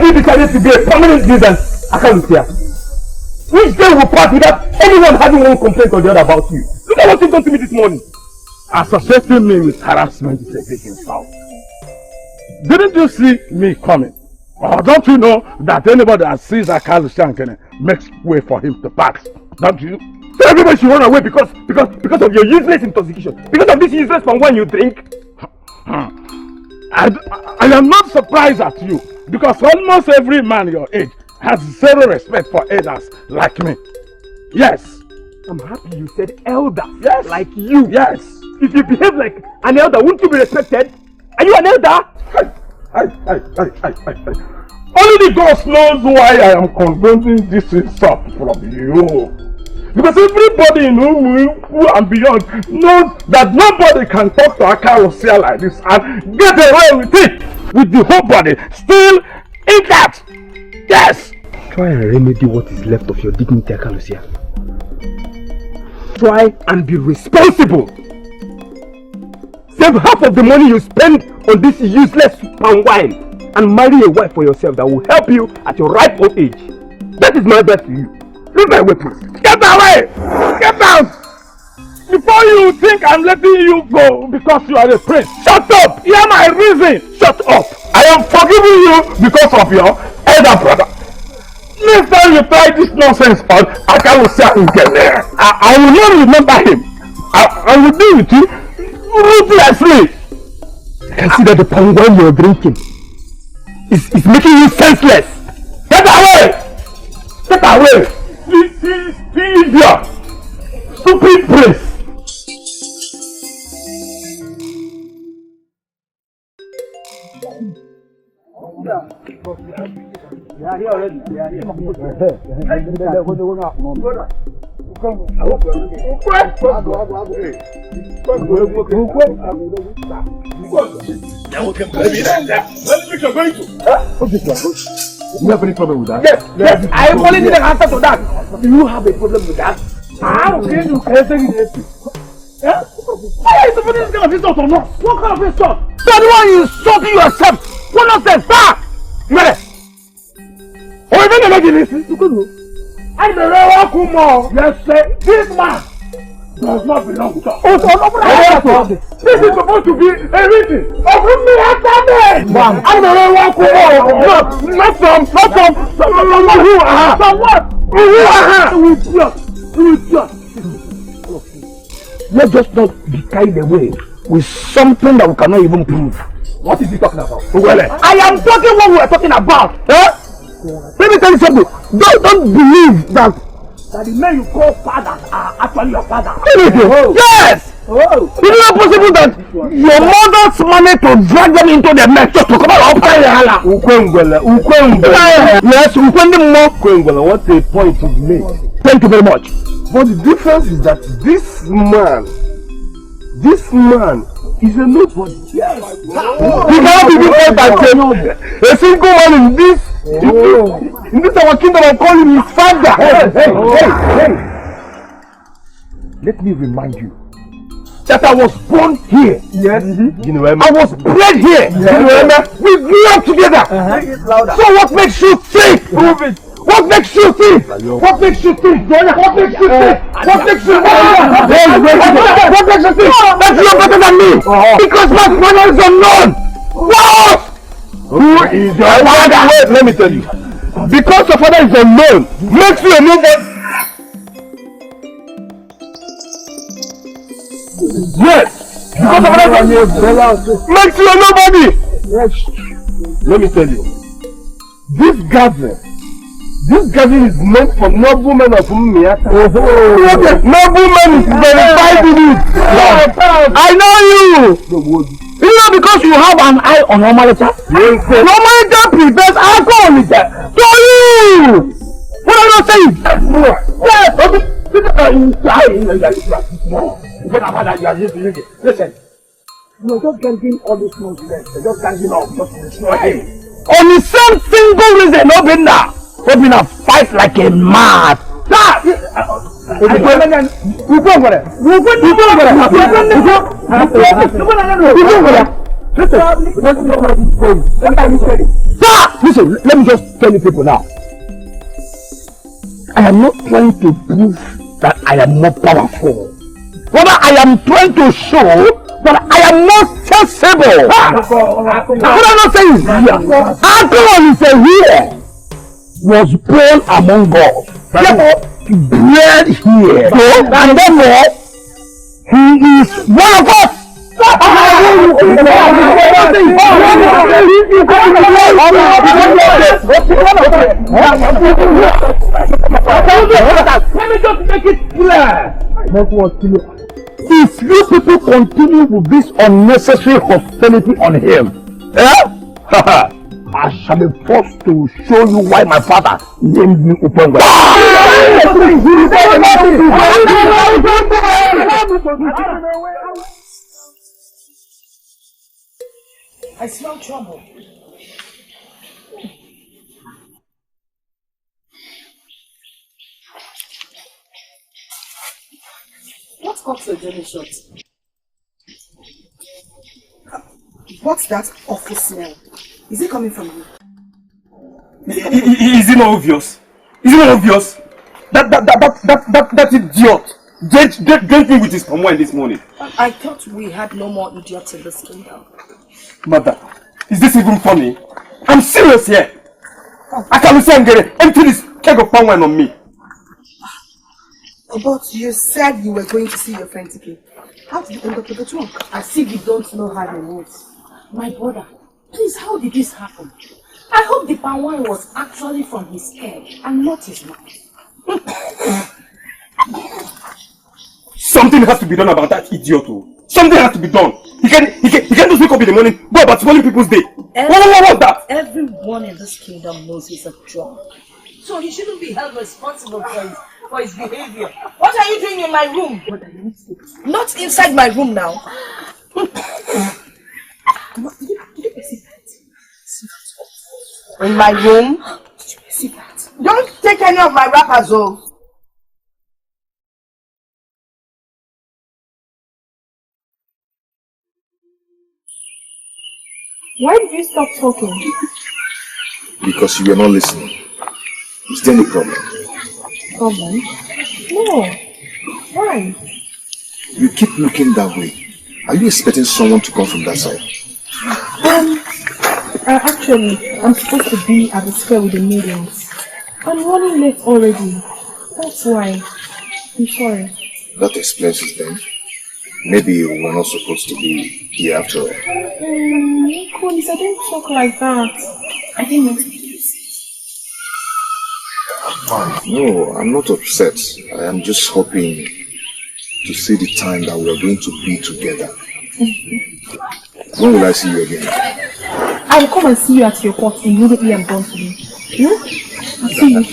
have you decided to be a permanent nuisance? Akalusia. Which day will pass without anyone having one complaint or the other about you? Look at what you've done to me this morning. Associating me with harassment is a big insult. Didn't you see me coming? Or don't you know that anybody that sees Akalusia makes way for him to pass? Don't you? So everybody should run away because of your useless intoxication. Because of this useless palm wine you drink. I am not surprised at you because almost every man your age has zero respect for elders like me. Yes. I'm happy you said elder. Yes. Like you. Yes. If you behave like an elder, wouldn't you be respected? Are you an elder? Only the God knows why I am condoning this insult from you. Because everybody in who and beyond knows that nobody can talk to Akalusia like this and get away with it. With the whole body still intact. Yes. Try and remedy what is left of your dignity, Akalusia. Try and be responsible. Save half of the money you spend on this useless palm wine and marry a wife for yourself that will help you at your ripe old age. That is my advice to you. Leave my way, please. Get away! Get out! Before you think I'm letting you go because you are a prince, shut up! Hear my reason! Shut up! I am forgiving you because of your elder brother. Next time you try this nonsense on Akalusia Nkele, I will not remember him. I will deal with you ruthlessly. I can see that the palm wine you are drinking is making you senseless. Get away! Get away! Idiot! Stupid prince! They are here already. They are here. You have any problem with that? Yes, I only need an answer to that. Do you have a problem with that? How can you say this? Yeah? Why is somebody this kind of insult or not? What kind of insult? That one you insulting yourself. What nonsense? Stop! Mare! Oh, even the lady, you could know. I'm the real Kumo. Yes, sir. This man does not belong to us. Oh, this is supposed to be a reading of me after me. I'm the real Kumo. Not some who are. Some what? Who are? Let's just not be carried away with something that we cannot even prove. What is he talking about? I am talking what we are talking about. Let me tell you something. Don't believe that the men you call fathers are actually your father. Yes! It is not possible that your mother's money to drag them into the mess just to come out upside the Yes, Ukwengwela, what a point you've made. Thank you very much. But the difference is that this man is a nobody. Yes. He cannot be different by a single man in this our kingdom of calling his father. Hey. Let me remind you that I was born here. Yes. I was bred here. We grew up together. So what makes you think? Prove it. What makes you think? What makes you think? What makes you think? What makes you think? What makes you think that you are better than me? Because my father is unknown. What? Who is your father? Wait, let me tell you. Because your father is unknown makes you a nobody. Yes. Because your father makes you a nobody. Yes. Let me tell you. This gathering is meant for noblemen of Umiata. Noblemen is verified in it. I know you. You know, because you have an eye on Normalita. Normalita prefers alcohol to you. What are you saying? Listen, you're just getting all this nonsense. You're just ganging up just to destroy him. On the same single reason, Obina fight like a mad. Listen, let me just tell you people now. I am not trying to prove that I am more powerful. Rather, I am trying to show that I am more sensible. What I'm not saying is here. Alcohol is a here. Was born among us. Therefore, bred here. And therefore, he is one of us. Let me just make it clear. If you people continue with this unnecessary hostility on him, I shall be forced to show you why my father named me Ugezu. I smell trouble. What got your journey short? What's that awful smell? Is it coming from you? Is it not obvious? Is it not obvious? That idiot drank me with his palm wine this morning. I thought we had no more idiots in this kingdom. Mother, is this even funny? I'm serious here. I can't say I'm getting empty this keg of palm wine on me. But you said you were going to see your friend Etiko. How did you end up with the trunk? As if you don't know how it works. My brother, please, how did this happen? I hope the palm wine was actually from his keg and not his mouth. Something has to be done about that idiot. Something has to be done. He can't just wake up in the morning, go about spoiling people's day. What's that? Everyone in this kingdom knows he's a drunk. So he shouldn't be held responsible for his behavior. What are you doing in my room? Not inside my room now. In my room? Did you see that? Don't take any of my wrappers, though. Why did you stop talking? Because you were not listening. Is there any problem? Problem? No. Why? You keep looking that way. Are you expecting someone to come from that side? Actually, I'm supposed to be at the square with the millions. I'm running late already. That's why. I'm sorry. That explains it then. Maybe we were not supposed to be here after all. Police, I didn't talk like that. I didn't mean to be No, I'm not upset. I am just hoping to see the time that we are going to be together. When will I see you again? I will come and see you at your court immediately I'm done today. I'll see you.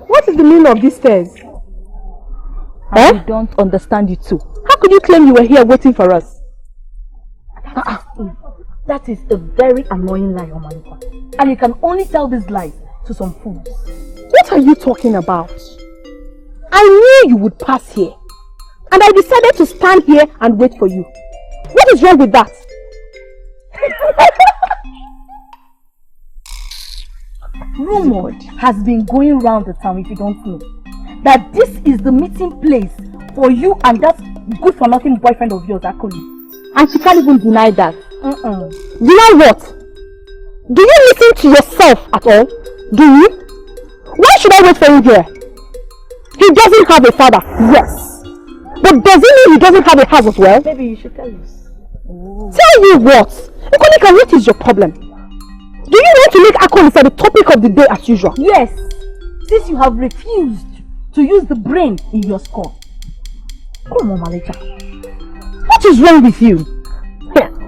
What is the meaning of these stairs? I don't understand you too. How could you claim you were here waiting for us? That is a very annoying lie, Omanika. And you can only tell these lies to some fools. What are you talking about? I knew you would pass here. And I decided to stand here and wait for you. What is wrong with that? Rumored has been going round the town, if you don't know, that this is the meeting place for you and that good-for-nothing boyfriend of yours, Kalu. And she can't even deny that. Deny what? Do you listen to yourself at all? Do you? Why should I wait for him here? He doesn't have a father, yes. But does it mean he doesn't have a house as well? Maybe you should tell us. Tell you what? Ikonika, what is your problem? Do you want to make Akonisa the topic of the day as usual? Yes, since you have refused to use the brain in your score. Come on, Malika. What is wrong with you?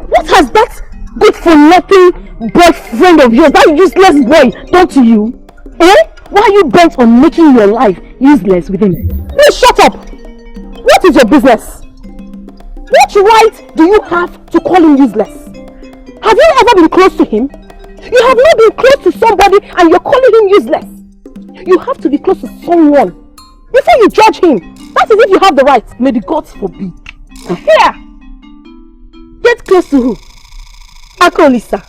What has that good-for-nothing boyfriend of yours, that useless boy, done to you? Why are you bent on making your life useless with him? Please shut up! What is your business? What right do you have to call him useless? Have you ever been close to him? You have not been close to somebody and you're calling him useless. You have to be close to someone before you judge him. That is if you have the right. May the gods forbid. Here! Get close to who? Akolisa.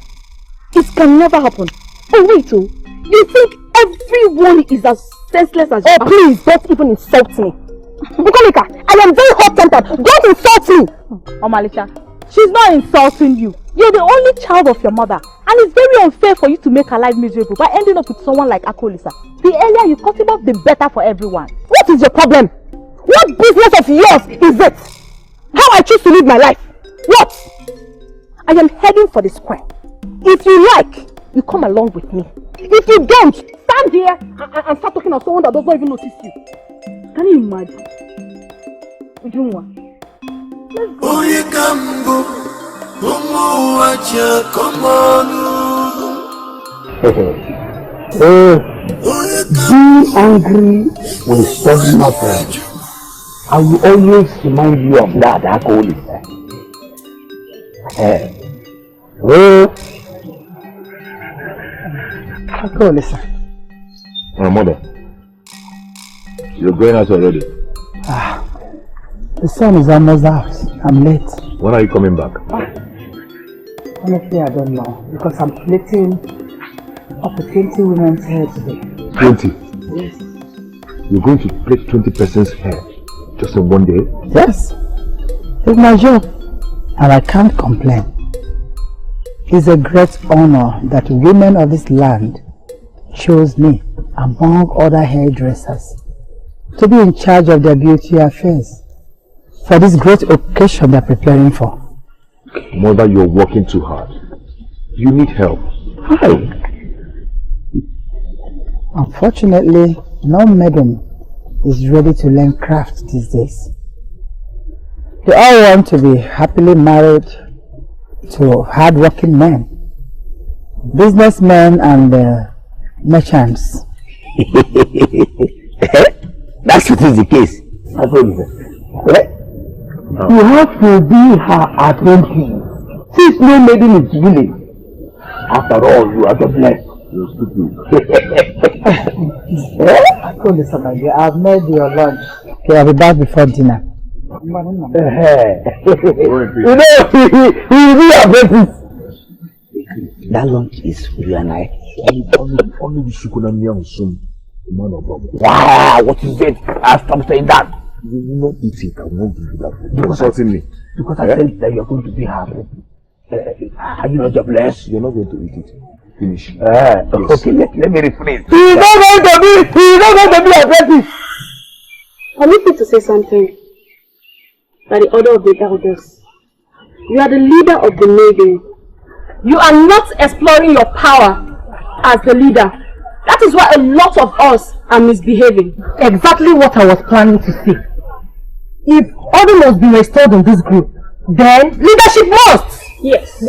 It can never happen. Oh wait, oh. You think everyone is as senseless as you? Oh please, don't even insult me. Bukolika, I am very hot-tempered. Don't insult me! Oh Malisha, she's not insulting you. You're the only child of your mother. And it's very unfair for you to make her life miserable by ending up with someone like Akolisa. The earlier you cut him off, the better for everyone. What is your problem? What business of yours is it? How I choose to live my life? What? I am heading for the square. If you like, you come along with me. If you don't, stand here and start talking to someone that does not even notice you. Can you imagine? Ujunwa. Let's go. Being angry will solve nothing. I will always remind you of that, Akolisa. Akolisa. My mother, you're going out already. The sun is almost out. I'm late. When are you coming back? Honestly, I don't know. Because I'm plating up to 20 women's hair today. 20? Yes. You're going to plait 20 person's hair just in one day? Yes. It's my job. And I can't complain. It's a great honor that women of this land chose me, among other hairdressers, to be in charge of their beauty affairs for this great occasion they're preparing for. Mother, you're working too hard. You need help. Hi. Unfortunately, no maiden is ready to learn craft these days. They all want to be happily married to hard-working men, businessmen and merchants. That's what is the case. You have to be her apprentice. Since no maiden is willing. After all, you are the blessed. You're stupid. I told you something. I've made your lunch. Okay, I'll be back before dinner. You know, he will be apprentice. That lunch is for you and I. Only we should go and soon. Wow, what is it? Stop saying that. You will not eat it. I will not give you that. You're insulting me. Because I said that you're going to be happy. Are you not blessed? You're not going to eat it. Finish. Yes. Okay, let me rephrase. He's not going to be apprentice. Permit me to say something. By the order of the elders, you are the leader of the maiden. You are not exploring your power as the leader. That is why a lot of us are misbehaving. Exactly what I was planning to say. If order must be restored in this group, then leadership must! Yes.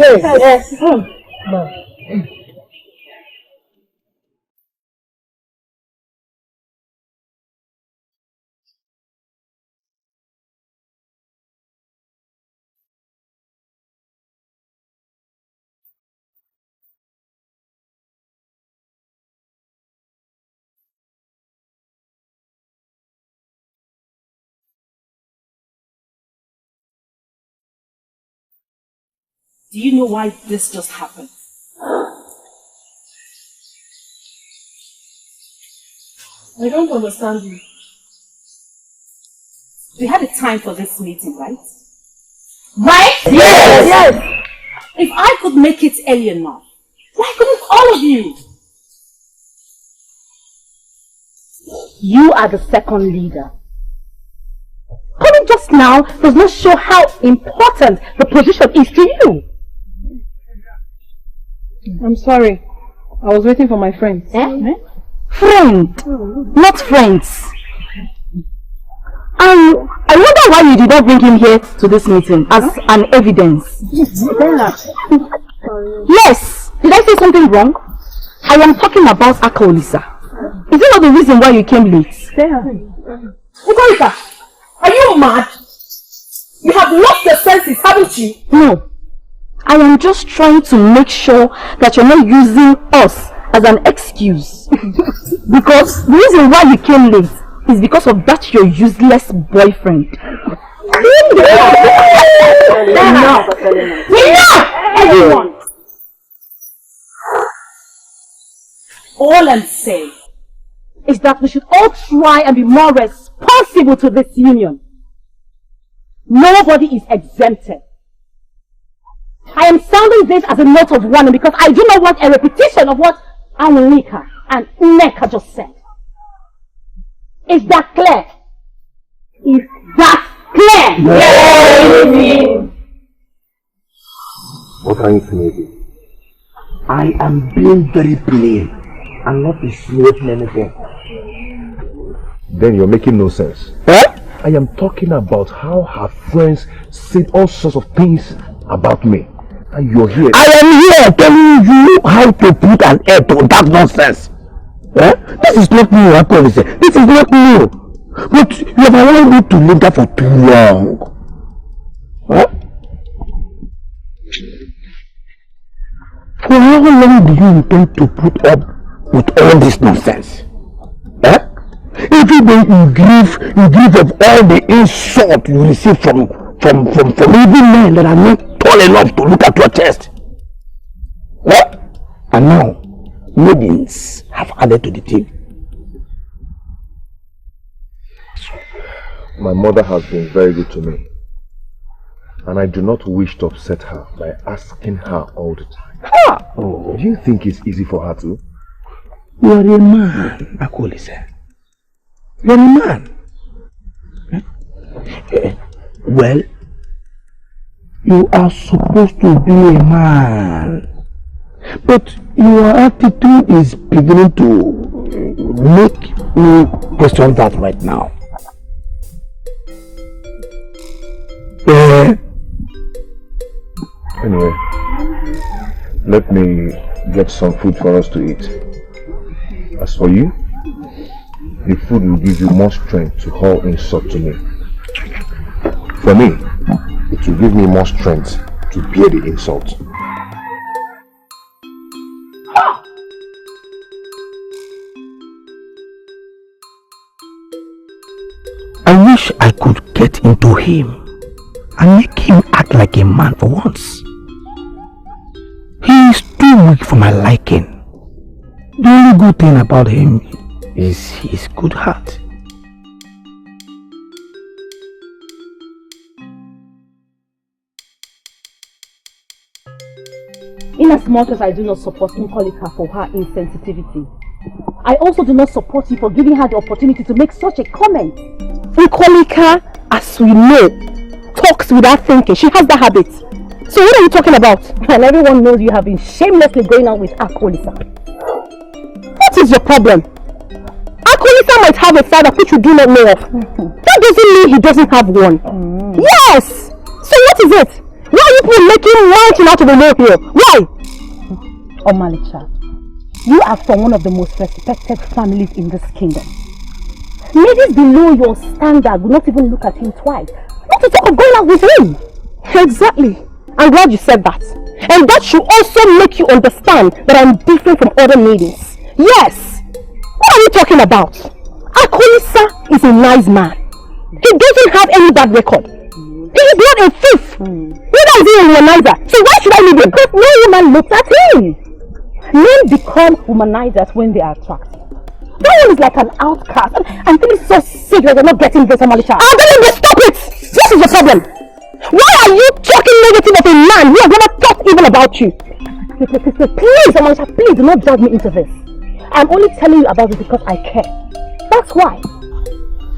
Do you know why this just happened? I don't understand you. We had a time for this meeting, right? Right? Yes! If I could make it early enough, why couldn't all of you? You are the second leader. Coming just now does not show how important the position is to you. I'm sorry. I was waiting for my friends. Friend, not friends. I wonder why you did not bring him here to this meeting as an evidence. Yes, did I say something wrong? I am talking about Akolisa. Is it not the reason why you came late? Akolisa, are you mad? You have lost your senses, haven't you? No. I am just trying to make sure that you're not using us as an excuse. Because the reason why you came late is because of that your useless boyfriend. Enough! Everyone! All I'm saying is that we should all try and be more responsible to this union. Nobody is exempted. I am sounding this as a note of warning because I do not want a repetition of what Anika and Neka just said. Is that clear? Is that clear? Yes. What are you saying? I am being very plain and not insinuating anything. Then you're making no sense. Eh? I am talking about how her friends said all sorts of things about me. And you're here. I am here telling you how to put an end to that nonsense. Eh? This is not new, Akoli said. This is not new. But you have allowed me to linger for too long. Eh? For how long do you intend to put up with all this nonsense? Eh? Every day you give of all the insult you receive from even men that are not tall enough to look at your chest. What? And now, maidens have added to the team. My mother has been very good to me. And I do not wish to upset her by asking her all the time. Ah! Oh. Do you think it's easy for her to? You are a man, Akoli said. You are a man. Well, you are supposed to be a man. But your attitude is beginning to make me question that right now. Anyway, let me get some food for us to eat. As for you, the food will give you more strength to haul insult to me. For me, it will give me more strength to bear the insult. I wish I could get into him and make him act like a man for once. He is too weak for my liking. The only good thing about him is his good heart. Inasmuch as I do not support Nkolika for her insensitivity, I also do not support you for giving her the opportunity to make such a comment. Nkolika, as we know, talks without thinking. She has that habit. So what are you talking about? And everyone knows you have been shamelessly going out with Akolisa. What is your problem? Akolisa might have a side of which you do not know of. That doesn't mean he doesn't have one. Yes! So what is it? Why are you people making mountain out of a molehill? Why? Omalicha, you are from one of the most respected families in this kingdom. Ladies below your standard will not even look at him twice. Not to talk of going out with him. Exactly. I'm glad you said that. And that should also make you understand that I'm different from other maidens. Yes! What are you talking about? Akolisa is a nice man. He doesn't have any bad record. He is not a thief. Neither is he a womanizer. So why should I leave him? Because no woman looks at him. Men become womanizers when they are attractive. That one is like an outcast. I'm feeling so sick that you're not getting this, Omalisha. Stop it! What is your problem? Why are you talking negative of a man who has never thought even about you? Please, Omalisha, please do not drag me into this. I'm only telling you about it because I care. That's why.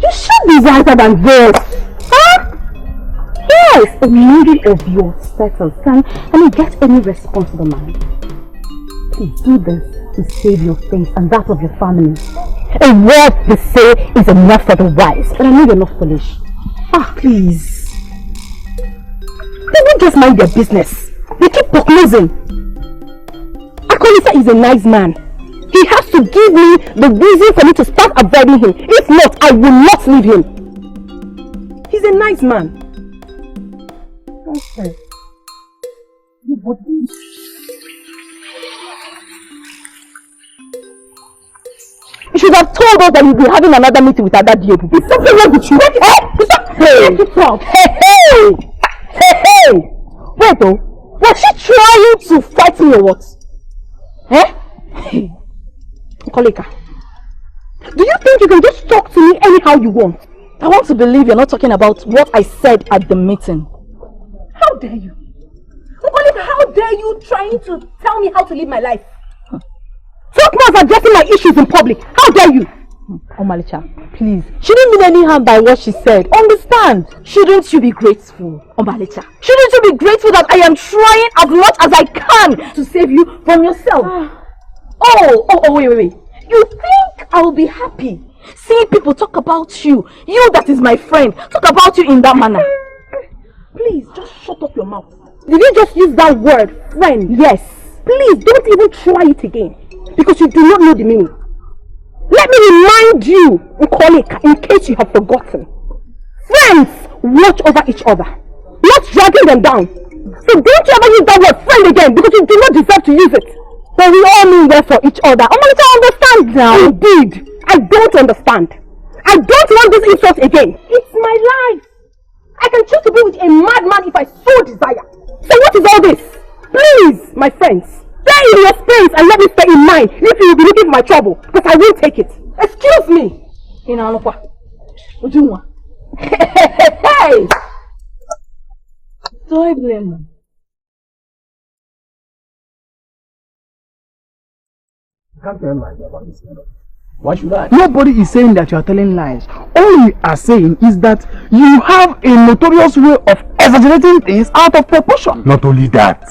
You should be wiser than this. Huh? Yes, a lady of your status can get any responsible man. Please do this to save your face and that of your family. A word they say is enough for the wise, but I know you're not foolish. Please. They don't just mind their business. They keep losing. Akolisa is a nice man. He has to give me the reason for me to start avoiding him. If not, I will not leave him. He's a nice man. Okay. You should have told us that you'll be having another meeting with Ada Diebu. Is something wrong with you? Hey! Wait though, was she trying to fight me or what? Koleka, do you think you can just talk to me anyhow you want? I want to believe you're not talking about what I said at the meeting. How dare you? Koleka, how dare you trying to tell me how to live my life? Talk more of addressing my issues in public. How dare you? Omalicha, please. She didn't mean any harm by what she said. Understand? Shouldn't you be grateful, Omalicha? Shouldn't you be grateful that I am trying as much as I can to save you from yourself? Wait. You think I will be happy seeing people talk about you? You that is my friend. Talk about you in that manner. Please, just shut up your mouth. Did you just use that word, friend? Yes. Please, don't even try it again. Because you do not know the meaning. Let me remind you, Koleka, in case you have forgotten. Friends watch over each other, not dragging them down. So don't you ever use that word friend again, because you do not deserve to use it. But we all mean well for each other. I understand now. Indeed, I don't understand. I don't want this insult again. It's my life. I can choose to be with a madman if I so desire. So what is all this? Please, my friends, stay in your space and let me stay in mine if you will be looking for my trouble, because I will take it. Excuse me. Hey! Do I blame them? I can't tell lies about this. Why should I? Nobody is saying that you are telling lies. All we are saying is that you have a notorious way of exaggerating things out of proportion. Not only that,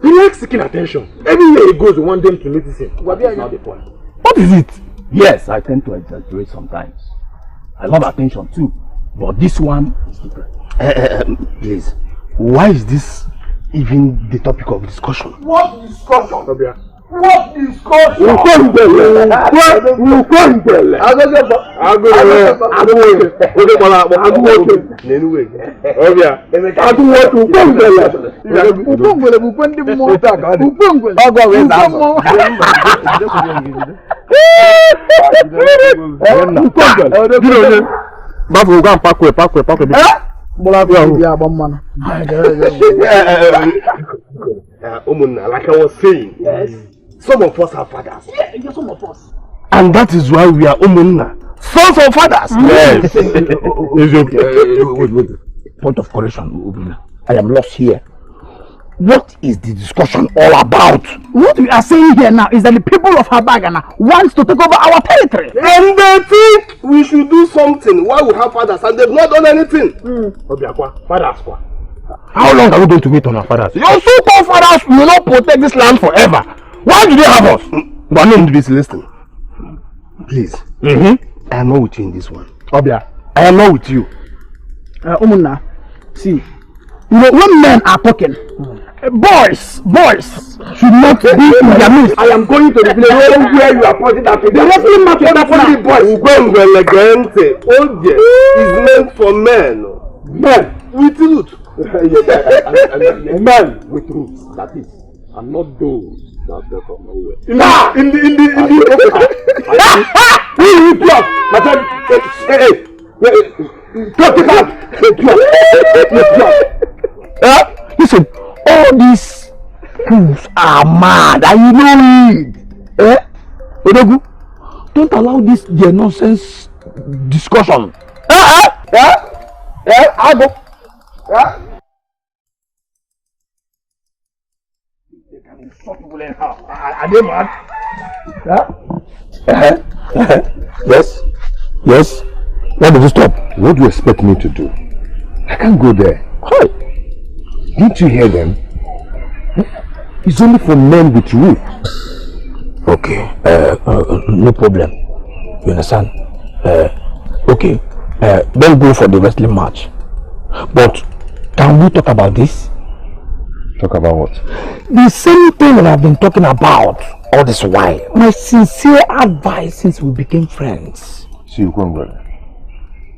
he likes seeking attention. Everywhere he goes, we want them to notice him. That's not the point. What is it? Yes, I tend to exaggerate sometimes. I love attention too. But this one is different. Please, why is this even the topic of discussion? What discussion? What discussion? Like I was saying, yes. Some of us are fathers. Yeah, some of us. And that is why we are Umunna. Sons of fathers. Yes. Wait. Point of correction, I am lost here. What is the discussion all about? What we are saying here now is that the people of Habagana wants to take over our territory. And they think we should do something while we have fathers and they've not done anything. Obiagor, fathers. How long are we going to wait on our fathers? Your so-called fathers will not protect this land forever. Why do they have us? But no, please listen. Please. I am not with you in this one. Obia, I am not with you. Umunna, see, you know, when men are talking, boys should not be in their midst. I am going to the village where you are pointing at. The wrestling match for the boys. Ugwe is meant for men. Men with roots. Men with roots. That is, and not those. Not there from nowhere. In the listen, all these fools are mad and you know it. Odogu, don't allow this their nonsense discussion. I'll go. Are they mad? Yes. Why did you stop? What do you expect me to do? I can't go there. Hi. Didn't you hear them? It's only for men with roots. Okay, no problem. You understand? Okay, don't go for the wrestling match. But can we talk about this? Talk about what? The same thing that I've been talking about all this while. My sincere advice since we became friends. See, brother.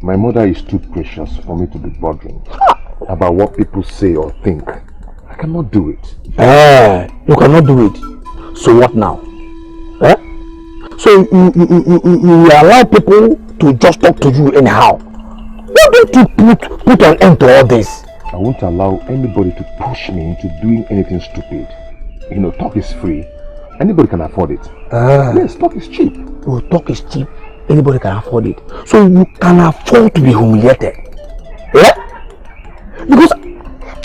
My mother is too precious for me to be bothering. about what people say or think. I cannot do it. You cannot do it. So what now? So you allow people to just talk to you anyhow. Why don't you put an end to all this? I won't allow anybody to push me into doing anything stupid. You know, talk is free. Anybody can afford it. Yes, talk is cheap. Oh, talk is cheap. Anybody can afford it. So you can afford to be humiliated. Yeah? Because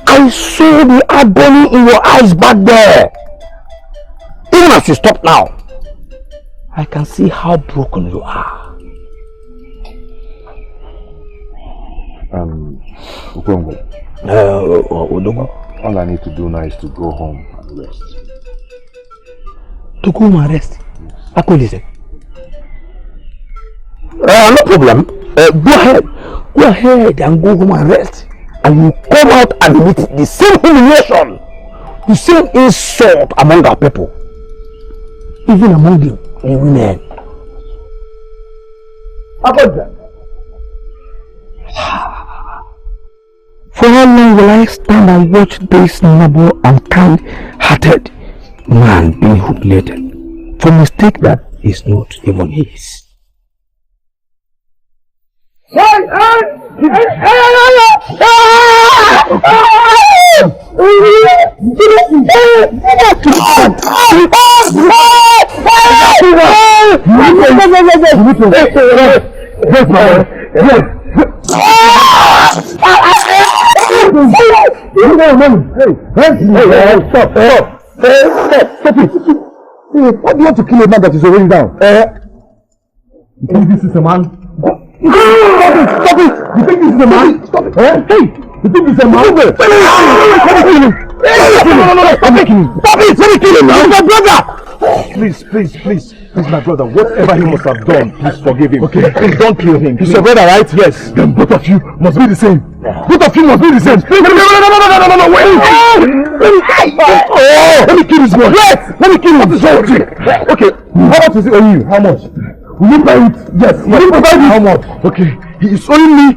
I saw the agony in your eyes back there. Even as you stop now, I can see how broken you are. All I need to do now is to go home and rest. To go home and rest? I could listen. No problem. Go ahead and go home and rest. And you come out and meet the same humiliation, the same insult among our people, even among the women. For how long will I stand and watch this noble and kind-hearted man being humiliated for a mistake that is not even his? Stop it! Why do you want to kill a man that is already down? You think this is a man? Stop it! You think this is a man? Stop it! Hey! You think this is a man? Stop it! Let me kill him! Stop it! Let me kill him now! My brother! Please, my brother. Whatever he must have done, please forgive him. Okay, please don't kill him. He's your brother, right? Yes. Then both of you must be the same. Both of you must be the same. No, wait! Let me kill this boy. Yes! Let me kill him. What is wrong with you? Okay, how much is it on you? How much? Will you pay it? Yes. Will you provide it? How much? Okay, he is owing me.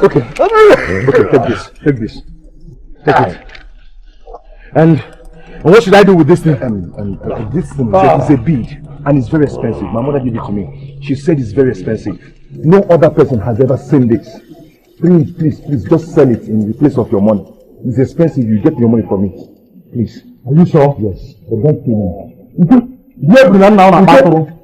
Okay. Okay, take this. Take it. And what should I do with this thing? This thing is a bead and it's very expensive. My mother gave it to me. She said it's very expensive. No other person has ever seen this. Please, just sell it in the place of your money. It's expensive. You get your money from me. Please. Are you sure? Yes. But don't kill me. Get up, let's go. Get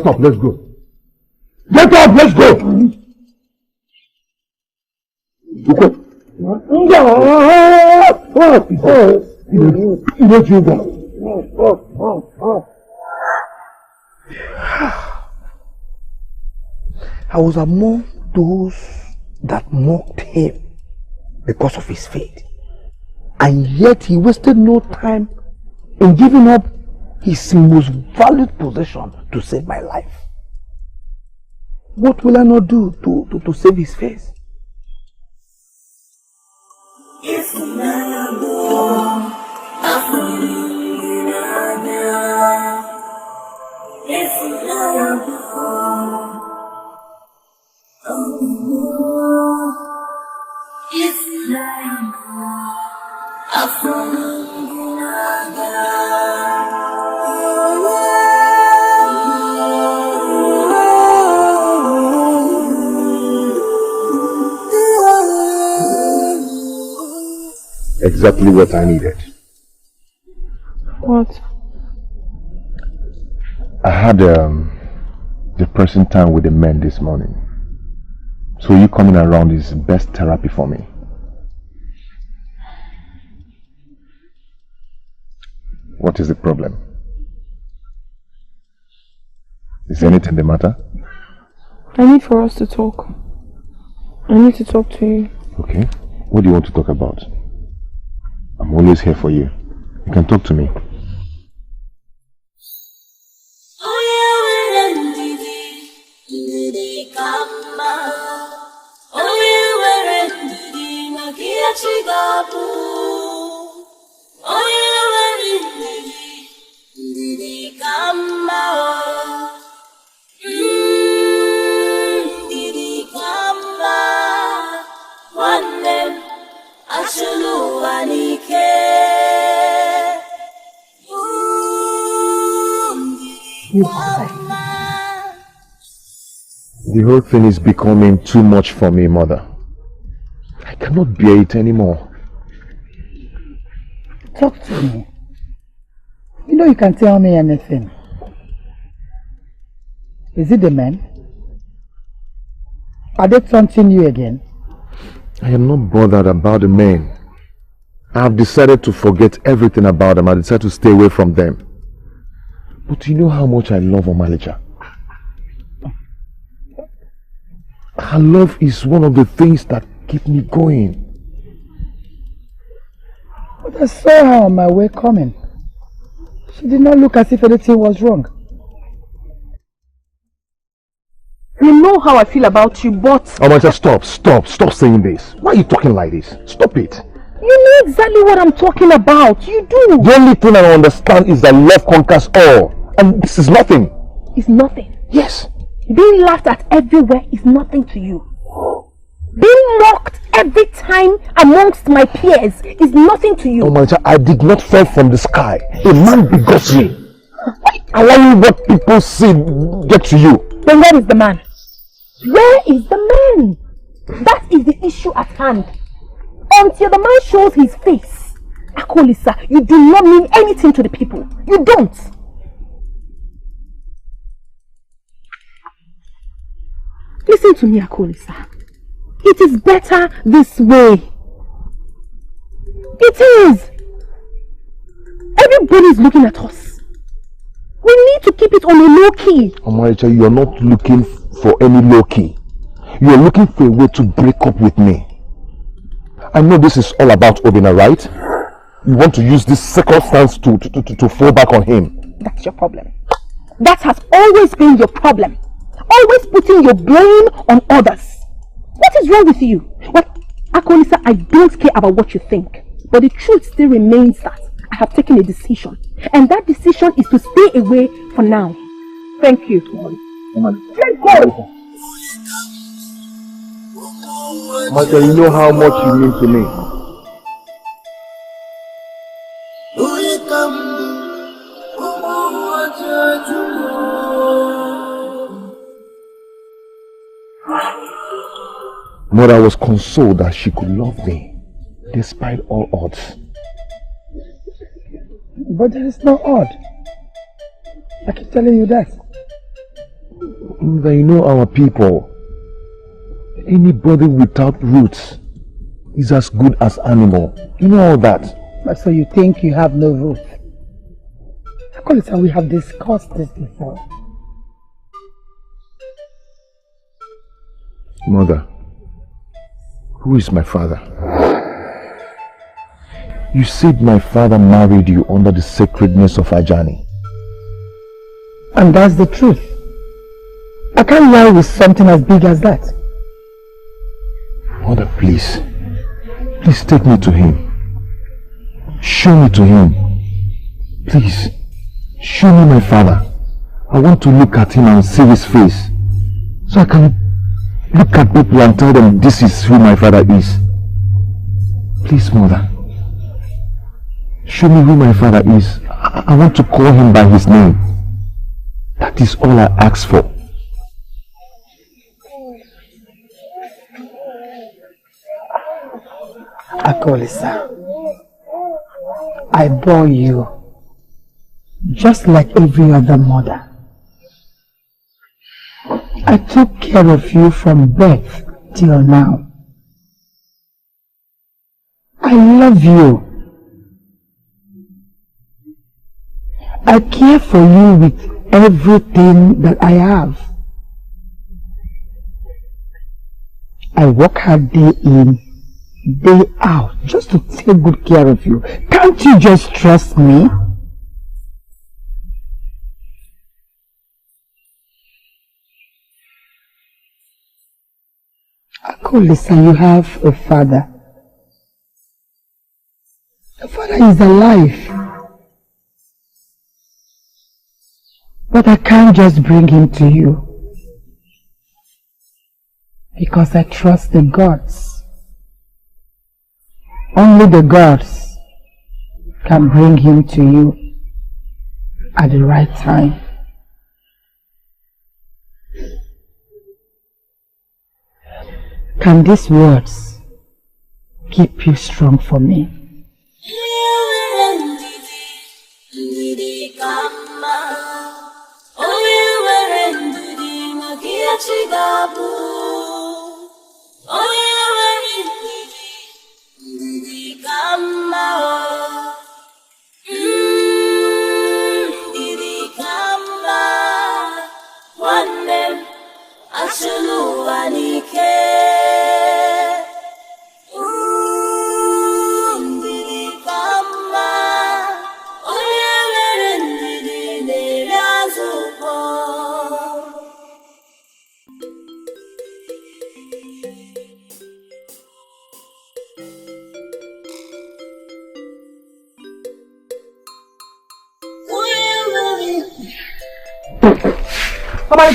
up, let's go. Get up, let's go. I was among those that mocked him because of his faith, and yet he wasted no time in giving up his most valued possession to save my life. What will I not do to save his face? Exactly what I needed. What? I had depressing time with the men this morning. So you coming around is best therapy for me. What is the problem? Is anything the matter? I need for us to talk. I need to talk to you. Okay. What do you want to talk about? I'm always here for you. You can talk to me. Oh yeah. The whole thing is becoming too much for me, Mother. I cannot bear it anymore. Talk to me. You know you can tell me anything. Is it the men? Are they taunting you again? I am not bothered about the men. I have decided to forget everything about them. I decided to stay away from them. But you know how much I love Omalicha. Her love is one of the things that keep me going. But I saw her on my way coming. She did not look as if anything was wrong. You know how I feel about you, but... Omalicha, stop saying this. Why are you talking like this? Stop it. You know exactly what I'm talking about. You do. The only thing I understand is that love conquers all. And this is nothing. It's nothing. Yes. Being laughed at everywhere is nothing to you. Being mocked every time amongst my peers is nothing to you. Oh my God, I did not fall from the sky. A man begot me. Allowing what people see get to you. Then where is the man? Where is the man? That is the issue at hand. Until the man shows his face, Akolisa, you do not mean anything to the people. You don't. Listen to me, Akolisa. It is better this way. It is. Everybody is looking at us. We need to keep it on a low key. Omaricha, you are not looking for any low key. You are looking for a way to break up with me. I know this is all about Obina, right? You want to use this circumstance to fall back on him. That's your problem. That has always been your problem. Always putting your blame on others. What is wrong with you? Well, Akolisa, I don't care about what you think. But the truth still remains that I have taken a decision. And that decision is to stay away for now. Thank you. Thank God. Michael, you know how much you mean to me. Mother was consoled that she could love me despite all odds. But there is no odd. I keep telling you that. Mother, you know our people. Anybody without roots is as good as animal. You know all that. So you think you have no roots? Akolisa, we have discussed this before. Mother, who is my father? You said my father married you under the sacredness of Ajani. And that's the truth. I can't lie with something as big as that. Mother, please. Please take me to him. Show me to him. Please. Show me my father. I want to look at him and see his face. So I can look at people and tell them this is who my father is. Please, Mother. Show me who my father is. I want to call him by his name. That is all I ask for. Akolisa, I bore you just like every other mother. I took care of you from birth till now. I love you. I care for you with everything that I have. I work hard day in, day out just to take good care of you. Can't you just trust me? Akolisa, you have a father. Your father is alive. But I can't just bring him to you. Because I trust the gods. Only the gods can bring him to you at the right time. Can these words keep you strong for me?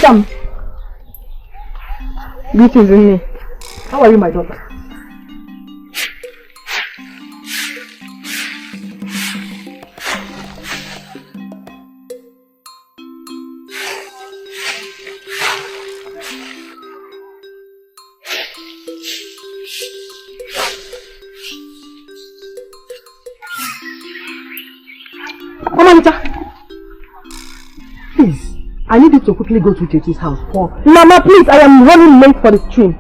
Come. Greetings, Onny. How are you, my daughter? Please, I need you to quickly go to Ugezu's house. Mama, please, I am running late for the stream.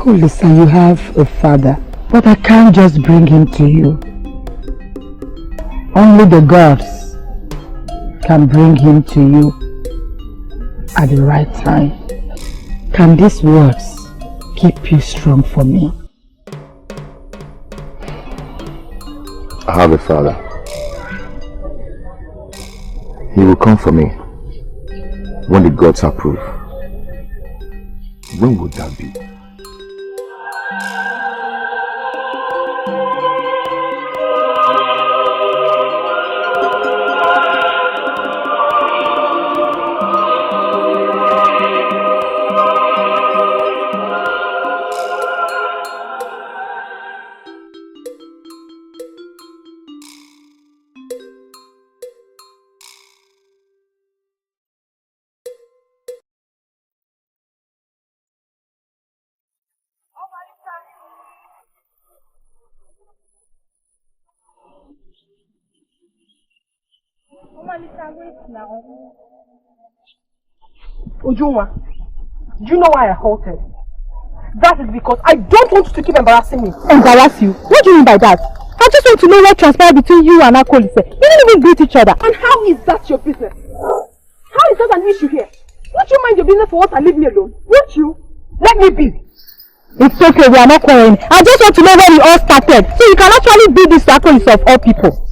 Listen, you have a father, but I can't just bring him to you. Only the gods can bring him to you at the right time. Can these words keep you strong for me? I have a father. He will come for me when the gods approve. When would that be? Ujunwa, do you know why I halted? That is because I don't want you to keep embarrassing me. Embarrass you? What do you mean by that? I just want to know what transpired between you and Akoli. You didn't even greet each other. And how is that your business? How is that an issue here? Won't you mind your business for once and leave me alone? Won't you? Let me be. It's okay, we are not quarreling. I just want to know where it all started, so you can actually be this Akoli of all people.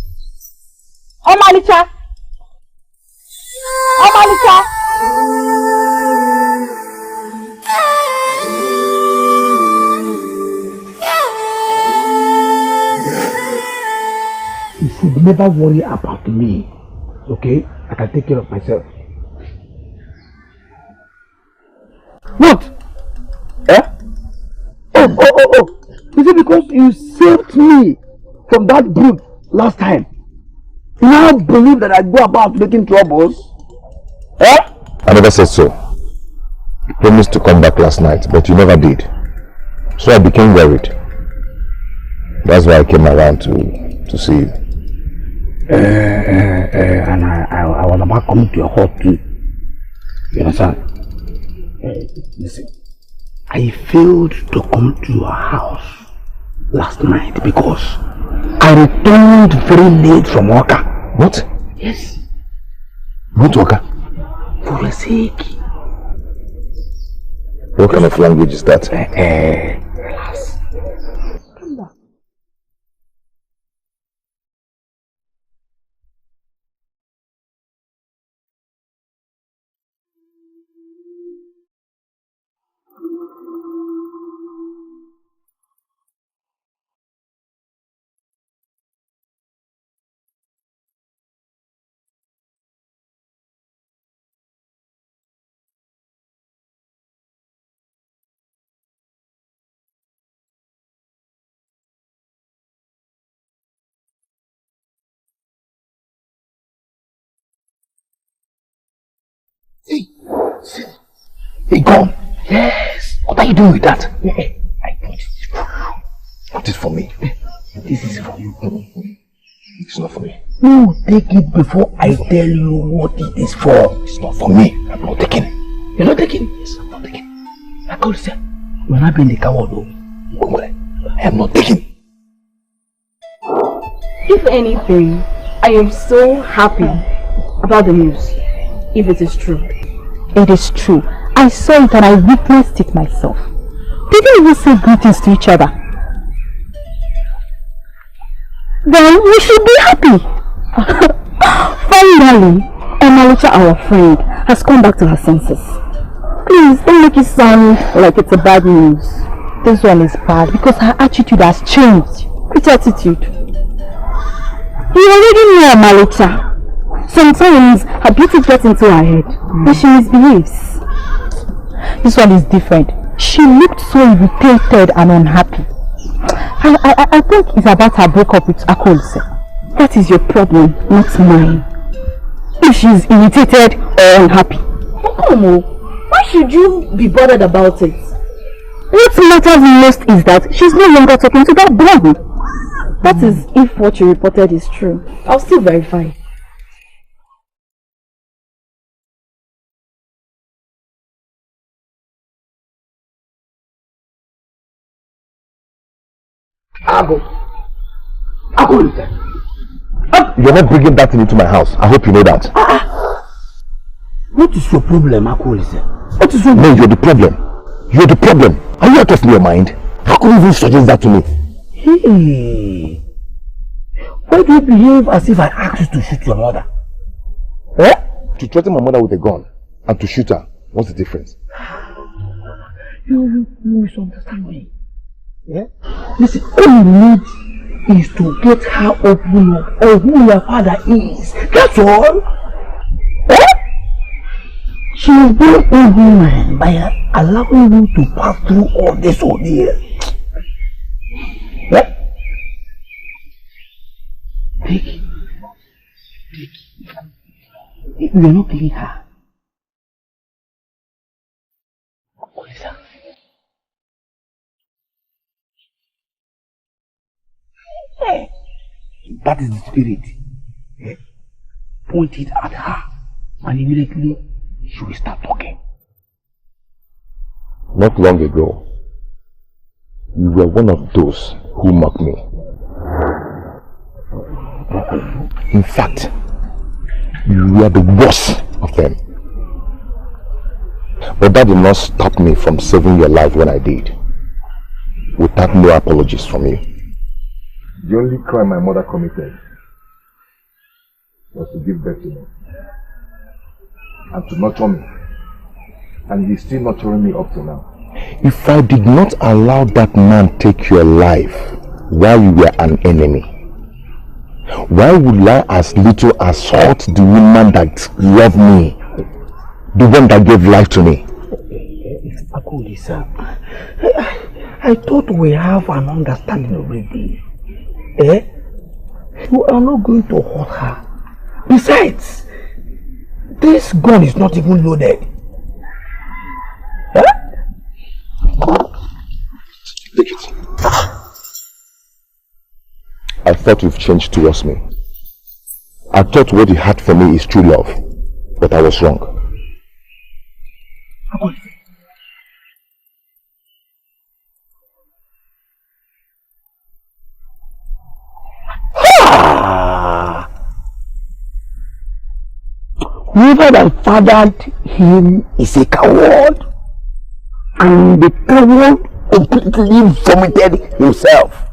Omalicha! Omalicha! You should never worry about me, okay? I can take care of myself. What? Eh? Oh. Is it because you saved me from that brute last time? You now believe that I go about making troubles? Eh? I never said so. You promised to come back last night, but you never did. So I became worried. That's why I came around to see you. And I was about coming to your hut too. You understand? Listen, I failed to come to your house last night because I returned very late from work. What? Yes. What work? For your sake. What kind of language is that? Relax. Come back. Hey, gone. Yes. What are you doing with that? I bought it for you. What is for me? This is for you. It's not for me. No, take it before I tell you what it is for. It's not for me. I'm not taking it. You're not taking it? Yes, I'm not taking it. I called you. You're not being the coward though. I am not taking it. If anything, I am so happy about the news. If it is true. It is true. I saw it and I witnessed it myself. They didn't even say greetings to each other. Then we should be happy. Finally, Luchi, our friend, has come back to her senses. Please, don't make it sound like it's a bad news. This one is bad because her attitude has changed. Which attitude? You already know Malucha. Sometimes her beauty gets into her head and she misbehaves. This one is different. She looked so irritated and unhappy. I think it's about her breakup with Akolse. That is your problem, not mine. If she's irritated or unhappy. Come on, why should you be bothered about it? What matters most is that she's no longer talking to that boy. That is if what you reported is true. I'll still verify. You're not bringing that thing into my house. I hope you know that. What is your problem, Akolise? What is your No, you're the problem. You're the problem. Are you out of your mind? How could you even suggest that to me? Hey, why do you behave as if I asked you to shoot your mother? Eh? To threaten my mother with a gun and to shoot her. What's the difference? You misunderstand me. Yeah? Listen, all you need is to get her open up on who your father is. That's all. Eh? She is being inhuman by allowing you to pass through all this ordeal. Yeah? Take it. We are not killing her. That is the spirit. Yeah? Point it at her and immediately she will start talking. Not long ago, you were one of those who mocked me. In fact, you were the worst of them. But that did not stop me from saving your life when I did, without no apologies from you. The only crime my mother committed was to give birth to me and to nurture me, and he's still nurturing me up to now. If I did not allow that man take your life while you were an enemy, why would I as little assault the woman that loved me, the one that gave life to me? Odisa. I thought we have an understanding already. You are not going to hurt her. Besides, this gun is not even loaded. Take it. I thought you've changed towards me. I thought what you had for me is true love, but I was wrong. Whoever that fathered him is a coward, and the coward completely vomited himself.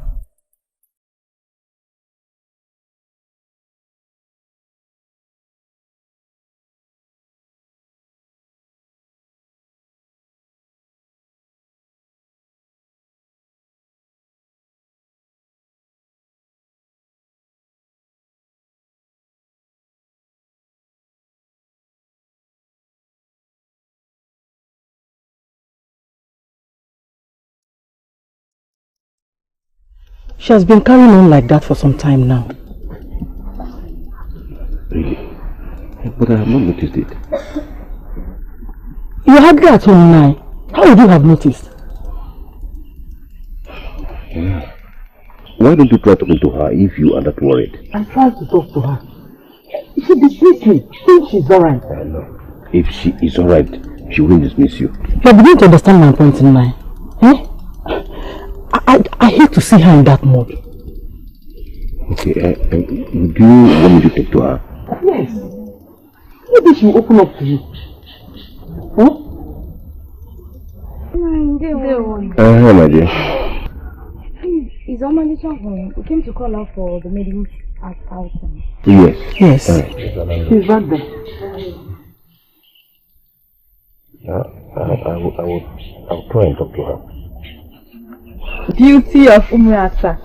She has been carrying on like that for some time now. Really? But I have not noticed it. You are hardly at home now. How would you have noticed? Yeah. Why don't you try talking to her if you are not worried? I tried to talk to her. She dismissed me. Think she's alright. I know. If she is alright, she will dismiss you. You are beginning to understand my point in mind. I hate to see her in that mood. Okay, do you want me to talk to her? Yes. Maybe she will open up to you. Hi, my dear. Is Onny home? We came to call her for the meeting at outing. Yes. Yes. She's right there. I will try and talk to her. Duty of Umrata.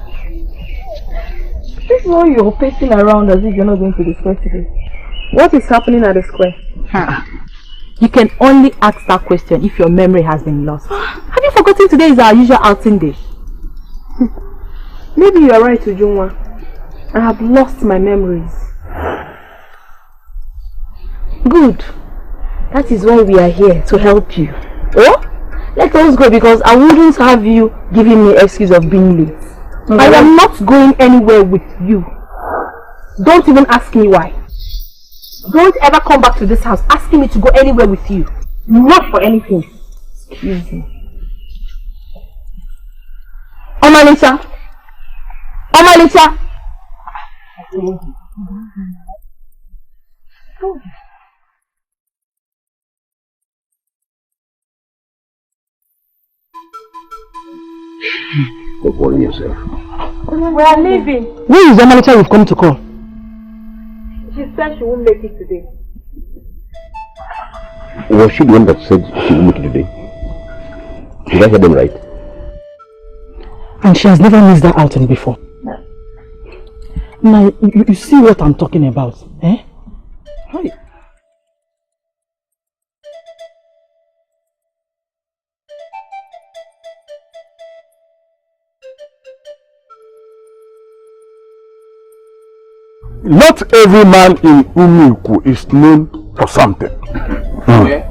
This is why you're pacing around as if you're not going to the square today. What is happening at the square? You can only ask that question if your memory has been lost. Have you forgotten today is our usual outing day? Maybe you are right, Ujunwa. I have lost my memories. Good. That is why we are here, to help you. Oh? Let us go because I wouldn't have you giving me excuse of being late. I am not going anywhere with you. Don't even ask me why. Don't ever come back to this house asking me to go anywhere with you. Not for anything. Excuse me. Omalicha. Omalicha. Don't worry yourself. We are leaving. Where is the manager you've come to call? She said she won't make it today. Was she the one that said she will make it today? Did I hear them right? And she has never missed that outing before. Now, you see what I'm talking about, eh? Hi. Not every man in Ugezu is known for something. Yeah,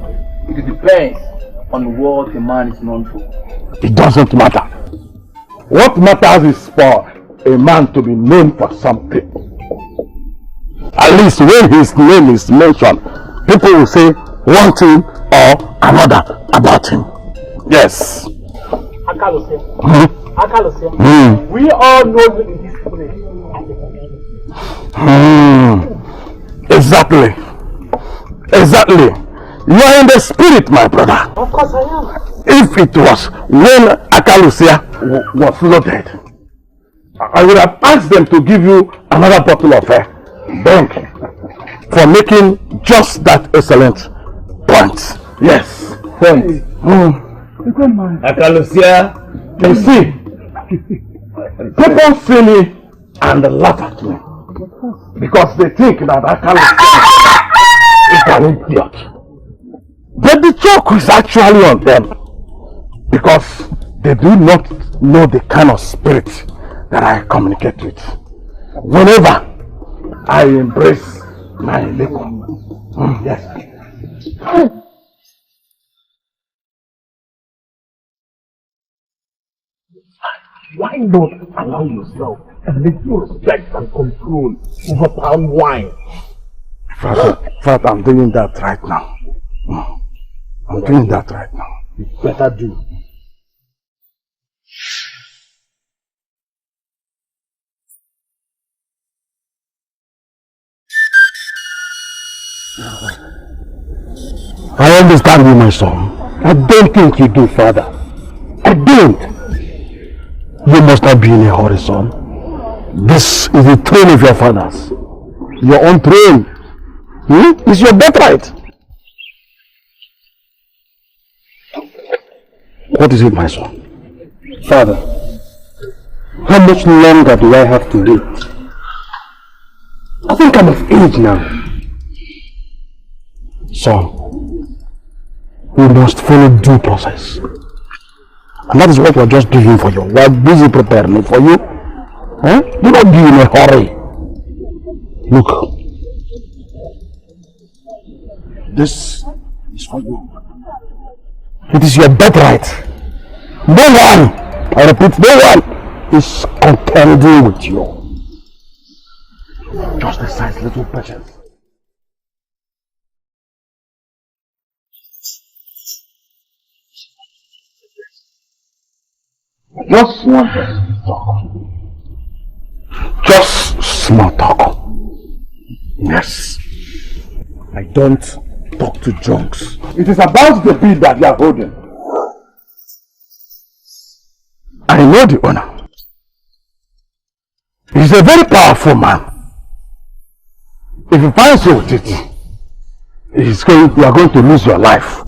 it depends on what a man is known for. It doesn't matter. What matters is for a man to be known for something. At least when his name is mentioned, people will say one thing or another about him. Yes. We all know you in this place. Exactly. Exactly. You are in the spirit, my brother. Of course I am. If it was when Akalusia was loaded, I would have asked them to give you another bottle of drink for making just that excellent point. Yes. Point. Akalusia. You see, people see me and laugh at me because they think that Akalusia is an idiot. But the joke is actually on them. because they do not know the kind of spirit that I communicate with. Whenever I embrace my labor. Yes. Why not allow yourself a little respect and control over palm wine? Father, I'm doing that right now. I'm doing that right now. You better do. I understand you, my son. I don't think you do, Father. I don't. You must not be in a hurry, son. This is the throne of your fathers. Your own throne. It's your birthright. What is it, my son? Father, how much longer do I have to wait? I think I'm of age now. Son, we must follow due process. And that is what we're just doing for you. We're busy preparing it for you. Do not be in a hurry. Look. This is for you. It is your birthright. No one, I repeat, no one is contending with you. Just exercise little patience. Just small talk. Just small talk. Yes. I don't talk to junks. It is about the bid that you are holding. I know the owner. He's a very powerful man. If he finds you with it, you are going to lose your life.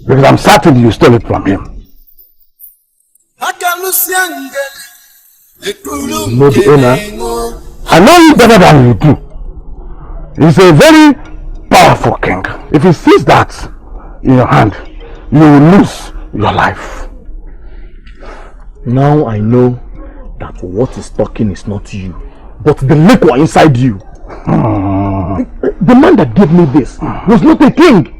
Because I'm certain you stole it from him. You know the owner? I know you better than you do. He's a very powerful king. If he sees that in your hand, you will lose your life. Now I know that what is talking is not you, but the liquor inside you. The man that gave me this was not a king.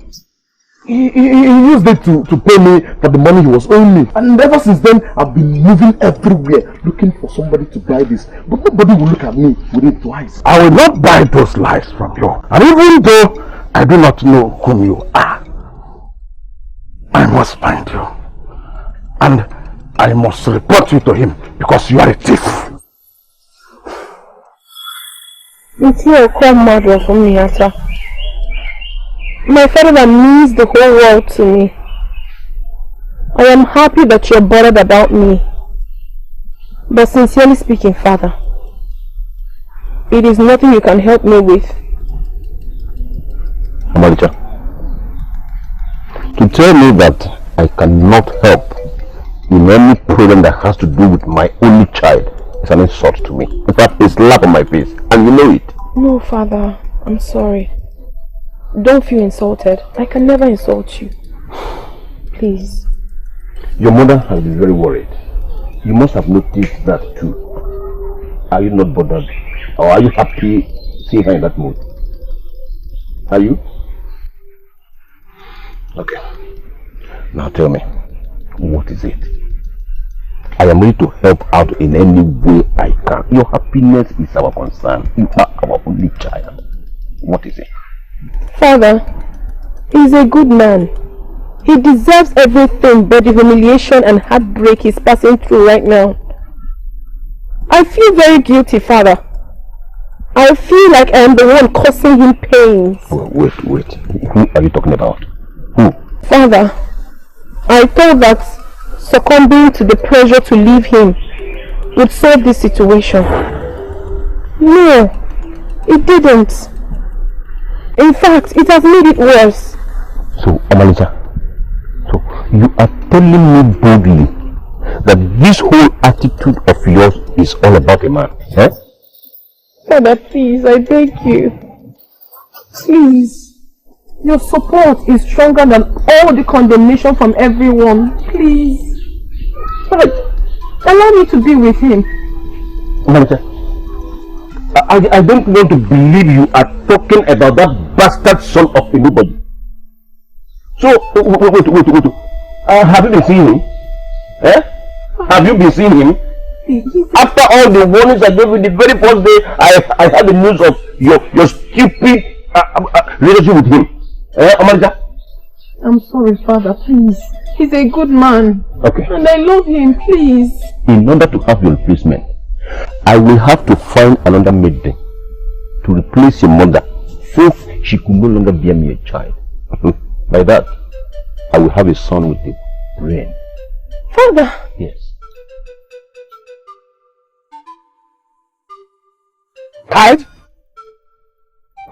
He used it to pay me for the money he was owing me. And ever since then, I've been moving everywhere looking for somebody to buy this. But nobody will look at me with it twice. I will not buy those lies from you. And even though I do not know whom you are, I must find you. And I must report you to him because you are a thief. It's your come murder for me, Asa. My father means the whole world to me. I am happy that you are bothered about me. But sincerely speaking, Father, it is nothing you can help me with. Amalicha, to tell me that I cannot help in any problem that has to do with my only child is an insult to me. In fact, it's a slap on my face, and you know it. No, Father, I'm sorry. Don't feel insulted. I can never insult you. Please. Your mother has been very worried. You must have noticed that too. Are you not bothered? Or are you happy seeing her in that mood? Are you? Okay. Now tell me, what is it? I am ready to help out in any way I can. Your happiness is our concern. You are our only child. What is it? Father, he's a good man. He deserves everything but the humiliation and heartbreak he's passing through right now. I feel very guilty, Father. I feel like I am the one causing him pain. Wait. Who are you talking about? Who? Father, I thought that succumbing to the pressure to leave him would solve this situation. No, it didn't. In fact, it has made it worse. So, Amalicha, you are telling me boldly that this whole attitude of yours is all about a man, eh? Father, please, I beg you. Please. Your support is stronger than all the condemnation from everyone. Please. Father, allow me to be with him. Monica, I don't want to believe you are talking about that bastard son of a nobody. So, wait. Have you been seeing him? Eh? Have you been seeing him? After all the warnings I gave you the very first day, I had the news of your stupid relationship with him. Monica? I'm sorry, Father, please. He's a good man. Okay. And I love him, please. In order to have your replacement, I will have to find another maiden to replace your mother, since she could no longer bear me a child. By that, I will have a son with a brain. Father! Yes. Child?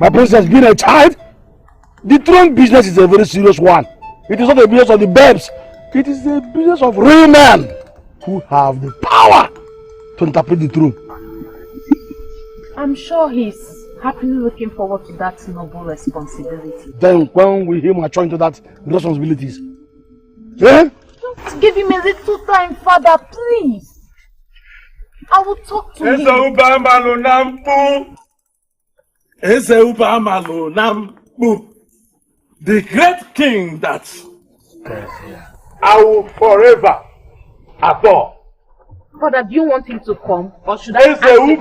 My princess being a child? The throne business is a very serious one. It is not a business of the babes. It is the business of real men who have the power to interpret the truth. I'm sure he's happily looking forward to that noble responsibility. Then when will he mature into that responsibilities? Eh? Just give him a little time, Father, please. I will talk to him. The great king that I will forever adore. Father, do you want him to come, or should I ask him?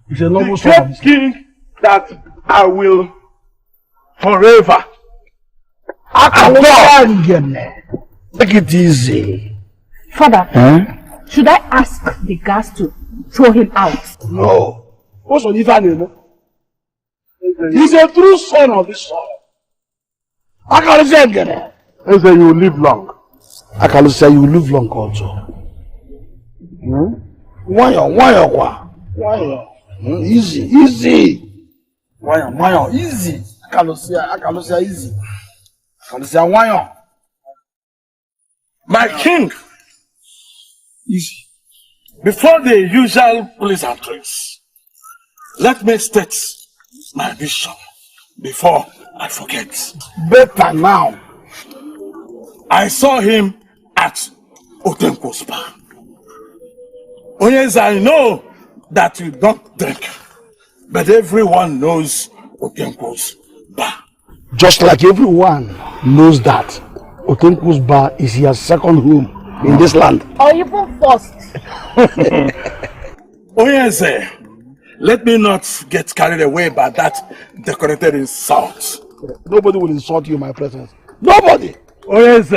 The great king that I will forever adore. Take it easy. Father, should I ask the guards to throw him out? No. What's on Ivan? He's a true son of this soil. I can't say again. I say you will live long. I can say you will live long also. Why? Easy. Why? Easy. I can say easy. I can say why? My king. Easy. Before the usual police and tricks, let me state my vision before I forget. Better now. I saw him at Otenko's bar. Yes, I know that you don't drink, but everyone knows Otenko's bar. Just like everyone knows that Otenko's bar is your second home in this land. Or even first. Yes, let me not get carried away by that decorated insult. Nobody will insult you in my presence. Nobody! Yes,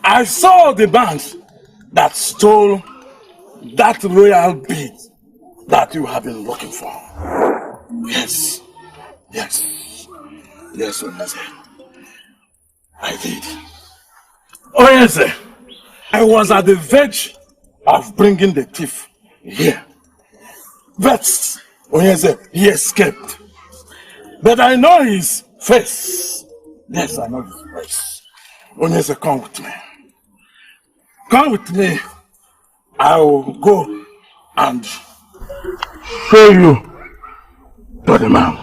I saw the band that stole that royal bead that you have been looking for. Yes, Onese. I did. Onese, I was at the verge of bringing the thief here. But Onese, he escaped. But I know his face. Yes, I know his face. Onese, come with me. Come with me. I will go and show you to the man.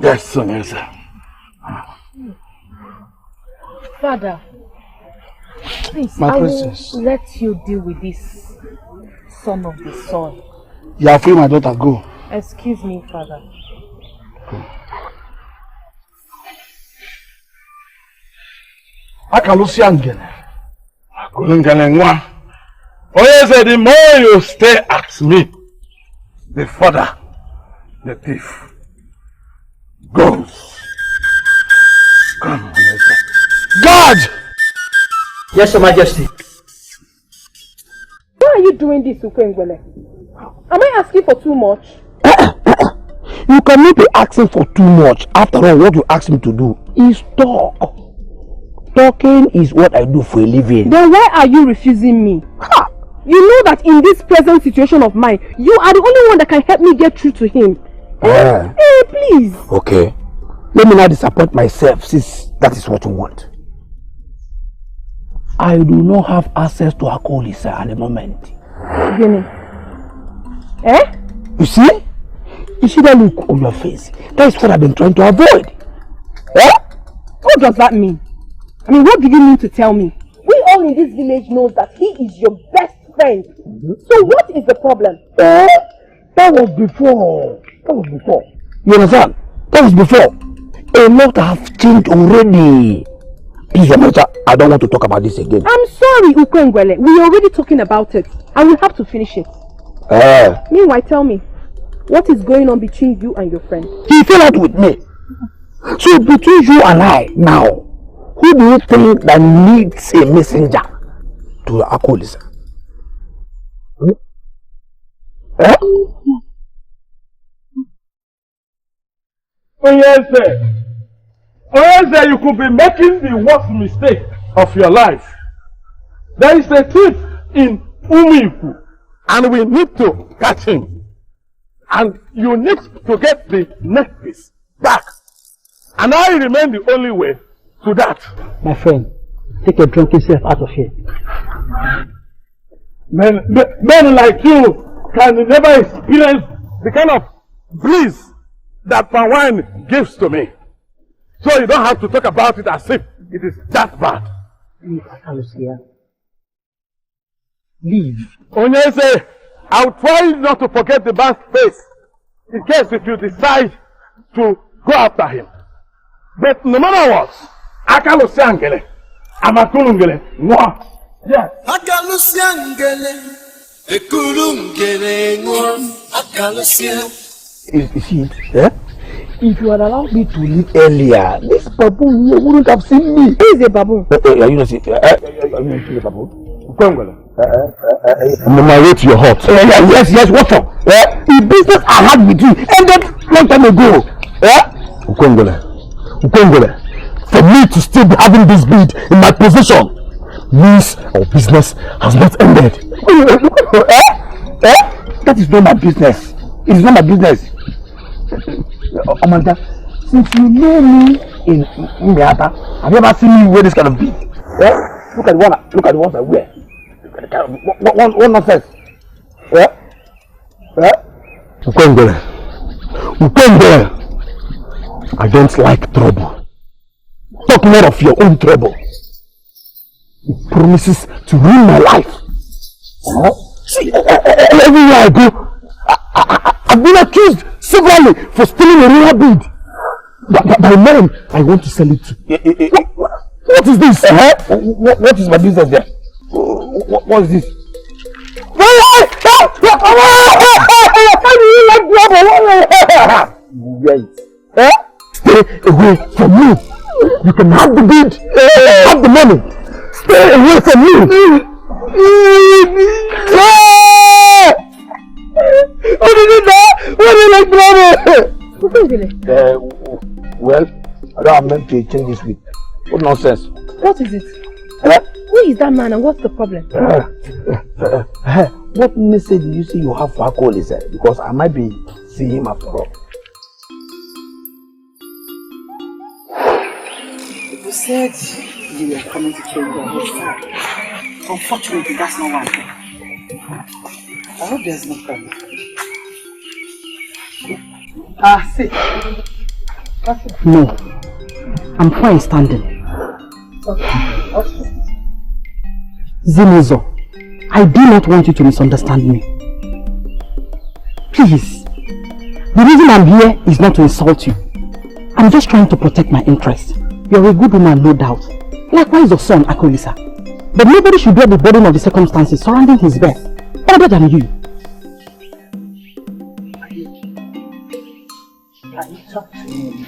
Yes, Onese. Father, please, my I princess, will let you deal with this son of the soil. You are free, my daughter. Go. Excuse me, Father. I can lose you again. The more you stay at me, the further the thief goes. Come, God! Yes, Your Majesty. Why are you doing this, Ukwengwele? Am I asking for too much? You cannot be asking for too much. After all, what you ask me to do is talk. Talking is what I do for a living. Then why are you refusing me? Ha! You know that in this present situation of mine, you are the only one that can help me get through to him. Hey, please. Okay. Let me not disappoint myself, since that is what you want. I do not have access to Akolisa at the moment. Gini. Eh? You see? You see that look on your face? That is what I've been trying to avoid. Eh? What does that mean? I mean, what do you mean to tell me? We all in this village know that he is your best friend. So what is the problem? That was before. That was before. You understand? That was before. A lot have changed already. Please, Amata, I don't want to talk about this again. I'm sorry, Ukwengwele. We are already talking about it. I will have to finish it. Meanwhile, tell me, what is going on between you and your friend? He fell out with me. So between you and I now, who do you think that needs a messenger to the Akolisa? Oh yes, sir. Oh yes, sir, you could be making the worst mistake of your life. There is a thief in Umiku, and we need to catch him. And you need to get the necklace back. And I remain the only way to that. My friend, take your drunken self out of here. Men like you can never experience the kind of bliss that palm wine gives to me. So you don't have to talk about it as if it is that bad. Leave, leave. Onyese, I'll try not to forget the man's face in case if you decide to go after him. But no matter what, Akalusiangele, Amakulungele, what? Yes. Akalusiangele, Ekulungele, Akalusiangele. You see it? Eh? If you had allowed me to leave earlier, this baboon here wouldn't have seen me. Who is a baboon? You know, see, you know the baboon? I'm on my way to your hut. Yes, what's up? The business I had with you ended long time ago. Ukongole, for me to still be having this bead in my possession means our business has not ended. That is not my business. It is not my business. Amanda, since you know me in Miata, have you ever seen me wear this kind of bead? Look at the ones I wear. What nonsense? Ukongole, I don't like trouble. Talk more of your own trouble. It promises to ruin my life. See, everywhere I go, I've been accused severally for stealing a rare bead. By men I want to sell it to. What is this? What is my business there? What is this? Wait! Stay away from me. You can have the bead, have the money. Stay away from me. What did you do? What did you well, I don't have meant to change this week. What nonsense? What is it? Who is that man and what's the problem? What message do you say you have for alcohol is that? Because I might be seeing him after all. You said you were coming to change your hairstyle. Unfortunately, that's not one thing. I hope there's no problem. See. No, I'm fine standing. Okay. What's this? Zimizo, I do not want you to misunderstand me. Please, the reason I'm here is not to insult you. I'm just trying to protect my interests. You're a good woman, no doubt. Likewise your son, Akolisa. But nobody should bear the burden of the circumstances surrounding his birth, other than you. Can you talk to me?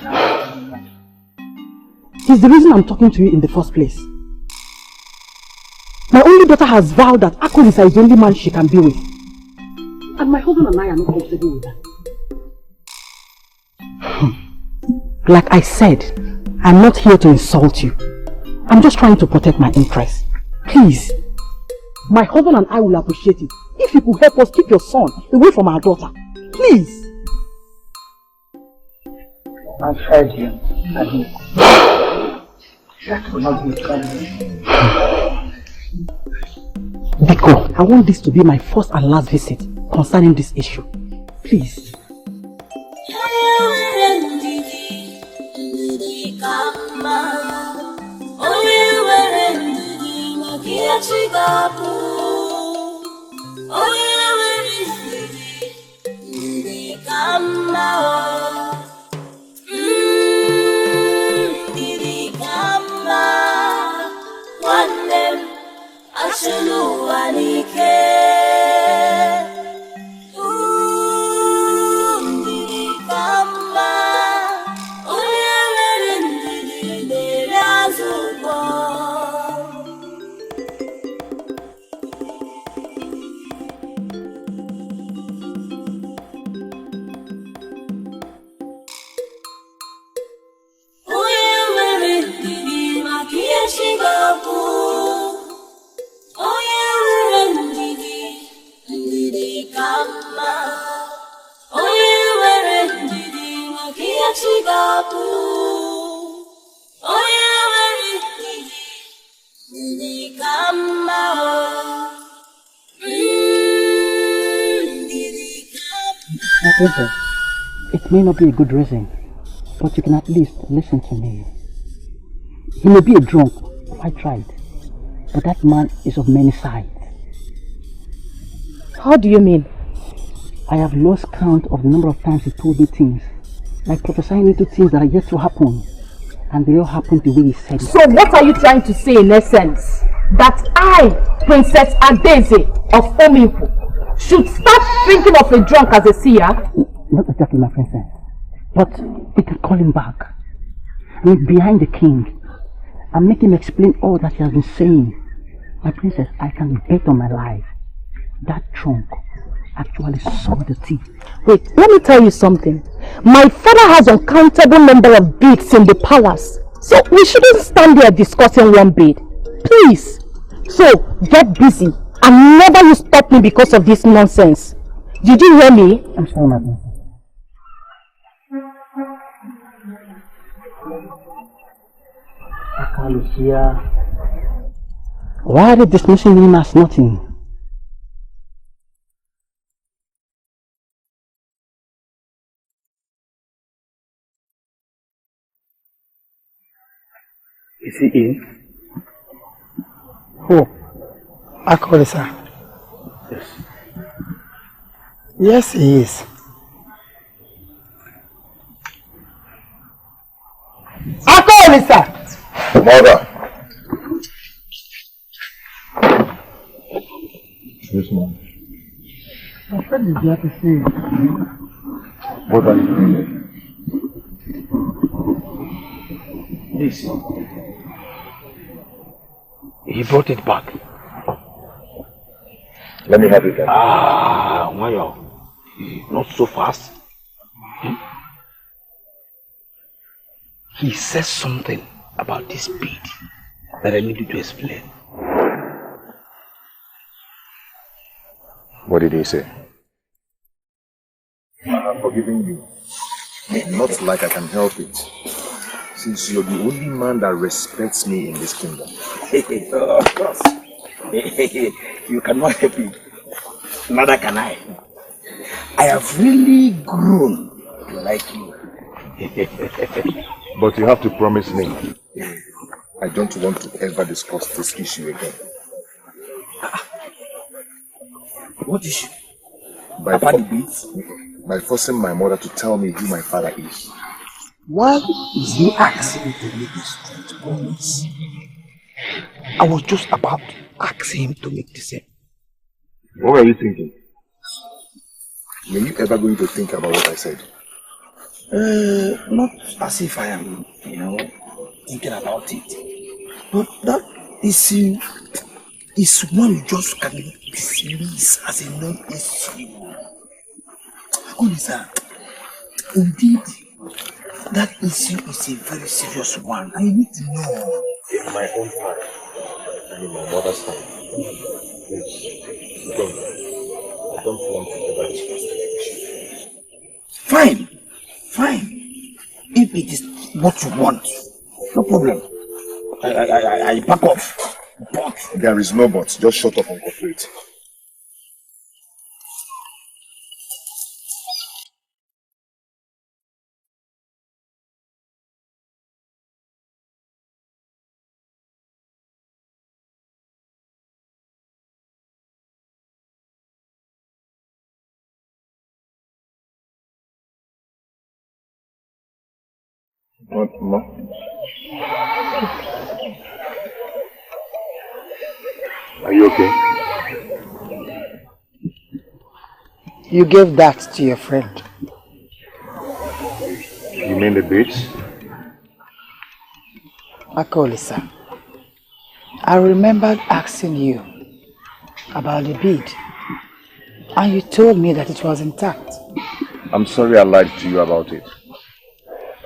It's the reason I'm talking to you in the first place. My only daughter has vowed that Akolisa is the only man she can be with. And my husband and I are not comfortable with that. Like I said, I'm not here to insult you. I'm just trying to protect my interests. Please, my husband and I will appreciate it if you could help us keep your son away from our daughter. Please. I've heard you, Adi. That will not be trouble. Biko, I want this to be my first and last visit concerning this issue. Please. chigabu. Oye weri ndidi kama. Ndidi kama. Wanem ashulu wanike. Ndidi kama. Oye weri ndidi razubo. My princess, it may not be a good reason, but you can at least listen to me. He may be a drunk, quite right, but that man is of many sides. How do you mean? I have lost count of the number of times he told me things, like prophesying into things that are yet to happen, and they all happened the way he said it. So what are you trying to say in essence? That I, Princess Adeze of Ominku, should start thinking of a drunk as a seer? Not exactly, my princess, but we can call him back. I mean, behind the king, and make him explain all that he has been saying. My princess, I can bet on my life. That drunk actually saw the thief. Wait, let me tell you something. My father has uncountable number of beads in the palace. So we shouldn't stand there discussing one bead. Please. So get busy and never you stop me because of this nonsense. Did you hear me? I'm sorry, my princess. Kalu here. Why are they dismissing him as nothing? Is he in? Who? Akoli, sir. Yes. Yes, he is. Akoli, sir. Mother. Yes, Mom. My friend is here to see you. What are you doing here? This. He brought it back. Let me have it then. Wayo. Not so fast. He says something about this bead that I need you to explain. What did he say? I'm forgiving you. Not like I can help it. Since you're the only man that respects me in this kingdom. Of course. You cannot help it. Neither can I. I have really grown to like you. But you have to promise me. I don't want to ever discuss this issue again. What issue? By forcing my mother to tell me who my father is. Why is he asking me to make this promise? I was just about to ask him to make the same. What were you thinking? Were you ever going to think about what I said? Not as if I am, thinking about it. But that issue is one you just can dismiss as a non-issue. Only, indeed, that issue is a very serious one. I need to know. In my own time and in my mother's time. Please, I don't want to ever discuss the issue. Fine. If it is what you want, no problem. I back off. But there is no but. Just shut up and cooperate. What, Ma? Are you okay? You gave that to your friend. You mean the beads? Akolisa, I remembered asking you about the bead, and you told me that it was intact. I'm sorry I lied to you about it.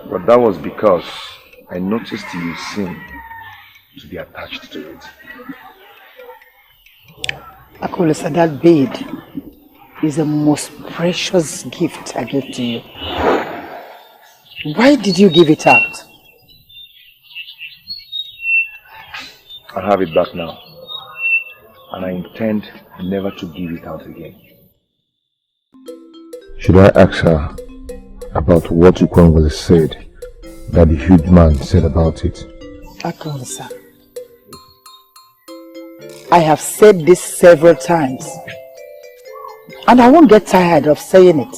But that was because I noticed you seemed to be attached to it. Akolisa, that bead is the most precious gift I gave to you. Why did you give it out? I have it back now. And I intend never to give it out again. Should I ask her about what Ugezu said that the huge man said about it? Akolisa, I have said this several times, and I won't get tired of saying it.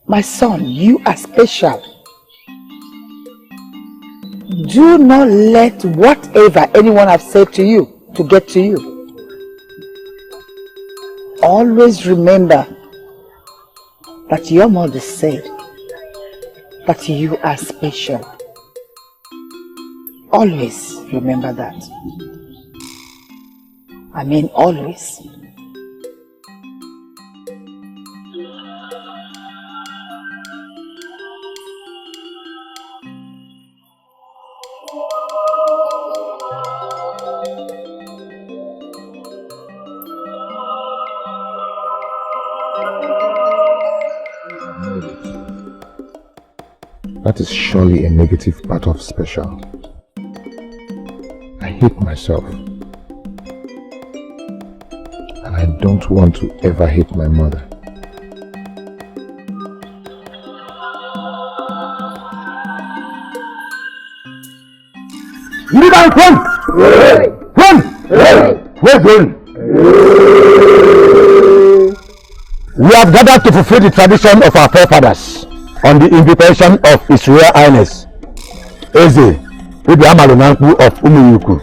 My son, you are special. Do not let whatever anyone has said to you to get to you. Always remember that your mother said that you are special. Always remember that. I mean always. That is surely a negative part of special. I hate myself. And I don't want to ever hate my mother. You guys run! Run! Where's going? We have gathered to fulfill the tradition of our forefathers on the invitation of His Royal Highness Eze Ubiamalunanku of Umuyuku,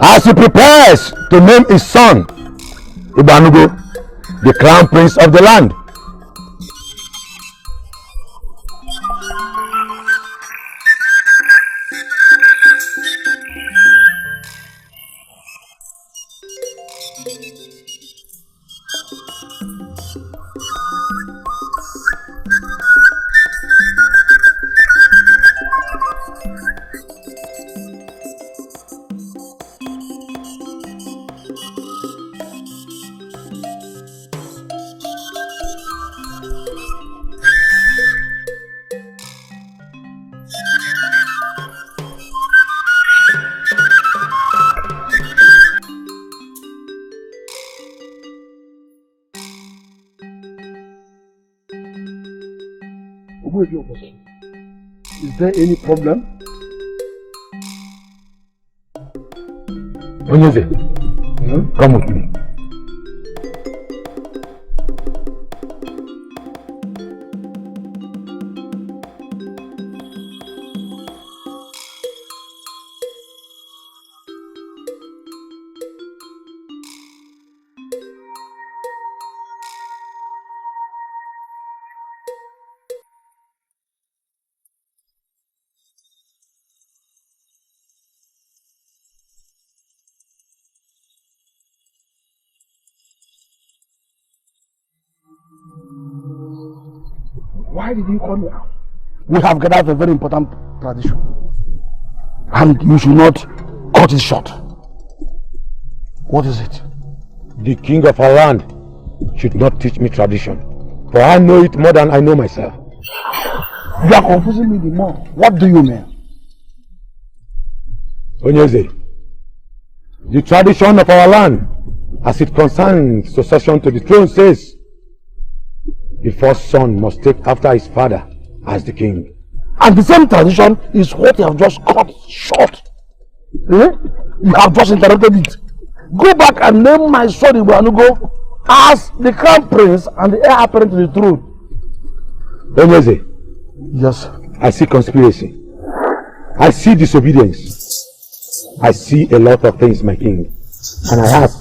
as he prepares to name his son Ibanugo the crown prince of the land. Is there any problem? Ugezu, come with me. Why did you call me out? We have gathered a very important tradition, and you should not cut it short. What is it? The king of our land should not teach me tradition, for I know it more than I know myself. You are confusing me the more. What do you mean? Ugezu, the tradition of our land, as it concerns succession to the throne, says the first son must take after his father as the king. And the same tradition is what you have just cut short. You have just interrupted it. Go back and name my son Ibanugo as the crown prince and the heir apparent to the throne. Ugezu, Yes. I see conspiracy. I see disobedience. I see a lot of things, my king. And I ask,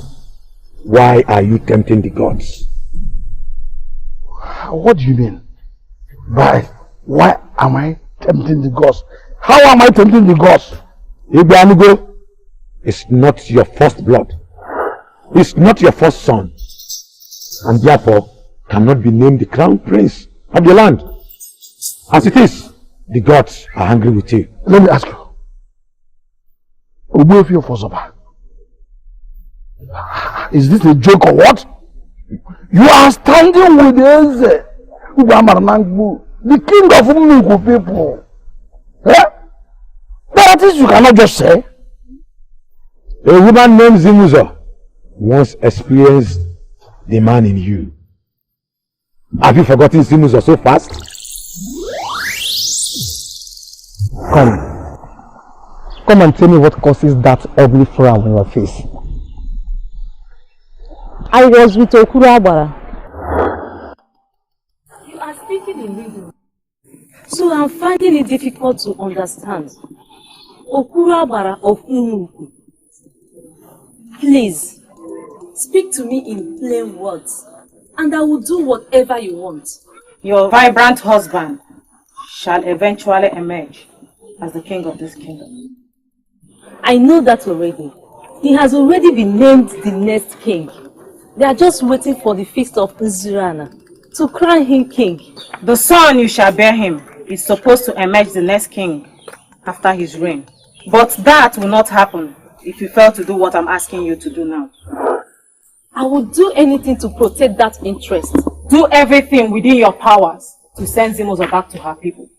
why are you tempting the gods? What do you mean? Why am I tempting the gods? How am I tempting the gods? Ibranigo is not your first blood. It's not your first son. And therefore cannot be named the crown prince of the land. As it is, the gods are angry with you. Let me ask you. Ugezu for Zoba. Is this a joke or what? You are standing with Eze, the king of Umugu people. Eh? That is you cannot just say. A woman named Zimuzo once experienced the man in you. Have you forgotten Zimuzo so fast? Come and tell me what causes that ugly frown on your face. I was with Okurabara. You are speaking in riddle, so I'm finding it difficult to understand. Okurabara of Umuku. Please, speak to me in plain words, and I will do whatever you want. Your vibrant husband shall eventually emerge as the king of this kingdom. I know that already. He has already been named the next king. They are just waiting for the feast of Nzirana to crown him king. The son you shall bear him is supposed to emerge the next king after his reign. But that will not happen if you fail to do what I'm asking you to do now. I will do anything to protect that interest. Do everything within your powers to send Zimuzo back to her people.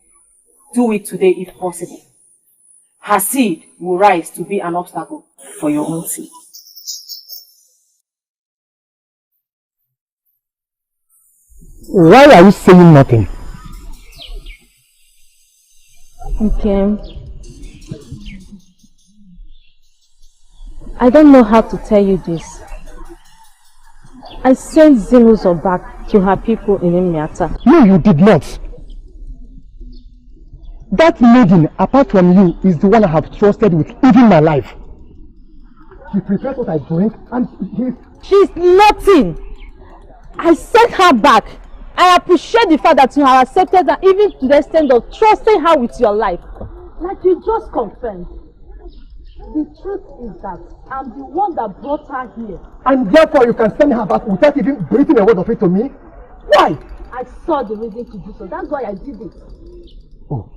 Do it today if possible. Her seed will rise to be an obstacle for your own seed. Why are you saying nothing? Okay. I don't know how to tell you this. I sent Zimuzo back to her people in Imiata. No, you did not. That maiden, apart from you, is the one I have trusted with even my life. She prepares what I drink and she's nothing. I sent her back. I appreciate the fact that you have accepted her even to the extent of trusting her with your life. Like you just confirmed. The truth is that I'm the one that brought her here. And therefore you can send her back without even breathing a word of it to me? Why? I saw the reason to do so. That's why I did it. Oh.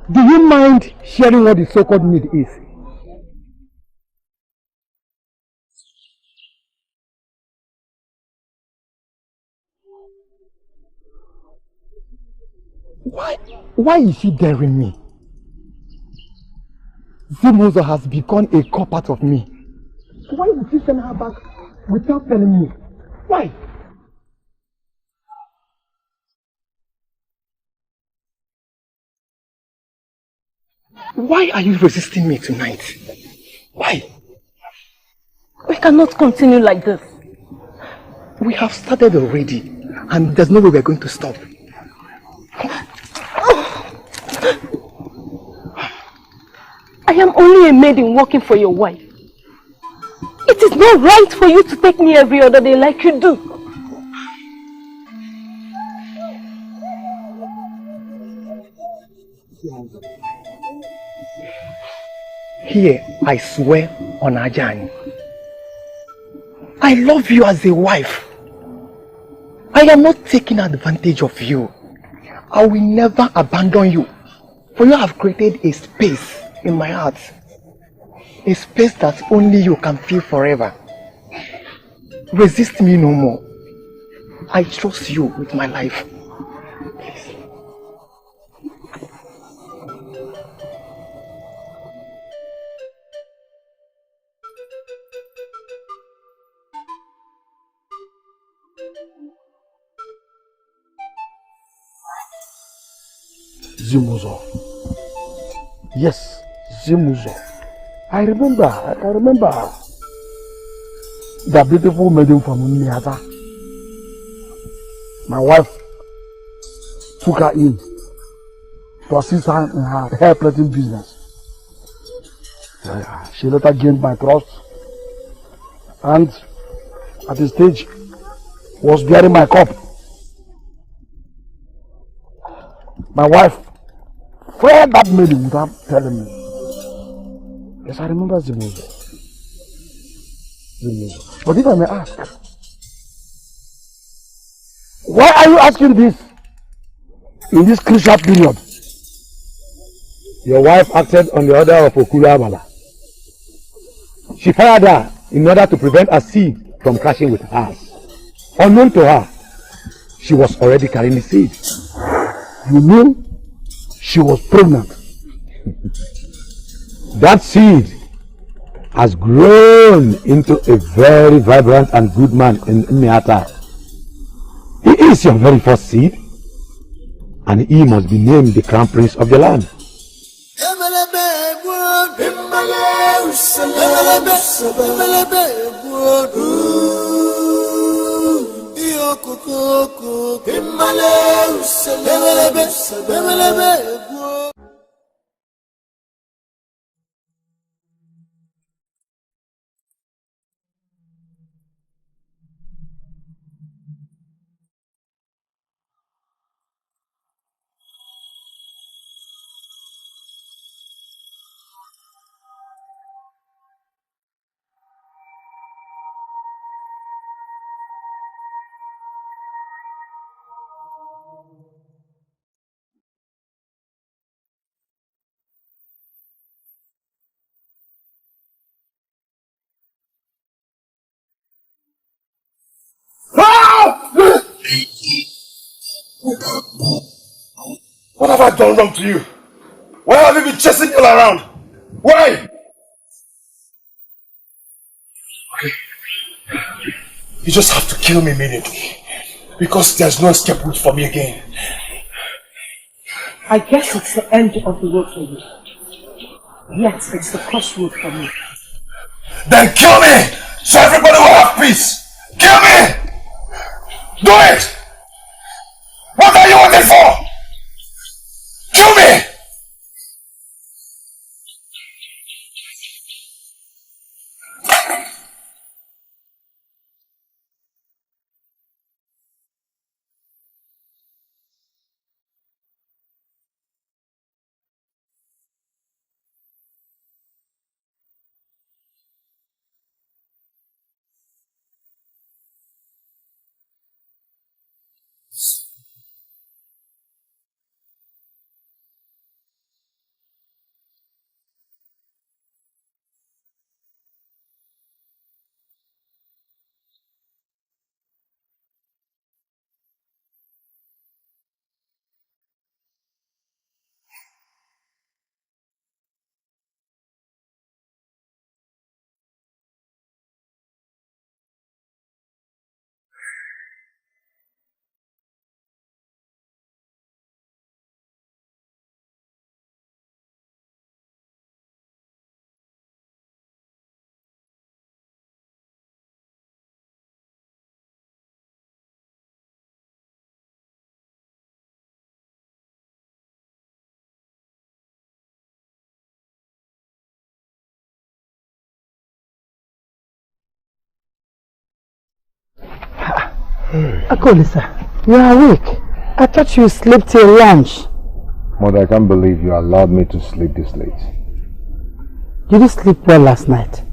Do you mind sharing what the so-called need is? Why is she daring me? Zimuzo has become a core part of me. Why would she send her back without telling me? Why? Why are you resisting me tonight? Why? We cannot continue like this. We have started already, and there's no way we're going to stop. I am only a maiden working for your wife. It is not right for you to take me every other day like you do. Here, I swear on Ajani. I love you as a wife. I am not taking advantage of you. I will never abandon you. For you have created a space in my heart. A space that only you can feel forever. Resist me no more. I trust you with my life. Please. Zimuzo. Yes, Zimuzo. I remember the beautiful maiden from Uniata. My wife took her in to assist her in her hair plaiting business. She later gained my trust and at a stage was bearing my cup. My wife fired that maiden without telling me. Yes, I remember Zimuzo. But if I may ask, why are you asking this in this crucial period? Your wife acted on the order of Okuru Amala. She fired her in order to prevent a seed from clashing with hers. Unknown to her, she was already carrying the seed. You mean she was pregnant? That seed has grown into a very vibrant and good man in Miata. He is your very first seed, and he must be named the crown prince of the land. What have I done wrong to you? Why have you been chasing me all around? Why? Okay. You just have to kill me immediately. Because there's no escape route for me again. I guess it's the end of the road for you. Yes, it's the crossroad for me. Then kill me! So everybody will have peace! Kill me! Do it! What are you waiting for? Kill me! Akolisa, you are awake. I thought you slept till lunch. Mother, I can't believe you allowed me to sleep this late. Did you sleep well last night?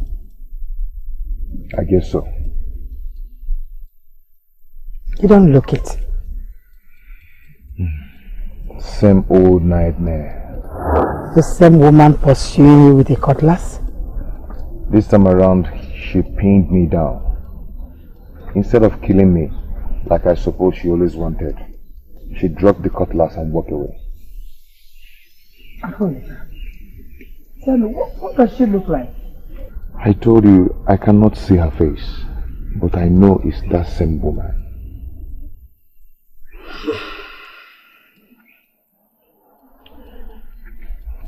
I guess so. You don't look it. Same old nightmare. The same woman pursuing you with a cutlass? This time around, she pinned me down. Instead of killing me, like I suppose she always wanted, she dropped the cutlass and walked away. Tell me, what does she look like? I told you I cannot see her face, but I know it's that same woman.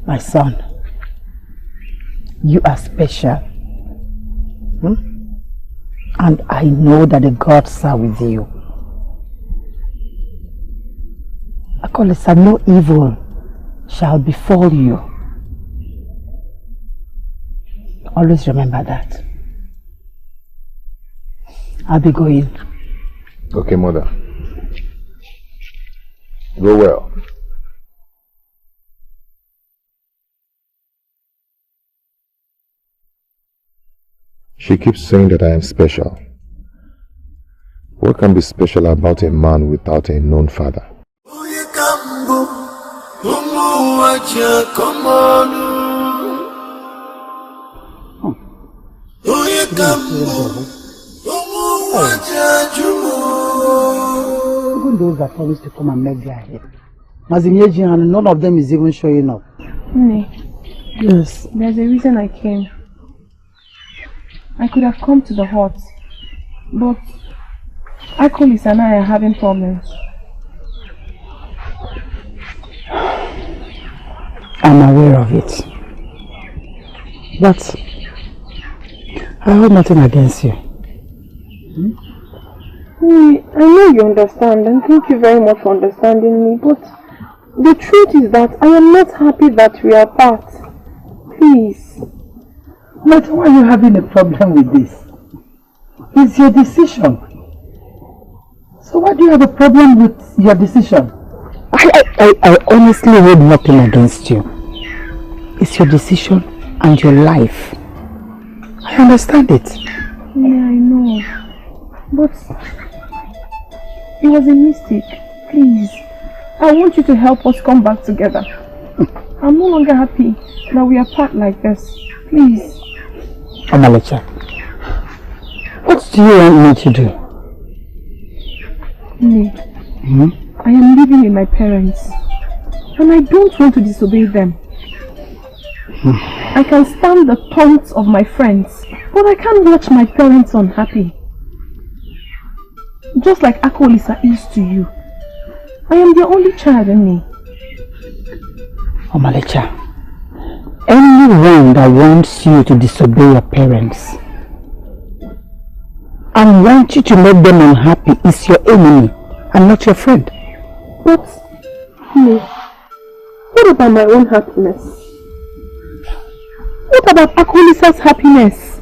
My son, you are special. And I know that the gods are with you. Akolisa, no evil shall befall you. Always remember that. I'll be going. Okay, mother. Go well. She keeps saying that I am special. What can be special about a man without a known father? Even those that promised to come and make their head. And none of them is even showing up. Yes. There's a reason I came. I could have come to the hut, but Akolis and I are having problems. I'm aware of it. But I hold nothing against you. I know you understand, and thank you very much for understanding me, but the truth is that I am not happy that we are apart. Please. But why are you having a problem with this? It's your decision. So why do you have a problem with your decision? I honestly hold nothing against you. It's your decision and your life. I understand it. Yeah, I know. But it was a mistake. Please. I want you to help us come back together. I'm no longer happy that we are apart like this. Please. Omalecha, what do you want me to do? I am living with my parents, and I don't want to disobey them. I can stand the taunts of my friends, but I can't watch my parents unhappy. Just like Akolisa is to you. I am the only child in me. Omalecha, anyone that wants you to disobey your parents and want you to make them unhappy is your enemy and not your friend. But, what about my own happiness? What about Akolisa's happiness?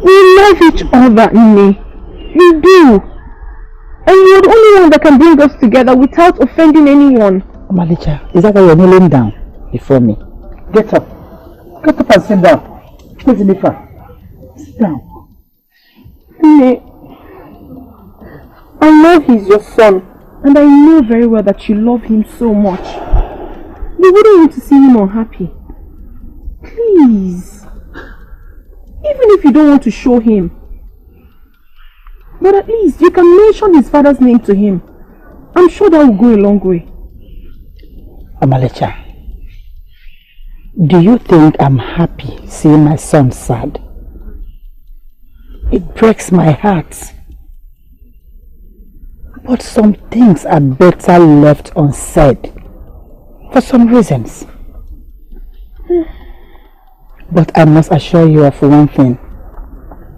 We love each other, Nne. We do. And you're the only one that can bring us together without offending anyone. Omalecha, is that why you're kneeling down before me? Get up. Get up and sit down. Please, Nifa. Sit down. Nne, I know he's your son, and I know very well that you love him so much. You wouldn't want to see him unhappy. Please. Even if you don't want to show him. But at least you can mention his father's name to him. I'm sure that will go a long way. Omalecha, do you think I'm happy seeing my son sad? It breaks my heart. But some things are better left unsaid for some reasons. But I must assure you of one thing,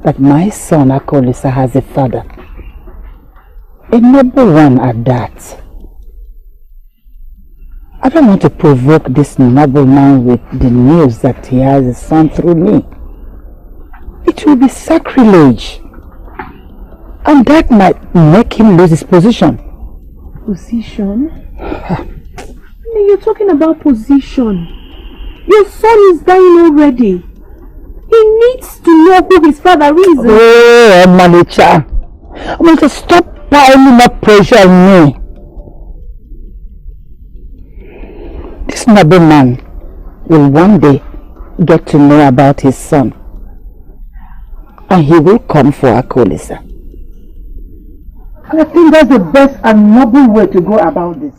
that my son Akolisa has a father. A noble one at that. I don't want to provoke this noble man with the news that he has a son through me. It will be sacrilege. And that might make him lose his position. Position? You're talking about position. Your son is dying already. He needs to know who his father is. Oh, Omalecha. Omalecha, stop piling up pressure on me. This noble man will one day get to know about his son. And he will come for Akolisa. I think that's the best and noble way to go about this.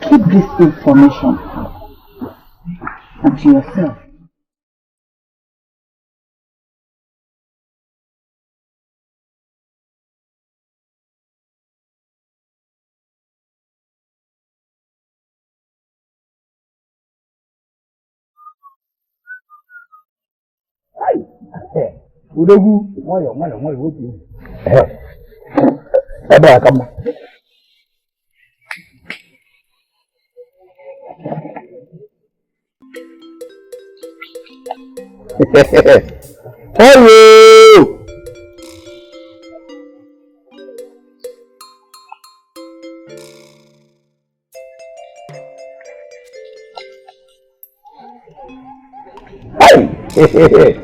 Keep this information and to yourself. Ugezu, moyo, Hello! Hey!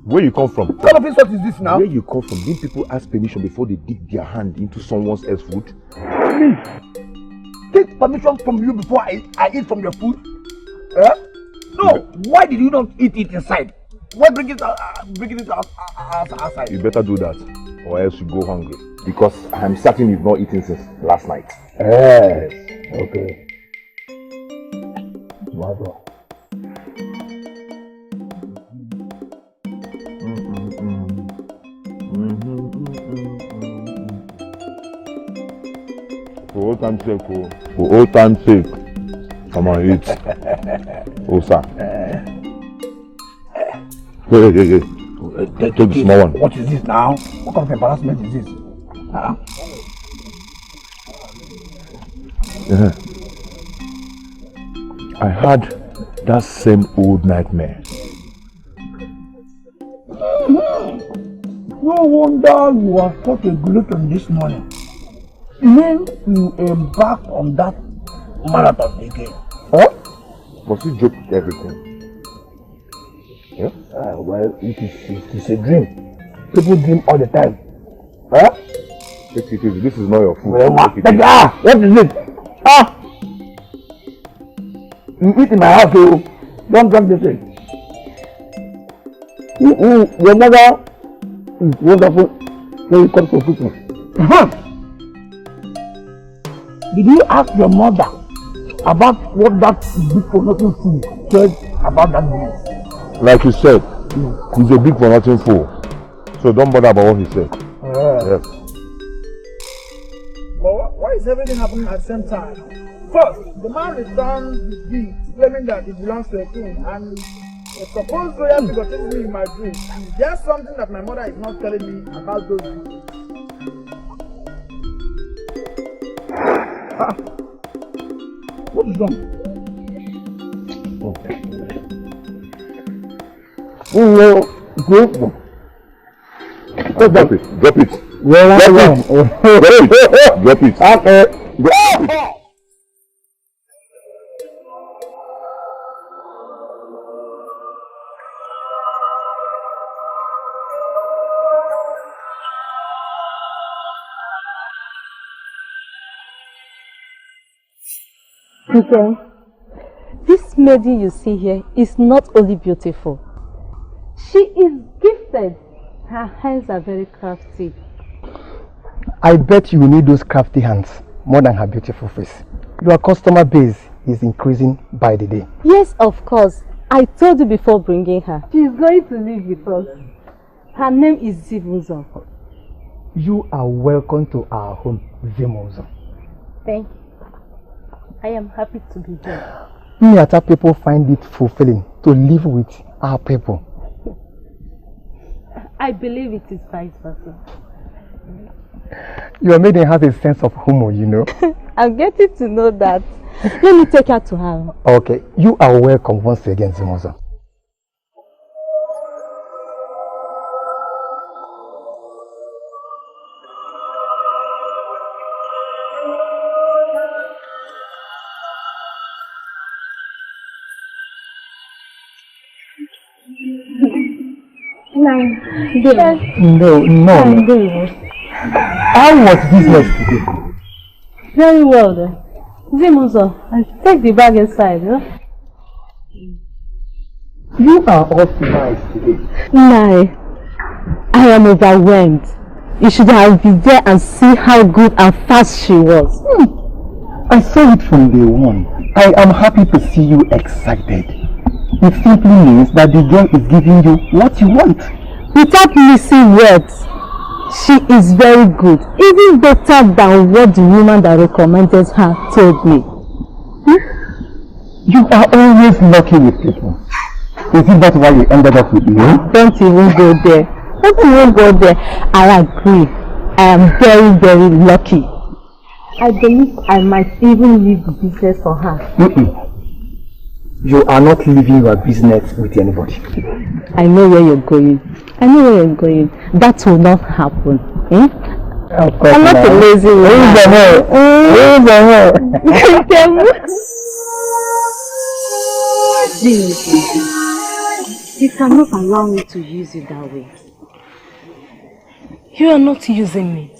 Where you come from? What kind of insult is this now? Where you come from? Didn't people ask permission before they dig their hand into someone else's food? Me? Take permission from you before I eat from your food? No, why did you not eat it inside? Why bring it outside? You better do that, or else you go hungry. Because I'm certain you've not eaten since last night. Yes, okay. Wow. For old time's sake, for old time's sake, come on, eat. Oh, sir. Hey. Take the small one. What is this now? What kind of embarrassment is this? Yeah. I had that same old nightmare. No wonder you are such a glutton this morning. Then you embark on that marathon again. Huh? Must you joke with everything? Yeah? Well, it is a dream. People dream all the time. Huh? Take it easy. This is not your food. Well, what is it? You eat in my house, so don't drink this thing. Your mother is wonderful when it comes to cooking. Did you ask your mother about what that big for nothing food said about that business? Like you said, he's a big for nothing fool. So don't bother about what he said. Yes. But why is everything happening at the same time? First, the man returned his gift claiming that it belongs to a king, and the supposed royal figure takes me in my dream. Is there something that my mother is not telling me about those gifts? What is wrong? Drop it. Drop it. Drop it. Okay. Okay. This maiden you see here is not only beautiful, she is gifted. Her hands are very crafty. I bet you will need those crafty hands more than her beautiful face. Your customer base is increasing by the day. Yes, of course. I told you before bringing her. She is going to live with us. Her name is Zimuzo. You are welcome to our home, Zimuzo. Thank you. I am happy to be here. Miata people find it fulfilling to live with our people. I believe it is vice versa. Your maiden has a sense of humor, you know. I'm getting to know that. Let me take her to her. Okay, you are welcome once again, Zimuzo. No. How was business today? Very well then. Zimuzo, take the bag inside, huh? You are also nice today. No. I am overwhelmed. You should have been there and see how good and fast she was. I saw it from day one. I am happy to see you excited. It simply means that the girl is giving you what you want. Without missing words, she is very good. Even better than what the woman that recommended her told me. You are always lucky with people. Is it that why you ended up with me? Don't even go there. Don't even go there. I agree. I am very, very lucky. I believe I might even leave the business for her. You are not leaving your business with anybody. I know where you're going. I know where you're going. That will not happen. I'm not a lazy woman. You cannot allow me to use you that way. You are not using me.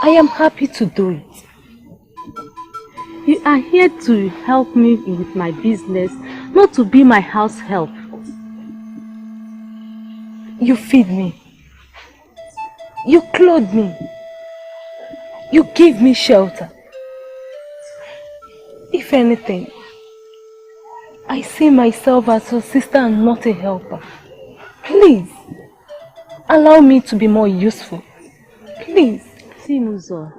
I am happy to do it. You are here to help me with my business, not to be my house help. You feed me. You clothe me. You give me shelter. If anything, I see myself as a sister and not a helper. Please, allow me to be more useful. Please. Simuzo,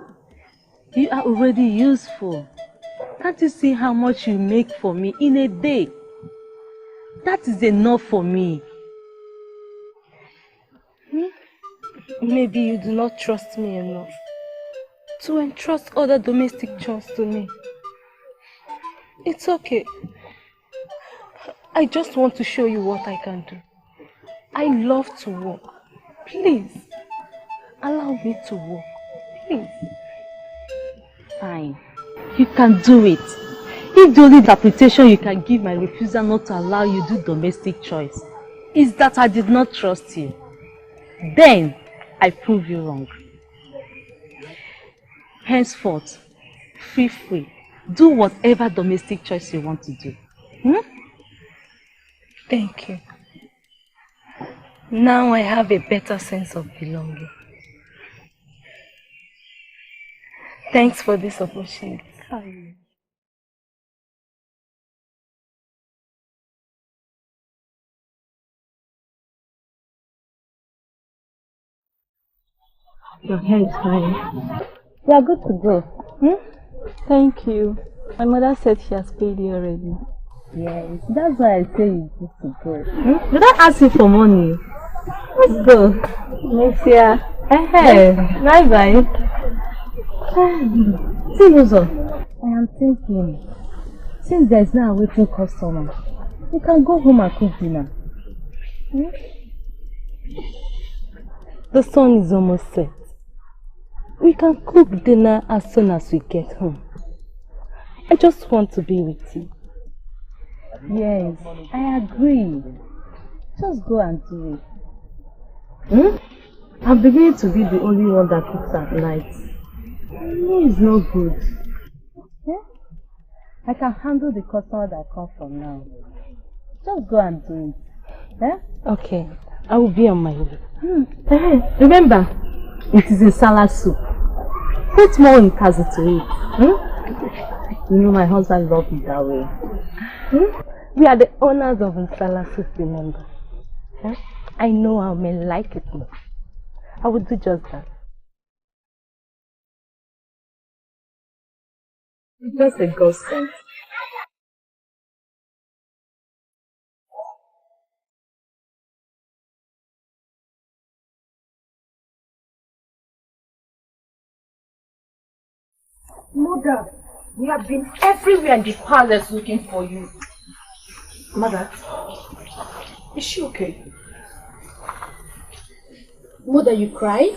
you are already useful. Can't you see how much you make for me in a day? That is enough for me. Maybe you do not trust me enough to entrust other domestic chores to me. It's okay. I just want to show you what I can do. I love to work. Please, allow me to work. Please. Fine. You can do it. If the only interpretation you can give my refusal not to allow you to do domestic chores is that I did not trust you, then I prove you wrong. Henceforth, feel free. Do whatever domestic choice you want to do. Thank you. Now I have a better sense of belonging. Thanks for this opportunity. Your hair is fine. You are good to go. Thank you. My mother said she has paid you already. Yes, that's why I say you good to go. Did I ask you for money? Let's go. Monsieur. Hey, bye-bye. Simuzo, I am thinking, since there is now a waiting customer, we can go home and cook dinner. The sun is almost set. We can cook dinner as soon as we get home. I just want to be with you. Yes, I agree. Just go and do it. I'm beginning to be the only one that cooks at night. No, it's no good. Yeah? I can handle the customer that comes from now. Just go and do it. Yeah? Okay, I will be on my way. Remember, it is a salad soup. Put more Ugezu to it. You know my husband loves it that way. We are the owners of the salad soup, remember. I know how men like it. I will do just that. It's just a godsend. Mother, we have been everywhere in the palace looking for you. Mother, is she okay? Mother, you cry?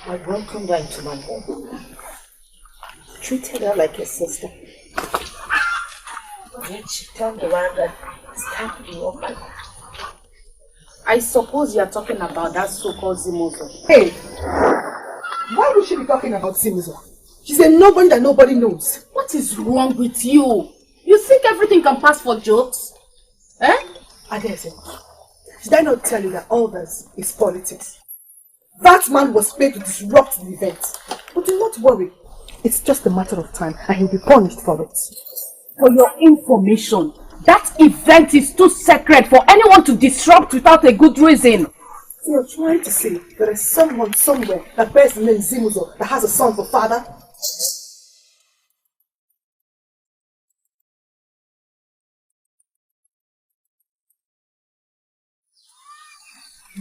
I welcomed her into my home. Treated her like a sister. Yet she turned around and stabbed me up my back. I suppose you are talking about that so-called Zimuzo. Hey! Why would she be talking about Zimuzo? She's a nobody that nobody knows. What is wrong with you? You think everything can pass for jokes? Eh? Adese, did I not tell you that all this is politics? That man was paid to disrupt the event. But do not worry. It's just a matter of time and he'll be punished for it. For your information, that event is too sacred for anyone to disrupt without a good reason. So you're trying to say there is someone somewhere that bears the name Zimuzo that has a son for father?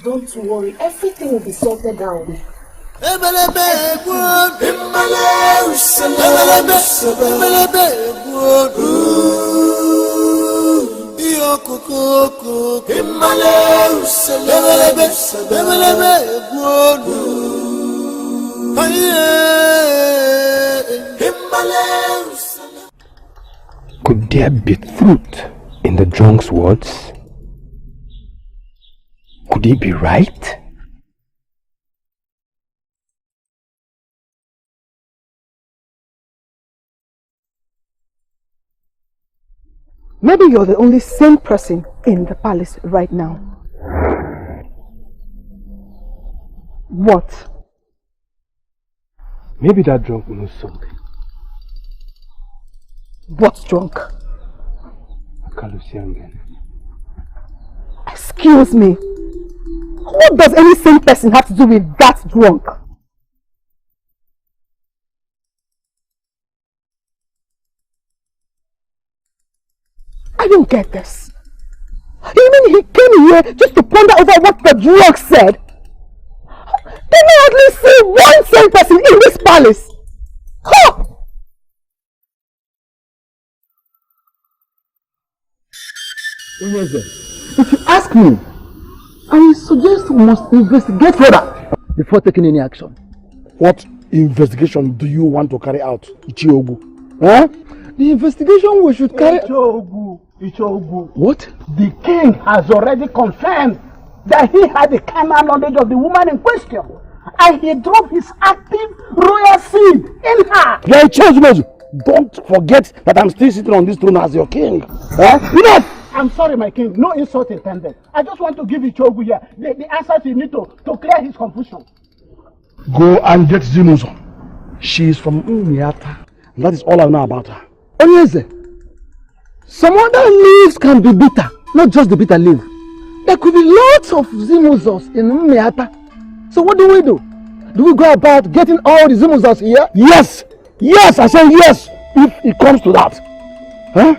Don't worry, everything will be sorted down. Could there be truth in the drunk's words? Could he be right? Maybe you're the only sane person in the palace right now. What? Maybe that drunk will know something. What's drunk? Kalu again. Excuse me. What does any sane person have to do with that drunk? I don't get this. You mean he came here just to ponder over what the drunk said? Can I at least see one sane person in this palace? Huh? If you ask me, I suggest we must investigate further before taking any action. What investigation do you want to carry out, Ichiogu? Huh? The investigation we should carry... Ichiogu. What? The king has already confirmed that he had the carnal knowledge of the woman in question. And he dropped his active royal seed in her. You're a church. Don't forget that I'm still sitting on this throne as your king. Huh? You know, I'm sorry, my king. No insult intended. I just want to give Ichiogu here the answers you need to clear his confusion. Go and get Zimuzo. She is from Umiata. That is all I know about her. Onyeze, some other leaves can be bitter, not just the bitter leaf. There could be lots of Zimuzos in Umiata. So what do? Do we go about getting all the Zimuzos here? Yes! Yes, I say yes, if it comes to that. Huh?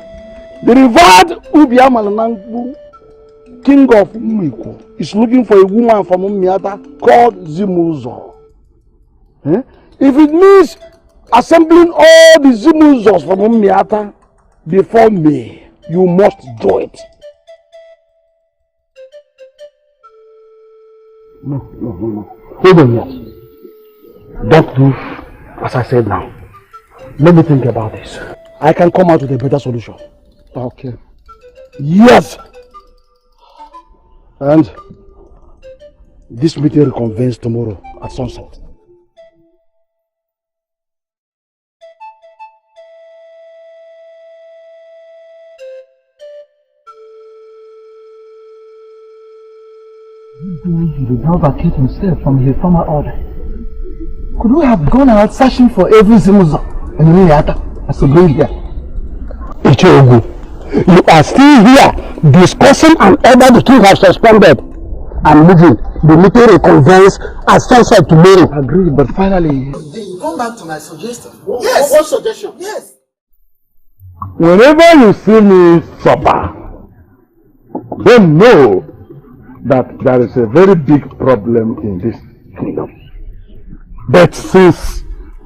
The revered Ubiamanangu, king of Umiko, is looking for a woman from Umiata called Zimuzo. Huh? If it means assembling all the Zimuzos from Umiata before me, you must do it. No. Hold on, yes. Don't do as I said now. Let me think about this. I can come out with a better solution. Okay. Yes! And this meeting reconvenes tomorrow at sunset. He did not vacate himself from his former order. Could we have gone out searching for every Zimuzo in Umiata as we bring here? Ichiogu, you are still here discussing an order the king has suspended. I'm moving. The meeting reconvenes at sunset tomorrow. Agreed, but finally... Come back to my suggestion. Yes. What suggestion? Yes. Whenever you see me suffer, then know that there is a very big problem in this kingdom. But since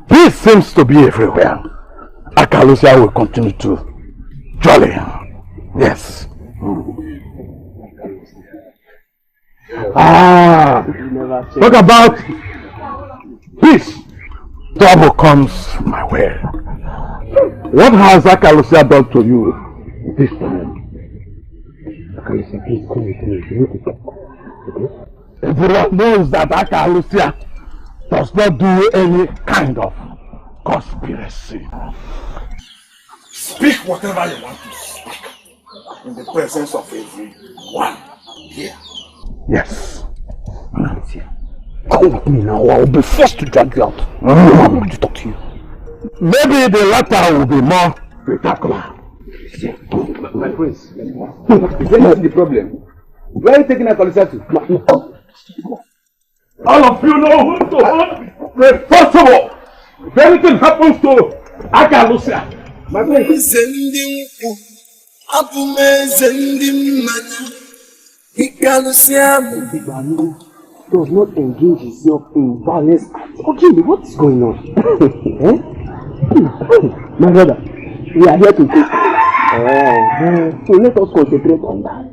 peace seems to be everywhere, Akalusia will continue to jolly. Yes. Talk about peace. Trouble comes my way. What has Akalusia done to you this time? Everyone knows that Akalusia does not do any kind of conspiracy. Speak whatever you want to speak in the presence of everyone here. Yes. Come with me now, or I will be forced to drag you out. I want to talk to you. Maybe the latter will be more spectacular. My prince, is there not the problem? Where are you taking Akalusia to? All of you know who to hold responsible if anything happens to Akalusia. My prince. Obiagor does not engage himself in violence. Okay, what is going on? Eh? My brother, we are here to take. So let us concentrate on that.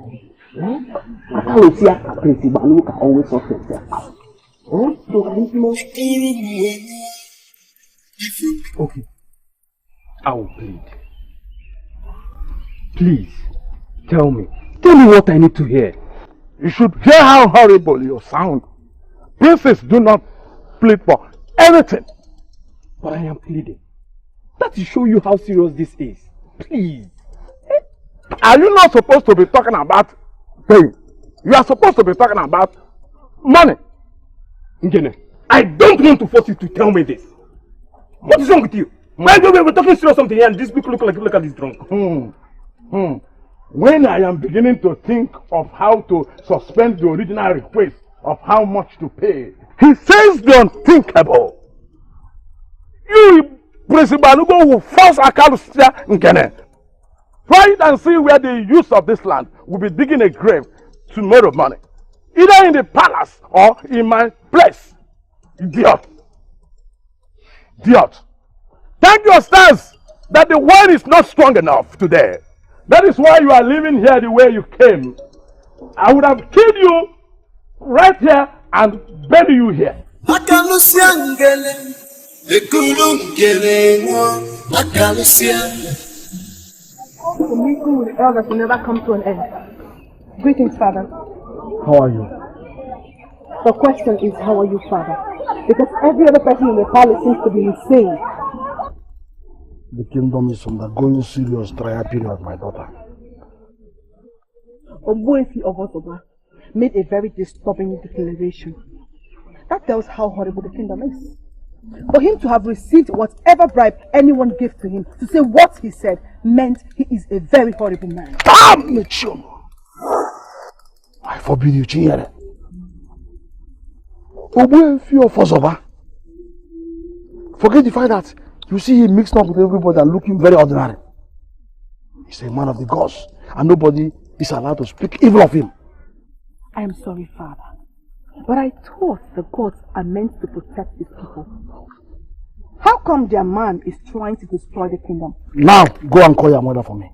Akalusia and Prince Balu can always sort themselves out. Okay, I will plead. Please, tell me what I need to hear. You should hear how horrible you sound. Princes do not plead for anything. But I am pleading. That will show you how serious this is. Please. Are you not supposed to be talking about pain? You are supposed to be talking about money. Ngene, I don't want to force you to tell me this. What is wrong with you? Why we're talking serious something here and these people look at this drunk. When I am beginning to think of how to suspend the original request of how much to pay, he says the unthinkable. You, Prince Balugo, will force Akalusia Ngene. Try it and see where the use of this land will be digging a grave tomorrow morning. Either in the palace or in my place. Idiot. Idiot. Thank your stars that the word is not strong enough today. That is why you are living here the way you came. I would have killed you right here and bury you here. The meeting with the elders will never come to an end. Greetings, Father. How are you? The question is, how are you, Father? Because every other person in the palace seems to be insane. The kingdom is undergoing serious trial period, my daughter. Obuefi Ovotoba made a very disturbing declaration. That tells how horrible the kingdom is. For him to have received whatever bribe anyone gave to him to say what he said meant he is a very horrible man. Damn you! I forbid you, Chinyere. Obuefi Ovotoba. Forget the fact that you see him mixed up with everybody and looking very ordinary. He's a man of the gods, and nobody is allowed to speak evil of him. I am sorry, Father, but I thought the gods are meant to protect his people. How come their man is trying to destroy the kingdom? Now, go and call your mother for me.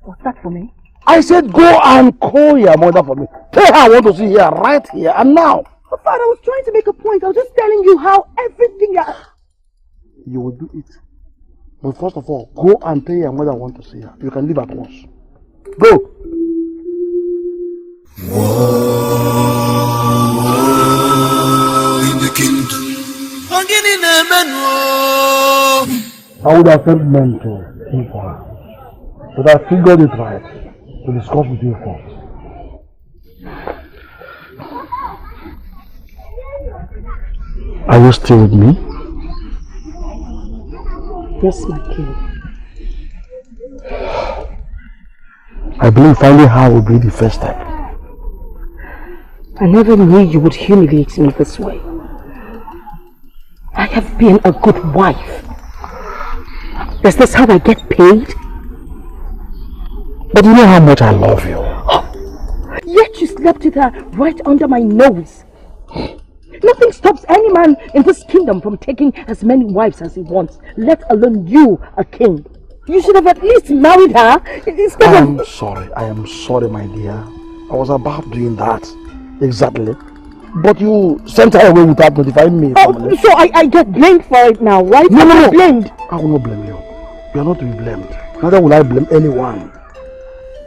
What's that for me? I said go and call your mother for me. Tell her I want to see her right here and now. But Father, I was trying to make a point. I was just telling you how everything... You will do it. But first of all, go and tell your mother I want to see her. You can leave at once. Go! In the kingdom. I would have sent men to see for her. But I figured it right to discuss with you first. Are you still with me? Yes, my king. I believe finding her will be the first step. I never knew you would humiliate me this way. I have been a good wife. Is this how I get paid? But you know how much I love you. Yet you slept with her right under my nose. Nothing stops any man in this kingdom from taking as many wives as he wants, let alone you, a king. You should have at least married her instead of... I am sorry, my dear. I was about doing that. Exactly. But you sent her away without notifying me. Oh, so I get blamed for it now, right? No. Blamed. I will not blame you. You are not to be blamed. Neither will I blame anyone.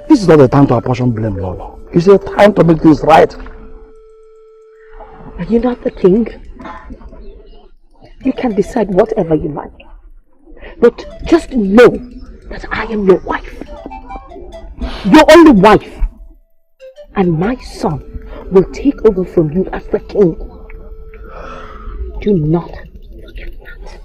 This is not the time to apportion blame, Lolo. It's a time to make things right. Are you not the king? You can decide whatever you like. But just know that I am your wife. Your only wife. And my son will take over from you as the king. Do not forget that.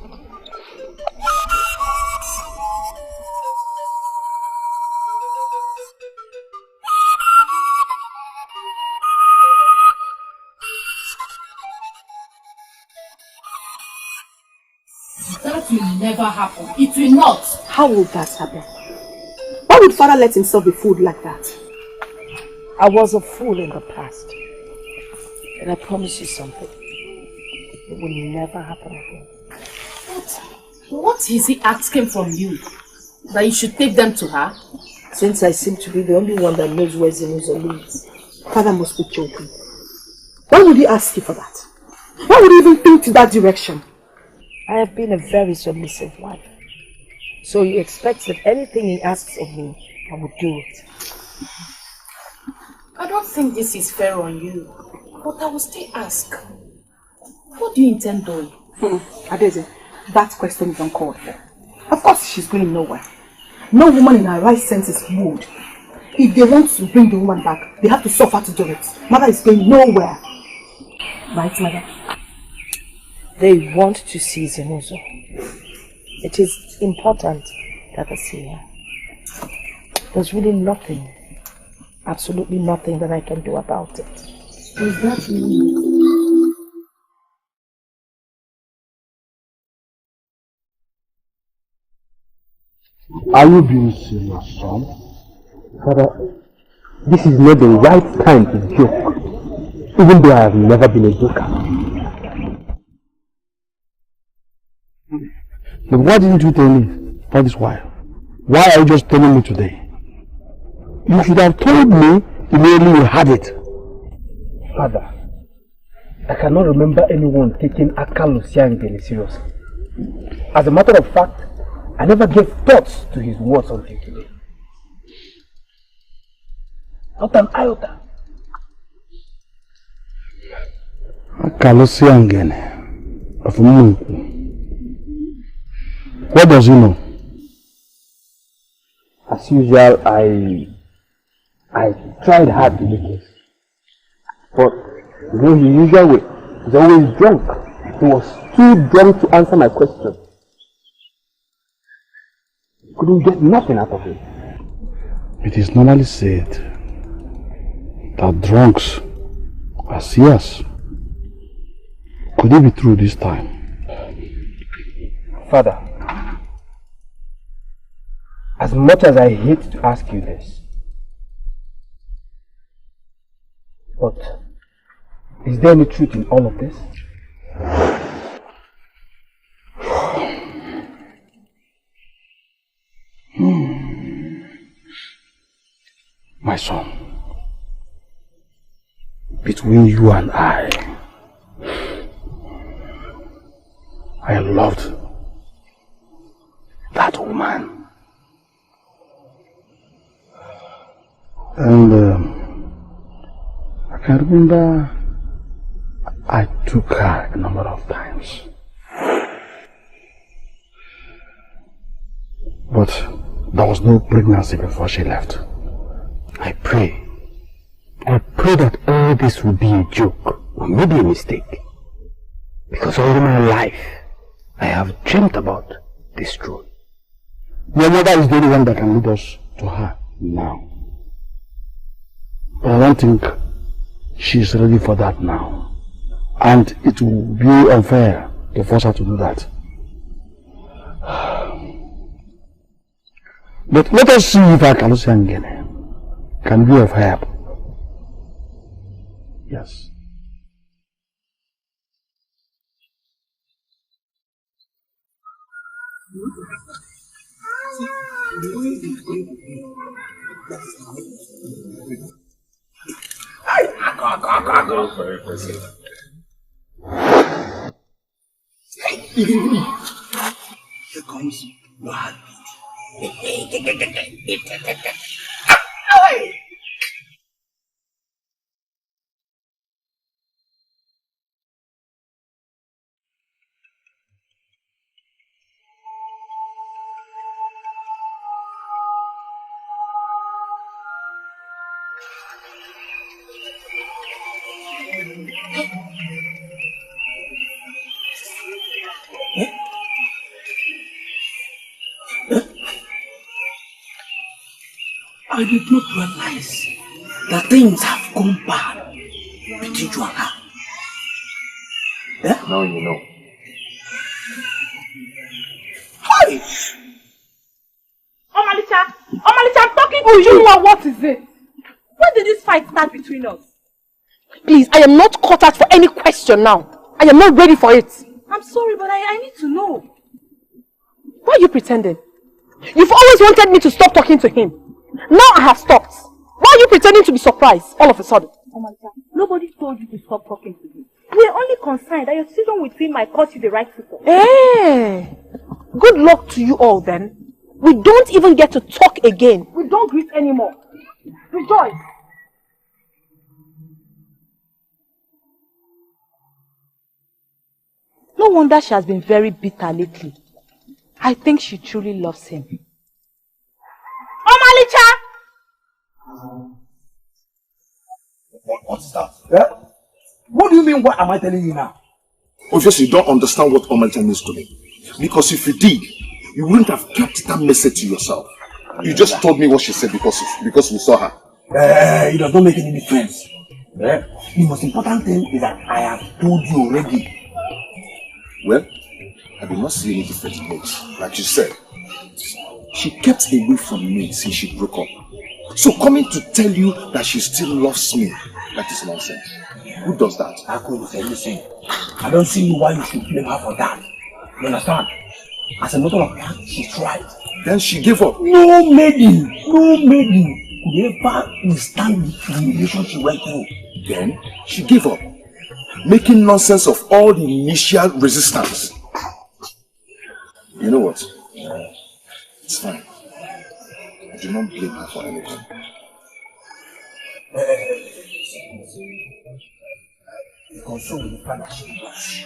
That will never happen. It will not. How will that happen? Why would father let himself be fooled like that? I was a fool in the past. And I promise you something. It will never happen again. What is he asking from you? That you should take them to her? Since I seem to be the only one that knows where Zinuzo lives. Father must be joking. Why would he ask you for that? Why would he even think to that direction? I have been a very submissive wife. So he expects that anything he asks of me, I would do it. I don't think this is fair on you. But I will still ask. What do you intend doing? Adeze, that question is uncalled for. Of course she's going nowhere. No woman in her right senses would. If they want to bring the woman back, they have to suffer to do it. Mother is going nowhere. Right, mother? They want to see Zinuzo. It is important that I see her. There's really nothing, absolutely nothing that I can do about it. Is that me? Are you being serious, son? Father, this is not the right time to joke, even though I have never been a joker. But why didn't you tell me all this while? Why are you just telling me today? You should have told me immediately you had it. Father, I cannot remember anyone taking Kalu seriously. As a matter of fact, I never gave thoughts to his words until today. Not an iota. Kalu of Mungu. What does he know? As usual, I tried hard to make it. But you know, his usual way, he's always drunk. He was too drunk to answer my question. Couldn't get nothing out of him. It is normally said that drunks are seers. Could it be true this time? Father, as much as I hate to ask you this, but is there any truth in all of this? My son, between you and I loved that woman. And I can remember I took her a number of times. But there was no pregnancy before she left. I pray that all this will be a joke or maybe a mistake. Because all my life I have dreamt about this truth. Your mother is the only one that can lead us to her now. But I don't think she's ready for that now. And it will be unfair to force her to do that. But let us see if our Kalu can be of help. Yes. Here comes your heartbeat. I did not realize that things have gone bad between you and her. Yeah? Now you know. Hi! Omalicha, Ujunwa, what is it? When did this fight start between us? Please, I am not caught out for any question now. I am not ready for it. I'm sorry, but I need to know. Why are you pretending? You've always wanted me to stop talking to him. Now I have stopped. Why are you pretending to be surprised all of a sudden? Oh my God, nobody told you to stop talking to him. We're only concerned that your decision with him might cost you the right to talk. Hey, good luck to you all then. We don't even get to talk again. We don't greet anymore. Rejoice. No wonder she has been very bitter lately. I think she truly loves him. Omalicha! What's that? Yeah? What do you mean, what am I telling you now? Obviously, you don't understand what Omalicha means to me. Because if you did, you wouldn't have kept that message to yourself. You just told me what she said because we saw her. It does not make any difference. The most important thing is that I have told you already. Well, I do not see any difference in it. Like you said, she kept away from me since she broke up. So coming to tell you that she still loves me, that is nonsense. Who does that? Kalu, listen. I don't see why you should blame her for that. You understand? As a matter of fact, she tried. Then she gave up. No maiden could ever withstand the humiliation she went through. Then she gave up, making nonsense of all the initial resistance. You know what? It's fine. I do not blame her for anything. Console the fact that she loves.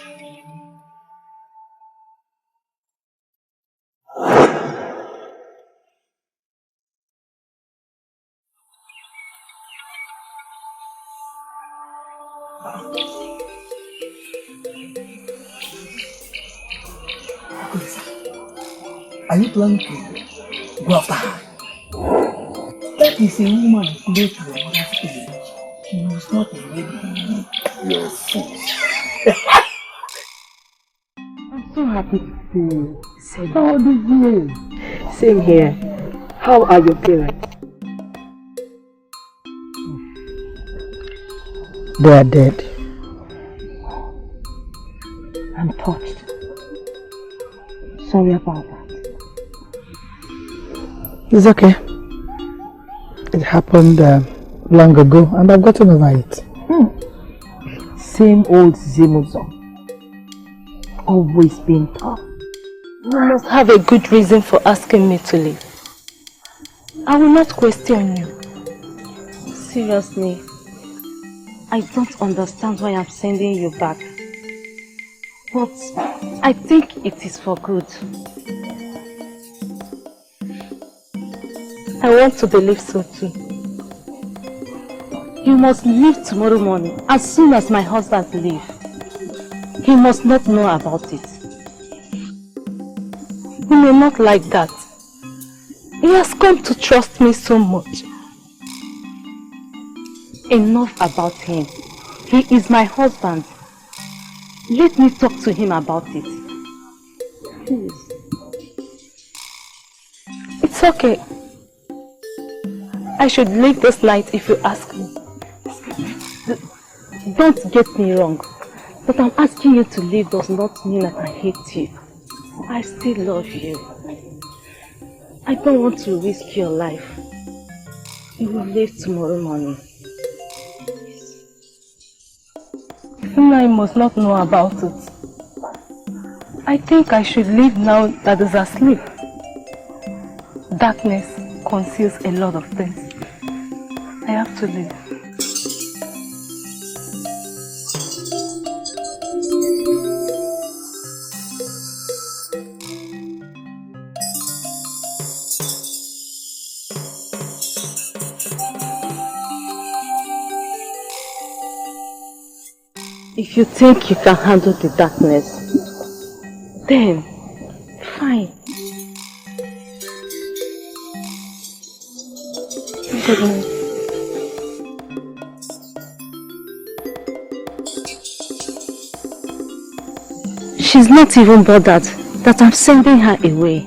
Are you planning to go after her? That is a woman close to your mother's age. She is not a lady. You're a fool. I'm so happy to see you. How old is you? Same here. How are your parents? They are dead. I'm touched. Sorry about that. It's okay. It happened long ago and I've gotten over it. Same old Zimuzo. Always been tough. You must have a good reason for asking me to leave. I will not question you. Seriously, I don't understand why I'm sending you back. But I think it is for good. I want to believe so too. You must leave tomorrow morning as soon as my husband leaves. He must not know about it. He may not like that. He has come to trust me so much. Enough about him. He is my husband. Let me talk to him about it. Please. It's okay. I should leave this night if you ask me. Don't get me wrong. But I'm asking you to leave does not mean that I hate you. I still love you. I don't want to risk your life. You will leave tomorrow morning. I must not know about it. I think I should leave now that is asleep. Darkness conceals a lot of things. I have to leave. If you think you can handle the darkness, then fine. Good night. She's not even bothered that I'm sending her away.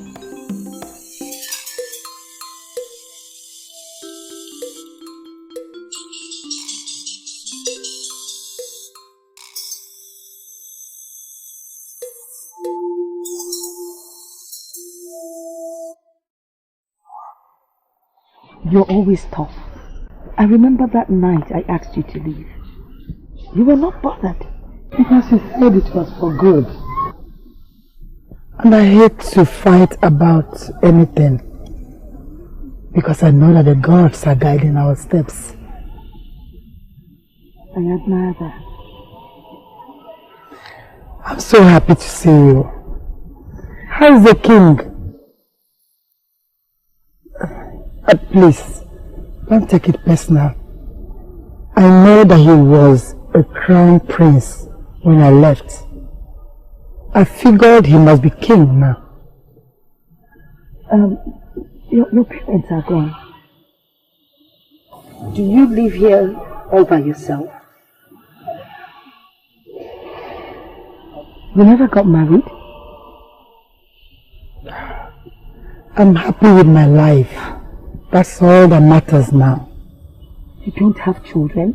You're always tough. I remember that night I asked you to leave. You were not bothered. Because you said it was for good. And I hate to fight about anything. Because I know that the gods are guiding our steps. I admire that. I'm so happy to see you. How is the king? But please, don't take it personal. I know that he was a crown prince when I left. I figured he must be king now. Your parents are gone. Do you live here all by yourself? You never got married? I'm happy with my life. That's all that matters now. You don't have children?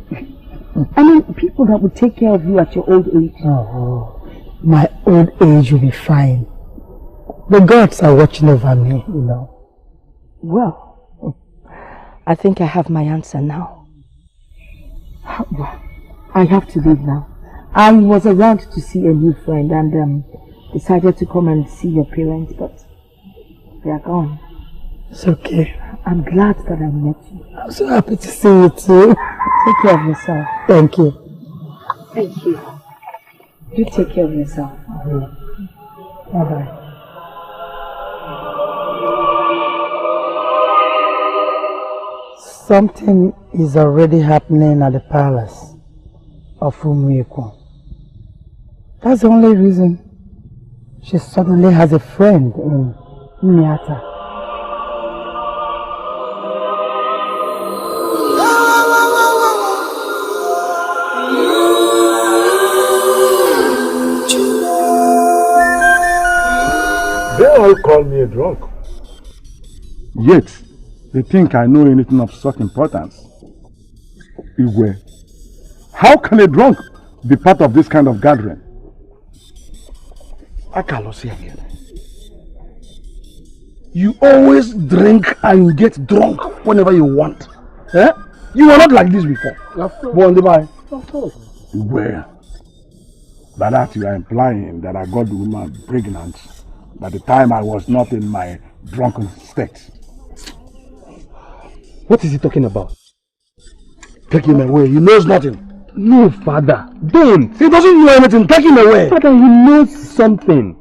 I mean, people that would take care of you at your old age. Oh, my old age will be fine. The gods are watching over me, you know. Well, I think I have my answer now. Well, I have to leave now. I was around to see a new friend and decided to come and see your parents, but they are gone. It's okay. I'm glad that I met you. I'm so happy to see you too. Take care of yourself. Thank you. Thank you. You take care of yourself. Bye-bye. Something is already happening at the palace of Ugezu. That's the only reason she suddenly has a friend in Nyata. They all call me a drunk. Yet, they think I know anything of such importance. Igwe, how can a drunk be part of this kind of gathering? Akalusi again. You always drink and get drunk whenever you want. Eh? You were not like this before. Igwe, by that you are implying that I got the woman pregnant by the time I was not in my drunken state. What is he talking about? Take him away. He knows nothing. No, father. Don't. He doesn't know anything. Take him away. Father, he knows something.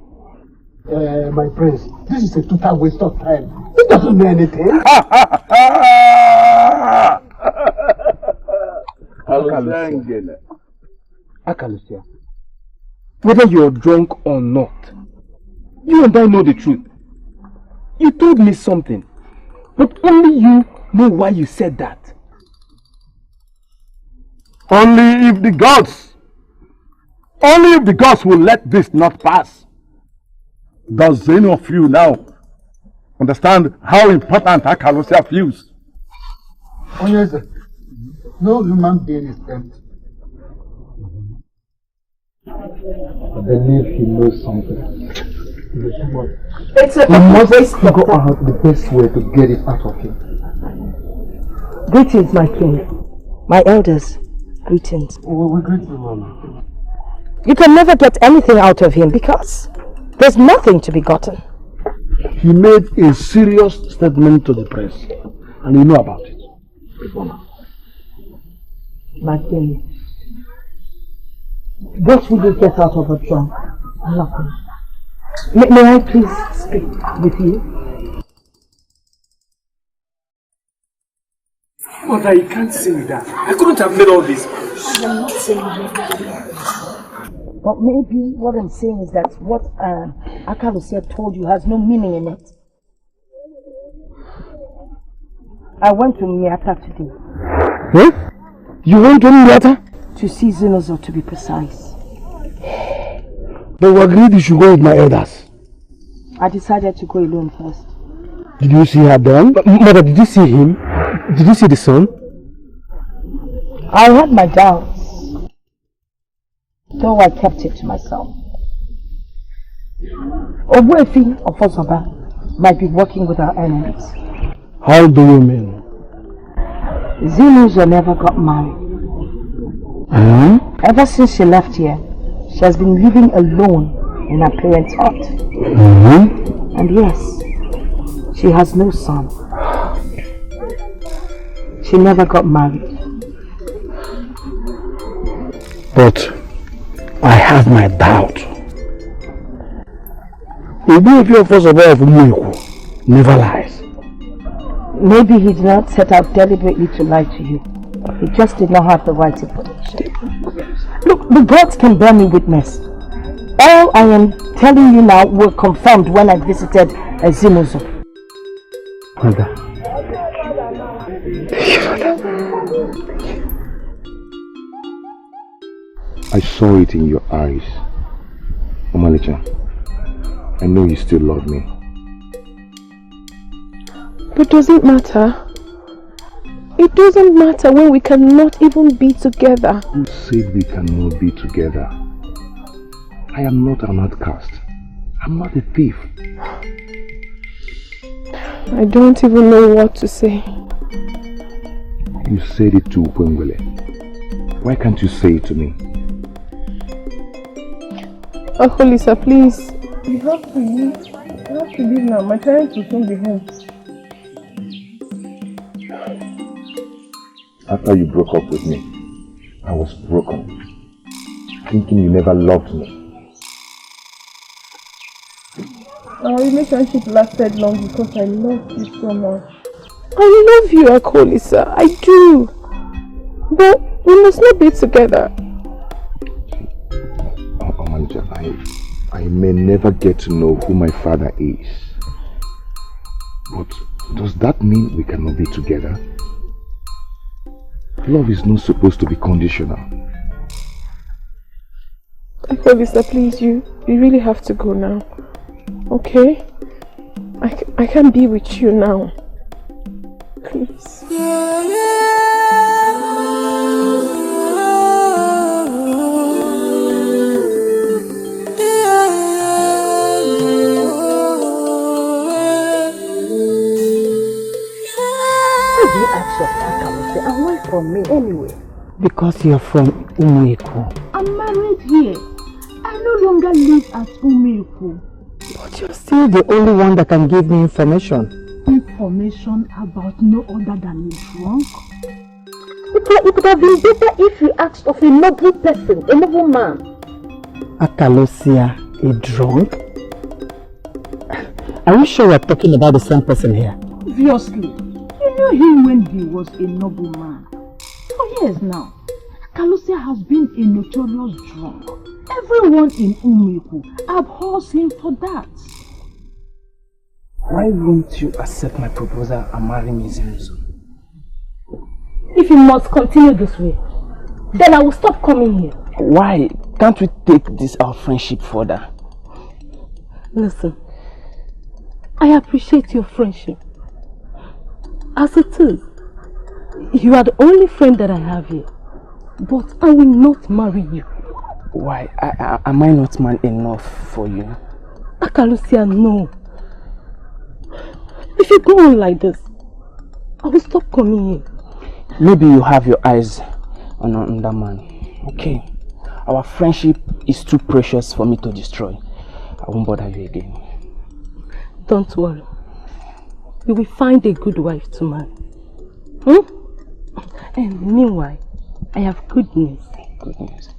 My prince, this is a total waste of time. He doesn't know anything. Akalusia, whether you're drunk or not, you and I know the truth. You told me something, but only you know why you said that. Only if the gods will let this not pass. Does any of you now understand how important Akalusia feels? Ugezu, no human being is empty. I believe he knows something. It's a must figure out the best way to get it out of him. Greetings, my king. My elders, greetings. We greet you, Mama. You can never get anything out of him because there's nothing to be gotten. He made a serious statement to the press, and you know about it. My king, what will you get out of a drunk? Nothing. May I please speak with you? Mother, you can't say that. I couldn't have made all this. I am not saying anything. But maybe what I'm saying is that what Akalusia told you has no meaning in it. I went to Nyata today. Huh? You went to Nyata? To see Zinozo, to be precise. But we agreed you should go with my elders. I decided to go alone first. Did you see her done? Mother, did you see him? Did you see the son? I had my doubts, though I kept it to myself. Obuefi of Osaba might be working with our enemies. How do you mean? Zinuzo never got married. Ever since she left here, she has been living alone in her parents' hut. And yes, she has no son. She never got married. But I have my doubt. Maybe if you're first of all of Umeku never lies. Maybe he did not set out deliberately to lie to you. He just did not have the right information. Look, the gods can bear me witness. All I am telling you now were confirmed when I visited Zinuzo. Mother. I saw it in your eyes. Omalicha, I know you still love me. But does it matter? It doesn't matter when we cannot even be together. Who said we cannot be together? I am not an outcast. I'm not a thief. I don't even know what to say. You said it to Upwengwele. Why can't you say it to me? Uncle Lisa, please. You have to leave. You have to leave now. My parents will soon be home. After you broke up with me, I was broken, thinking you never loved me. Our relationship lasted long because I loved you so much. I love you, Uncle Lisa. I do. But we must not be together. Oh, manager, I may never get to know who my father is. But does that mean we cannot be together? Love is not supposed to be conditional. Uncle Lisa, please, you really have to go now. Okay? I can't be with you now. Please. And why from me anyway? Because you're from Umeku. I'm married here. I no longer live at Umeku. But you're still the only one that can give me information. Information about no other than a drunk? It would have been better if you asked of a noble person, a noble man. Akalosia, a drunk? Are you sure we're talking about the same person here? Obviously. You knew him when he was a noble man. For years now, Kalusia has been a notorious drunk. Everyone in Umeku abhors him for that. Why won't you accept my proposal and marry me, Zinuzo? If you must continue this way, then I will stop coming here. Why? Can't we take our friendship further? Listen, I appreciate your friendship. As it is, you are the only friend that I have here. But I will not marry you. Why? Am I not man enough for you? Akalusia, no. If you go on like this, I will stop coming here. Maybe you have your eyes on another man. Okay. Our friendship is too precious for me to destroy. I won't bother you again. Don't worry. You will find a good wife to marry. And meanwhile, I have good news. Good news.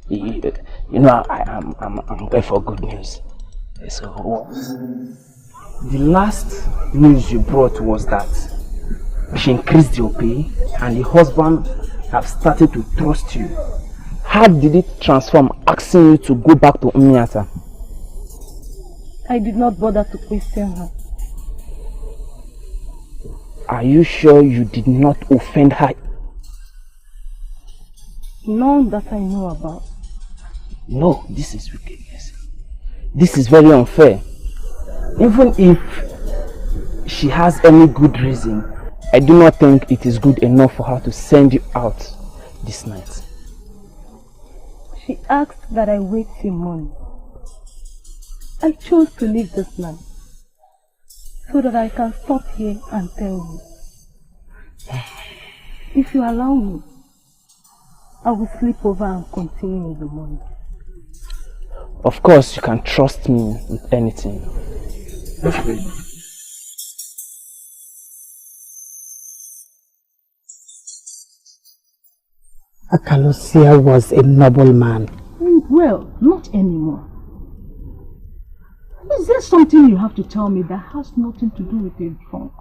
You know, I'm going for good news. So, the last news you brought was that she increased your pay and the husband have started to trust you. How did it transform asking you to go back to Umiata? I did not bother to question her. Are you sure you did not offend her? None that I know about. No, this is wickedness. This is very unfair. Even if she has any good reason, I do not think it is good enough for her to send you out this night. She asked that I wait till morning. I chose to leave this night so that I can stop here and tell you. If you allow me, I will sleep over and continue in the morning. Of course, you can trust me with anything. Akalusia was a noble man. Well, not anymore. Is there something you have to tell me that has nothing to do with a drunk?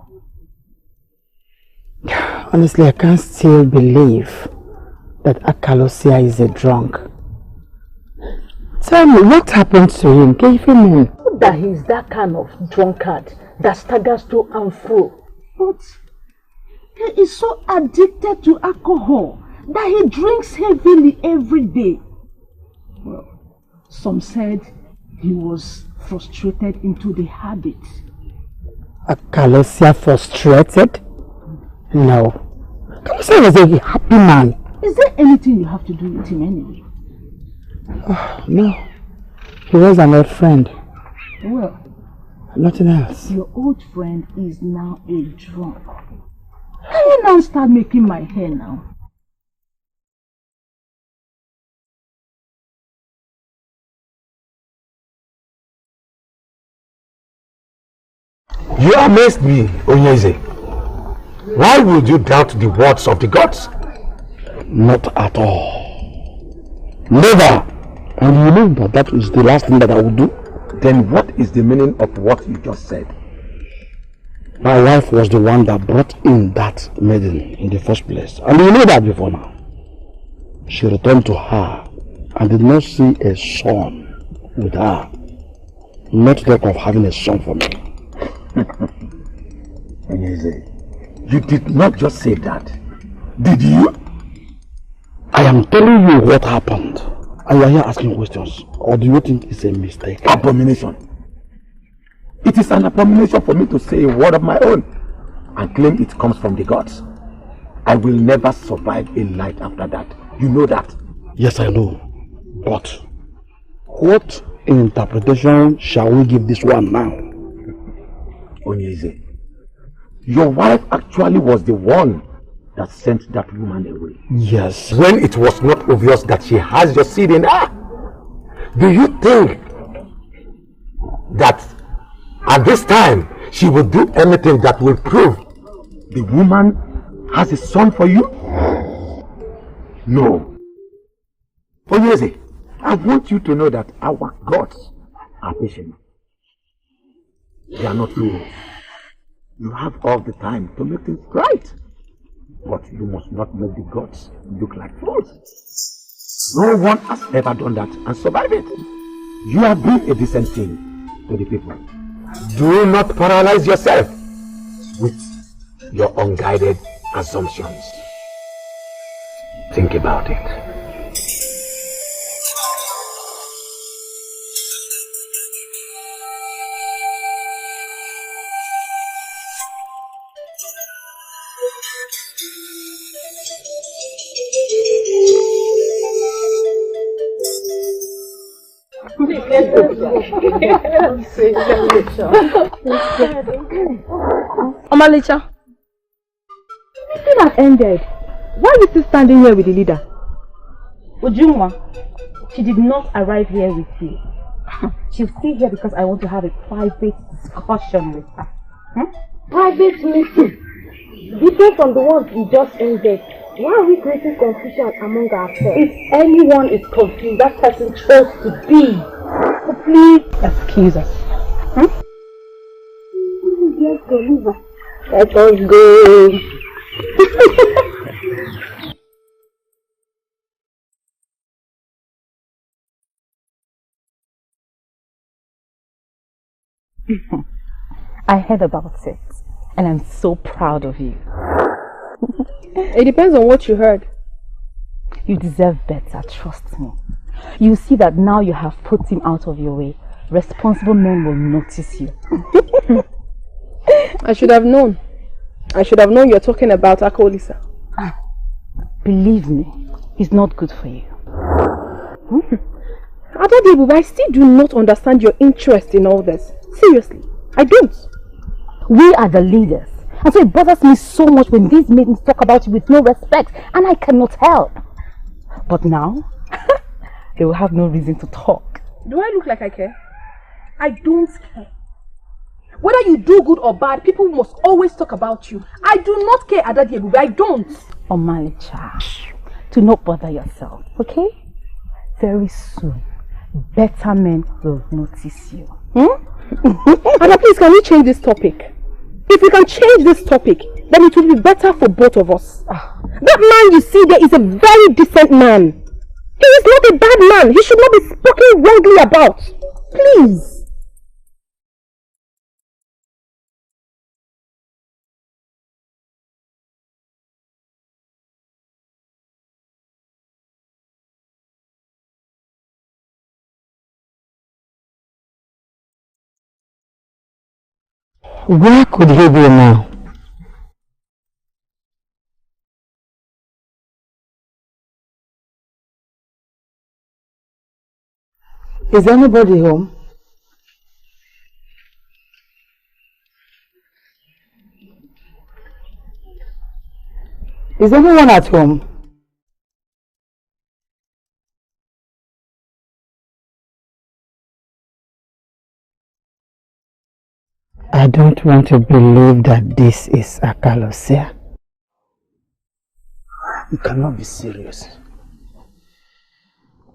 Honestly, I can't still believe that Akalusia is a drunk. Tell me, what happened to him? Can you feel me? Not that he's that kind of drunkard that staggers to and fro. But he is so addicted to alcohol that he drinks heavily every day. Well, some said he was frustrated into the habit. Akalusia frustrated? No. Akalusia was a happy man. Is there anything you have to do with him anyway? Oh, no. He was an old friend. Well, nothing else. Your old friend is now a drunk. Can you now start making my hair now? You amazed me, Ugezu. Why would you doubt the words of the gods? Not at all. Never. And you know that that is the last thing that I will do. Then what is the meaning of what you just said? My wife was the one that brought in that maiden in the first place. And you know that before now. She returned to her and did not see a son with her. Not talk of having a son for me. Ugezu, you did not just say that, did you? I am telling you what happened. And you are here asking questions. Or do you think it's a mistake? Abomination. It is an abomination for me to say a word of my own and claim it comes from the gods. I will never survive in life after that. You know that. Yes, I know. But what interpretation shall we give this one now? Ugezu, your wife actually was the one that sent that woman away. Yes. When it was not obvious that she has your seed in her. Do you think that at this time she will do anything that will prove the woman has a son for you? No. Ugezu, I want you to know that our gods are patient. They are not fools. You have all the time to make things right. But you must not make the gods look like fools. No one has ever done that and survived it. You have been a decent thing to the people. Do not paralyze yourself with your unguided assumptions. Think about it. Omalicha, meeting has ended. Why are you still standing here with the leader? Ujunwa, she did not arrive here with you. She's still here because I want to have a private discussion with her. Private meeting? Different from the ones we just ended. Why are we creating confusion among ourselves? If anyone is confused, that person chose to be. So please excuse us. Let's go, Lisa. Let us go. I heard about it, and I'm so proud of you. It depends on what you heard. You deserve better, trust me. You see that now you have put him out of your way, responsible men will notice you. I should have known. I should have known you're talking about Akolisa. Believe me, he's not good for you. Adodibu, I still do not understand your interest in all this. Seriously, I don't. We are the leaders, And so it bothers me so much when these maidens talk about you with no respect, and I cannot help. But now, they will have no reason to talk. Do I look like I care? I don't care. Whether you do good or bad, people must always talk about you. I do not care, Adadiebu. I don't. Omalicha, do not bother yourself, okay? Very soon, better men will notice you. Anna, please, can we change this topic? If we can change this topic, then it will be better for both of us. That man you see there is a very decent man. He is not a bad man. He should not be spoken wrongly about. Please. Where could he be now? Is anybody home? Is anyone at home? I don't want to believe that this is Akalosia. You cannot be serious.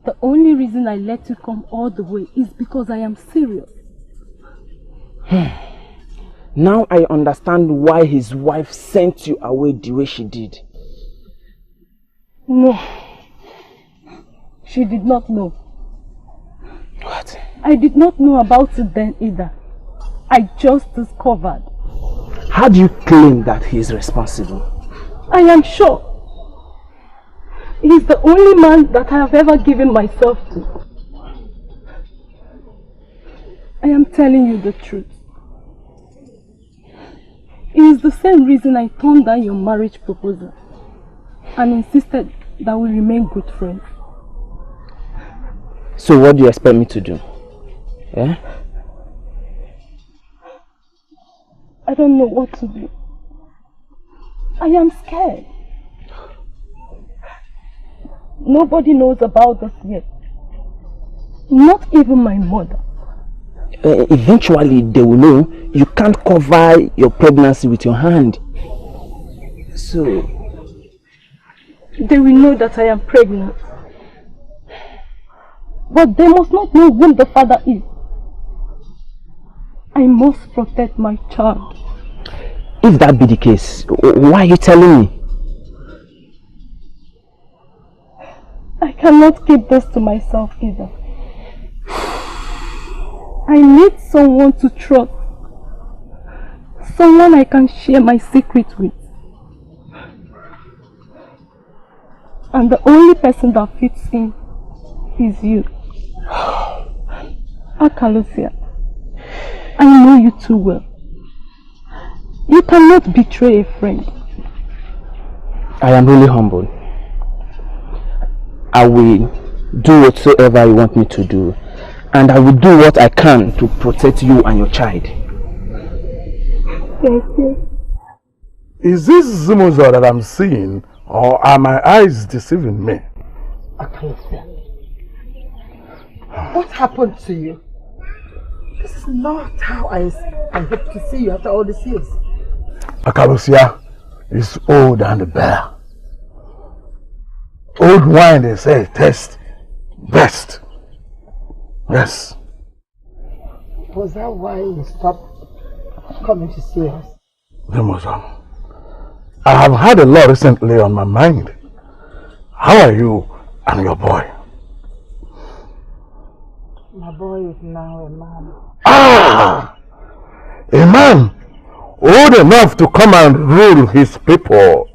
The only reason I let you come all the way is because I am serious. Now I understand why his wife sent you away the way she did. No. She did not know. What? I did not know about it then either. I just discovered. How do you claim that he is responsible? I am sure. He's the only man that I have ever given myself to. I am telling you the truth. It is the same reason I turned down your marriage proposal and insisted that we remain good friends. So what do you expect me to do? Eh? I don't know what to do. I am scared. Nobody knows about this yet. Not even my mother. Eventually they will know. You can't cover your pregnancy with your hand. So they will know that I am pregnant. But they must not know who the father is. I must protect my child. If that be the case, why are you telling me? I cannot keep this to myself either. I need someone to trust. Someone I can share my secret with. And the only person that fits in is you. Akalosia, I know you too well. You cannot betray a friend. I am really humbled. I will do whatsoever you want me to do. And I will do what I can to protect you and your child. Thank you. Is this Zumuzo that I'm seeing, or are my eyes deceiving me? Akalosia, what happened to you? This is not how I hope to see you after all these years. Akalosia is old and bare. Old wine, they say, tastes best. Yes. Was that why you stopped coming to see us? Zumuzo, I have had a lot recently on my mind. How are you and your boy? My boy is now a man. Ah! A man old enough to come and rule his people.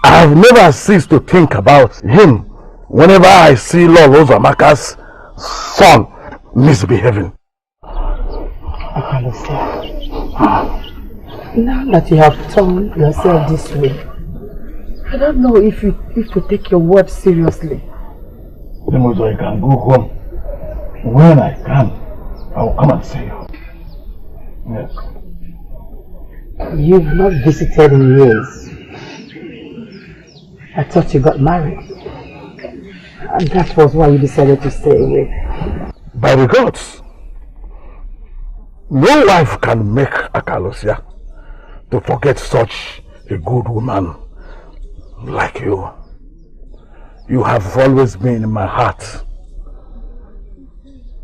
I have never ceased to think about him whenever I see Lord Ozamaka's son misbehaving. Now that you have turned yourself this way, I don't know if you take your word seriously. Zumuzo, I can go home. When I can, I will come and see you. Yes. You've not visited in years. I thought you got married. And that was why you decided to stay away. By the gods, no wife can make Akalusia to forget such a good woman like you. You have always been in my heart.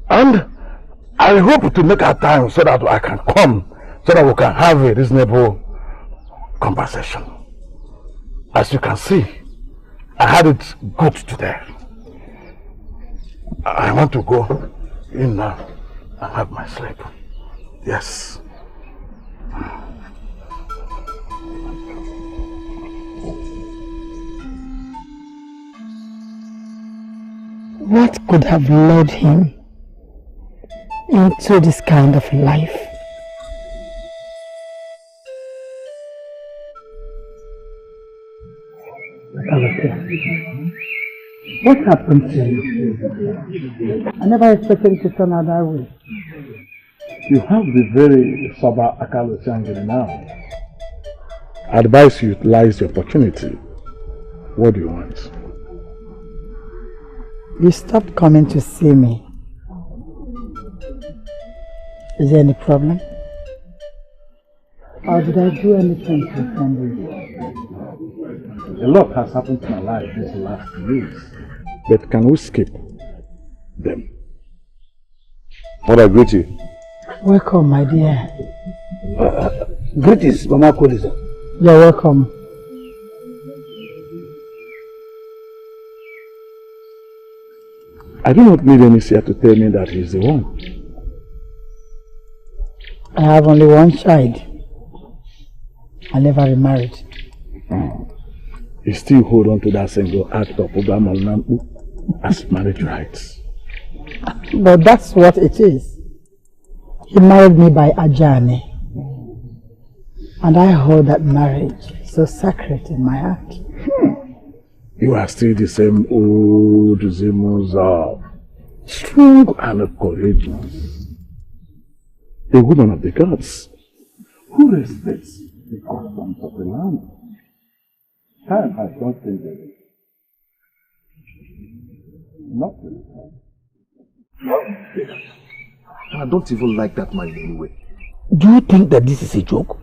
And I hope to make a time so that I can come, so that we can have a reasonable conversation. As you can see, I had it good today. I want to go in now and have my sleep. Yes. What could have led him into this kind of life? What happened to you? I never expected it to turn out that way. You have the very sober Akalu Changiri now. I advise you utilize the opportunity. What do you want? You stopped coming to see me. Is there any problem? Or did I do anything to offend you? A lot has happened to my life these last years. But can we skip them? Mother, greet you. Welcome, my dear. Greetings, Mama Kolisa. You're welcome. I do not need any seer to tell me that he's the one. I have only one child. I never remarried. You still hold on to that single act of Obiagor as marriage rights. But that's what it is. He married me by Ajani. And I hold that marriage so sacred in my heart. You are still the same old Zimuza, strong and courageous. A woman of the gods who respects the customs of the land. Time has not changed it. Nothing. I don't even like that man anyway. Do you think that this is a joke?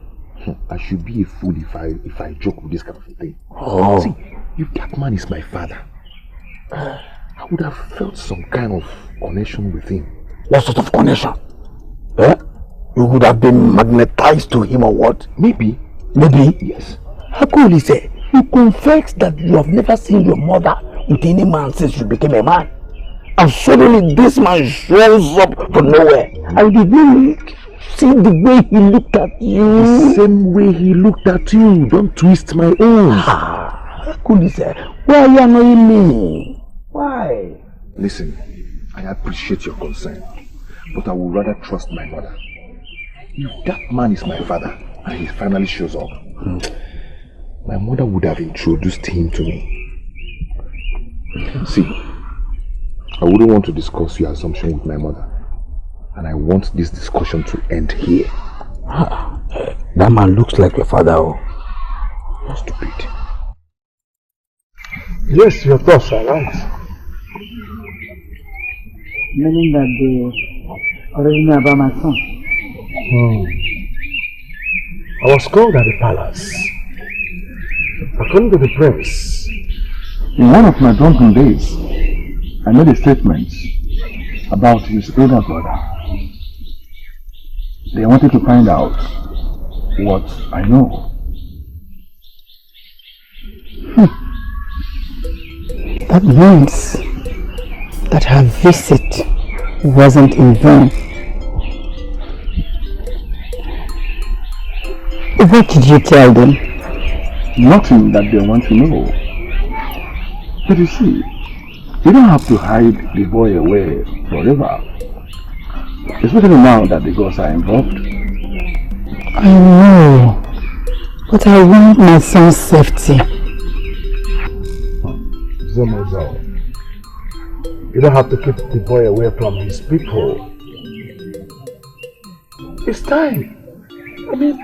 I should be a fool if I joke with this kind of a thing. Oh. See, if that man is my father, I would have felt some kind of connection with him. What sort of connection? Eh? You would have been magnetized to him or what? Maybe. Maybe? Yes. How could he say? You confess that you have never seen your mother with any man since you became a man. And suddenly this man shows up from nowhere. And did you see the way he looked at you? The same way he looked at you. Don't twist my own. How could he say? Why are you annoying me? Why? Listen, I appreciate your concern, but I would rather trust my mother. If that man is my father and he finally shows up, my mother would have introduced him to me. See, I wouldn't want to discuss your assumption with my mother, and I want this discussion to end here. That man looks like your father. Oh. You're stupid. Yes, your thoughts are right. Meaning that they already know about my son. I was called at the palace. According to the press, in one of my drunken days, I made a statement about his elder brother. They wanted to find out what I know. That means that her visit wasn't in vain. What did you tell them? Nothing that they want to know. But you see, you don't have to hide the boy away forever. Especially now that the gods are involved. I know, but I want my son's safety. Zemozo, you don't have to keep the boy away from his people. It's time. I mean,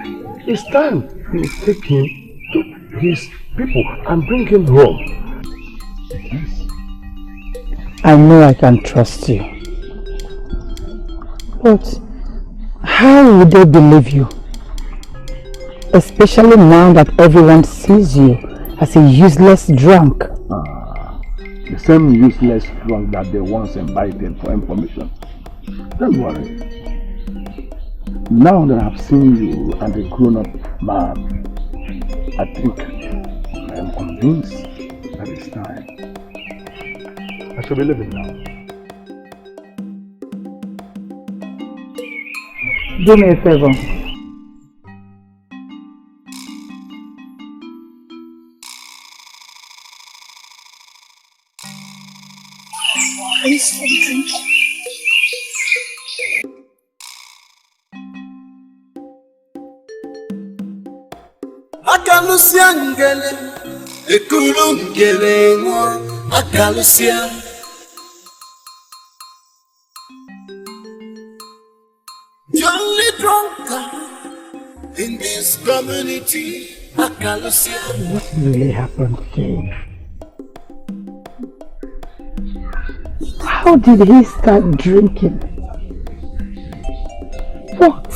It's time you take him to his people and bring him home. I know I can trust you. But how would they believe you? Especially now that everyone sees you as a useless drunk. The same useless drunk that they once invited for information. Don't worry. Now that I've seen you and a grown-up man, I think I am convinced that it's time. I shall be leaving now. Do me a favor. Please for the drink. Akalusia ngele, ekulu ngele ngwa, akalusia. The only drunkard in this community, akalusia. What really happened here? How did he start drinking? What?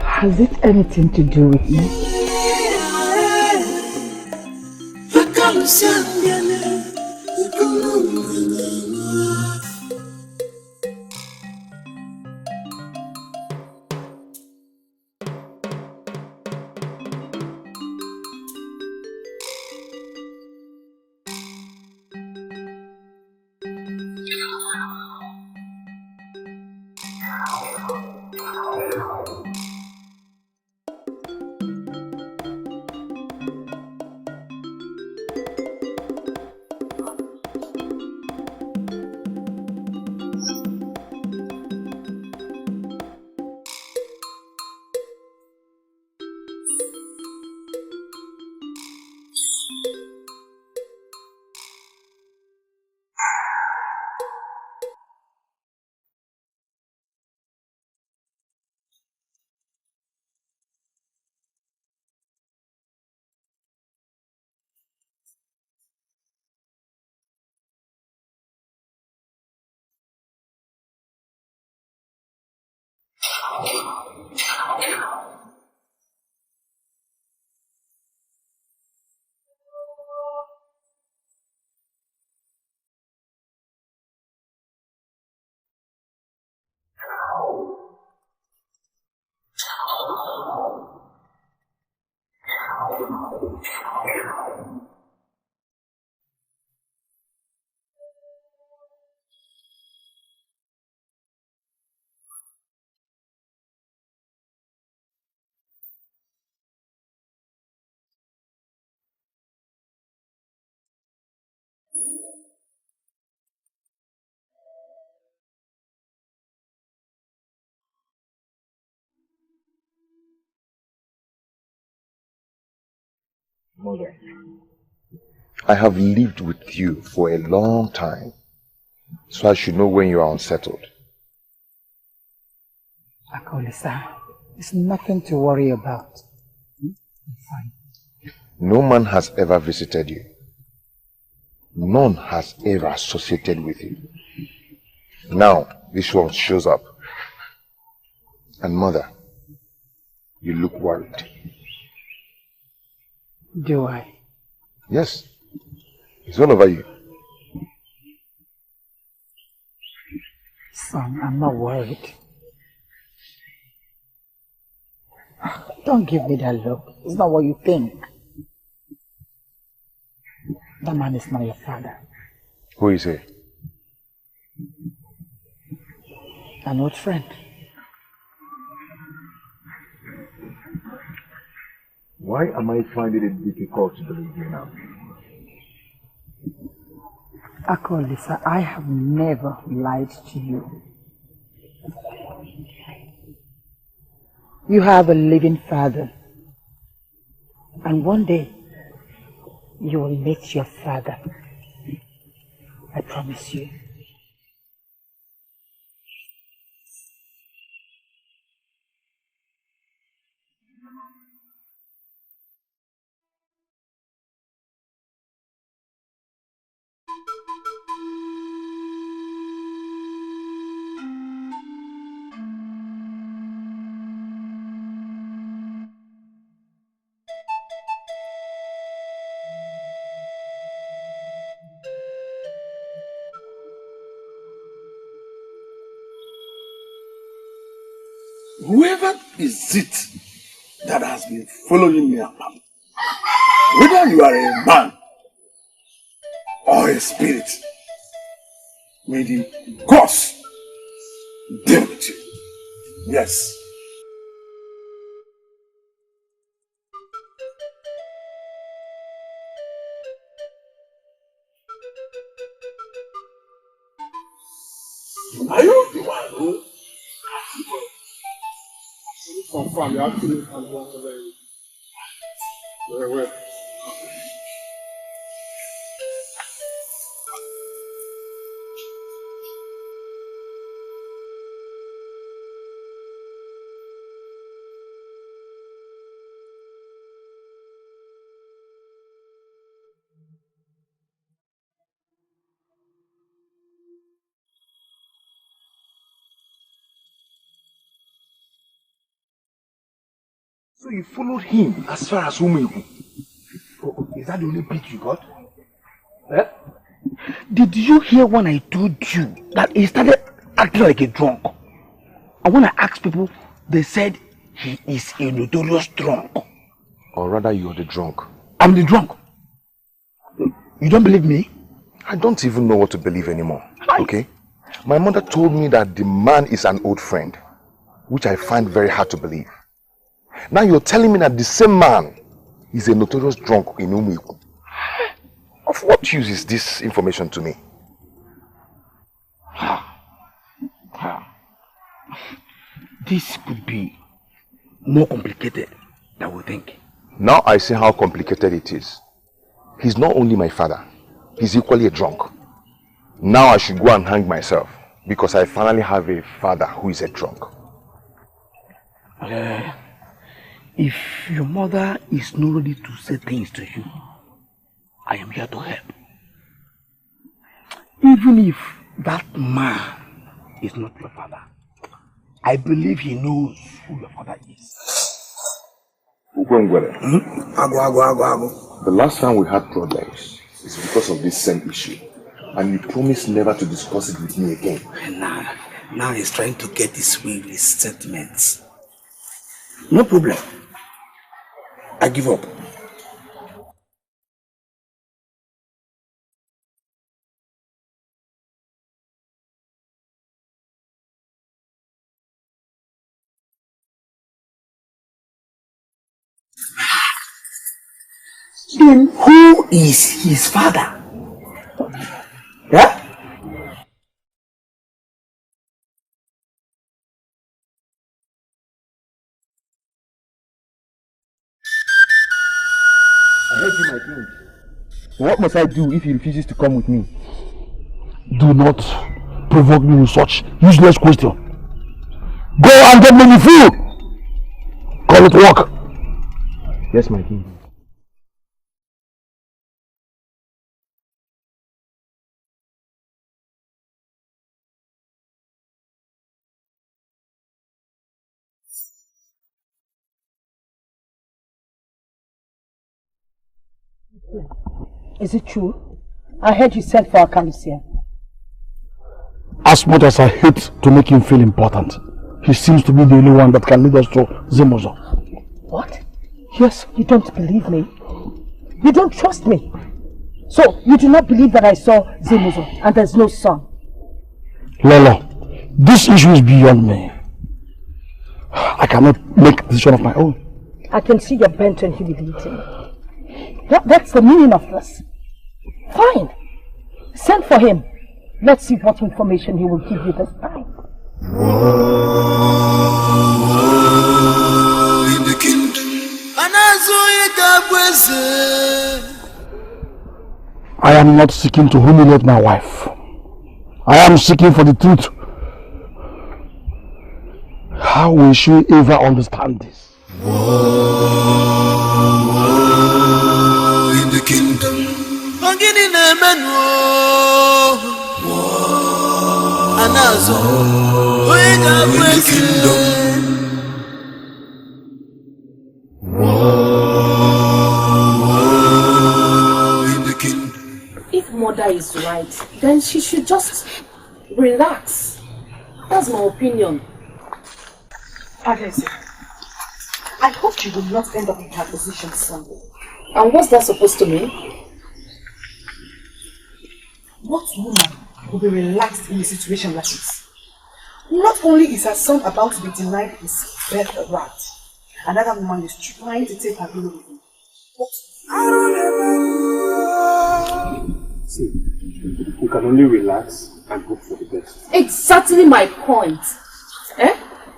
Has it anything to do with me? Mother, I have lived with you for a long time, so I should know when you are unsettled. Akolisa, it's nothing to worry about. I'm fine. No man has ever visited you. None has ever associated with you. Now, this one shows up. And mother, you look worried. Do I? Yes. It's all over you. Son, I'm not worried. Don't give me that look. It's not what you think. That man is not your father. Who is he? An old friend. Why am I finding it difficult to believe you now? Akolisa, I have never lied to you. You have a living father. And one day, you will meet your father. I promise you. whoever is it that has been following me around, whether you are a man or a spirit, may the gods deal with you. Yes. Are you the one who confirm you actually very well? So you followed him as far as Ugezu. Oh, is that the only bit you got? Eh? Did you hear when I told you that he started acting like a drunk? And when I asked people, they said he is a notorious drunk. Or rather, you're the drunk. I'm the drunk. You don't believe me? I don't even know what to believe anymore. Okay? My mother told me that the man is an old friend, which I find very hard to believe. Now you're telling me that the same man is a notorious drunk in Ugezu. Of what use is this information to me? This could be more complicated than we think. Now I see how complicated it is. He's not only my father, he's equally a drunk. Now I should go and hang myself because I finally have a father who is a drunk. If your mother is not ready to say things to you, I am here to help. Even if that man is not your father, I believe he knows who your father is. The last time we had problems is because of this same issue. And you promised never to discuss it with me again. And now he's trying to get his way with his sentiments. No problem. I give up. Then who is his father? Yeah? I heard you, my king. What must I do if he refuses to come with me? Do not provoke me with such useless question. Go and get me the food. Call it work. Yes, my king. Is it true? I heard you sent for Akalusia. As much as I hate to make him feel important, he seems to be the only one that can lead us to Zemozo. What? Yes. You don't believe me? You don't trust me? So, you do not believe that I saw Zemozo and there's no son? Lolo, this issue is beyond me. I cannot make a decision of my own. I can see you're bent on humiliating. That's the meaning of this. Fine. Send for him. Let's see what information he will give you this time. In the kingdom, I am not seeking to humiliate my wife. I am seeking for the truth. How will she ever understand this? In the kingdom, If mother is right, then she should just relax. That's my opinion. Agnes, I hope you will not end up in her position someday. And what's that supposed to mean? What woman will be relaxed in a situation like this? Not only is her son about to be denied his birth right, another woman is trying to take her glory with him. What? See, you can only relax and hope for the best. Exactly my point.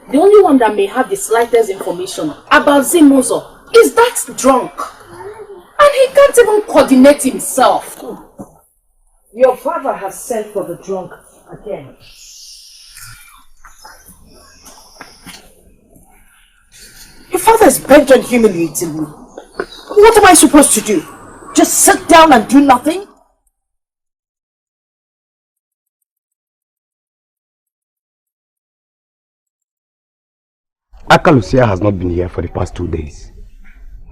The only one that may have the slightest information about Zimozo is that drunk. And he can't even coordinate himself. Your father has sent for the drunk again. Your father is bent on humiliating me. What am I supposed to do? Just sit down and do nothing? Akalusia has not been here for the past 2 days.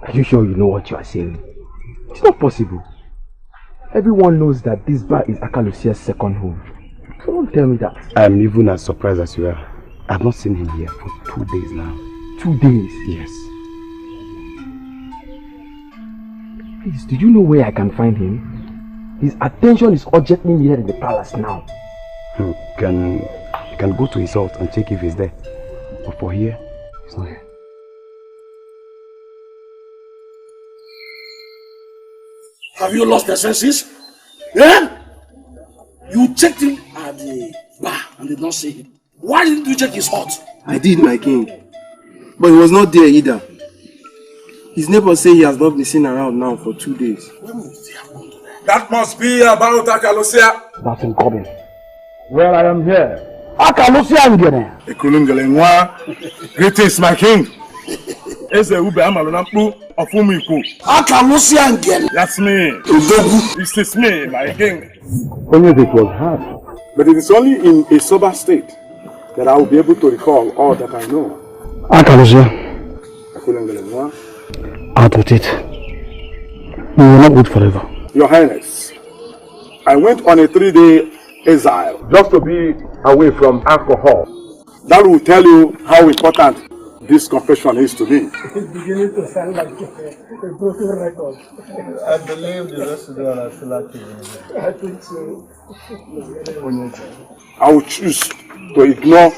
Are you sure you know what you are saying? It's not possible. Everyone knows that this bar is Akalusia's second home. So don't tell me that. I am even as surprised as you are. I have not seen him here for 2 days now. 2 days? Yes. Please, do you know where I can find him? His attention is urgently needed in the palace now. You can go to his house and check if he's there. But for here, he's not here. Have you lost your senses? Yeah? You checked him at the bar and did not see him. Why didn't you check his hut? I did, my king. But he was not there either. His neighbors say he has not been seen around now for 2 days. That must be about Akalusia. That's him coming. Well, I am here. Akalusia ngene. Greetings, my king. Eze ube amalunampu of Umiku. Akalusia ngene. That's me. This is me, my king. Only it was hard. But it is only in a sober state that I will be able to recall all that I know. Akalusia. Out with it. We will not wait forever. Your Highness, I went on a 3-day exile just to be away from alcohol. That will tell you how important this confession is to me. It's beginning to sound like a broken record. I believe the rest of them are still active. I think so. I will choose to ignore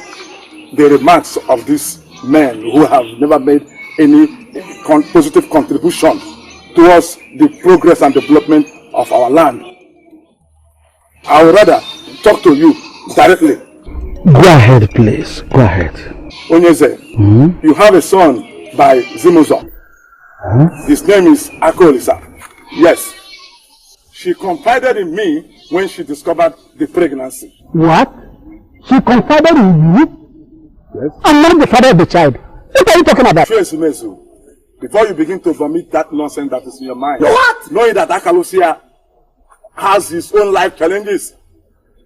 the remarks of these men who have never made any positive contribution towards the progress and development of our land. I would rather talk to you directly. Go ahead, please. Go ahead. Onyeze, you have a son by Zimozo. His name is Akolisa. Yes. She confided in me when she discovered the pregnancy. What? She confided in you? Yes. I'm not the father of the child. What are you talking about? Before you begin to vomit that nonsense that is in your mind. What? Knowing that Akalusia has his own life challenges.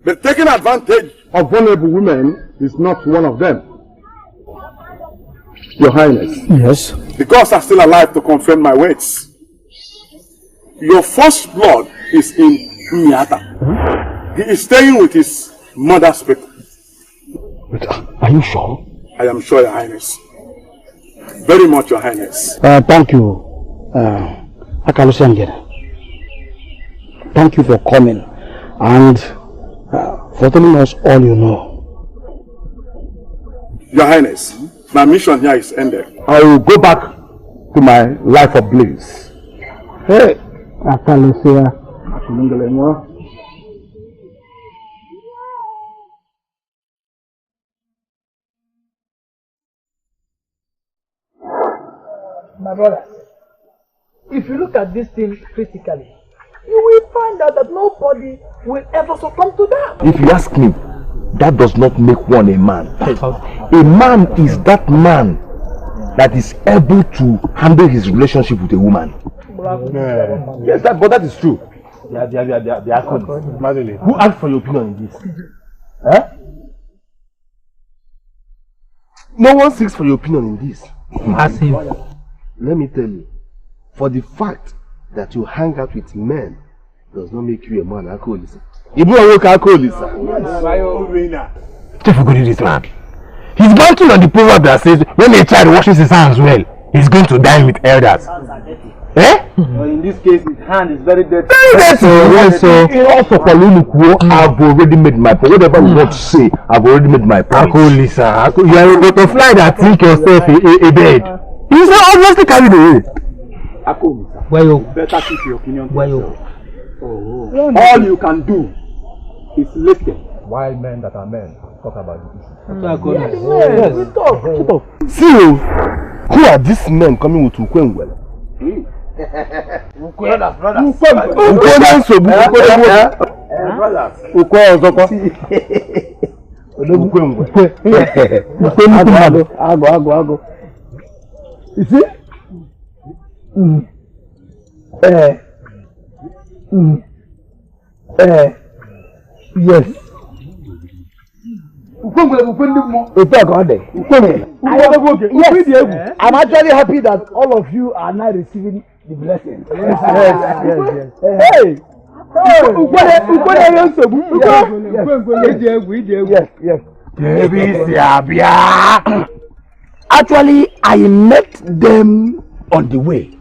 But taking advantage of vulnerable women is not one of them. Your Highness. Yes. The gods are still alive to confirm my words. Your first blood is in Nyata. He is staying with his mother's people. But are you sure? I am sure, Your Highness. Very much, Your Highness. Thank you, Akalusia Ngene. Thank you for coming and for telling us all you know. Your Highness, my mission here is ended. I will go back to my life of bliss. Hey, Akalusia. My brother, if you look at this thing critically, you will find out that nobody will ever succumb to that. If you ask me, that does not make one a man. A man is that man that is able to handle his relationship with a woman. Yes, but that is true. They are colleagues. Who asked for your opinion in this? No one seeks for your opinion in this. Ask him. Let me tell you, for the fact that you hang out with men does not make you a man alcoholic. If you are alcoholic, He's going something on the proverb that says when a child washes his hands well, he's going to dine with elders. Eh? In this case, his hand is very dirty. Very dirty. Yes, so also for Luluku, I've already made my point. Whatever you want to say, I've already made my point. Lisa, you are a butterfly that think yourself a bed. You say obviously carry the way. Why you better keep your opinion to yourself. All you can do is listen. While men that are men talk about the issue. Yes, we talk. See, who are these men coming with Ukwenwell? Brothers. You see? Yes. Yes. I'm actually happy that all of you are now receiving the blessing. Yes. Hey! Yes. Actually, I met them on the way,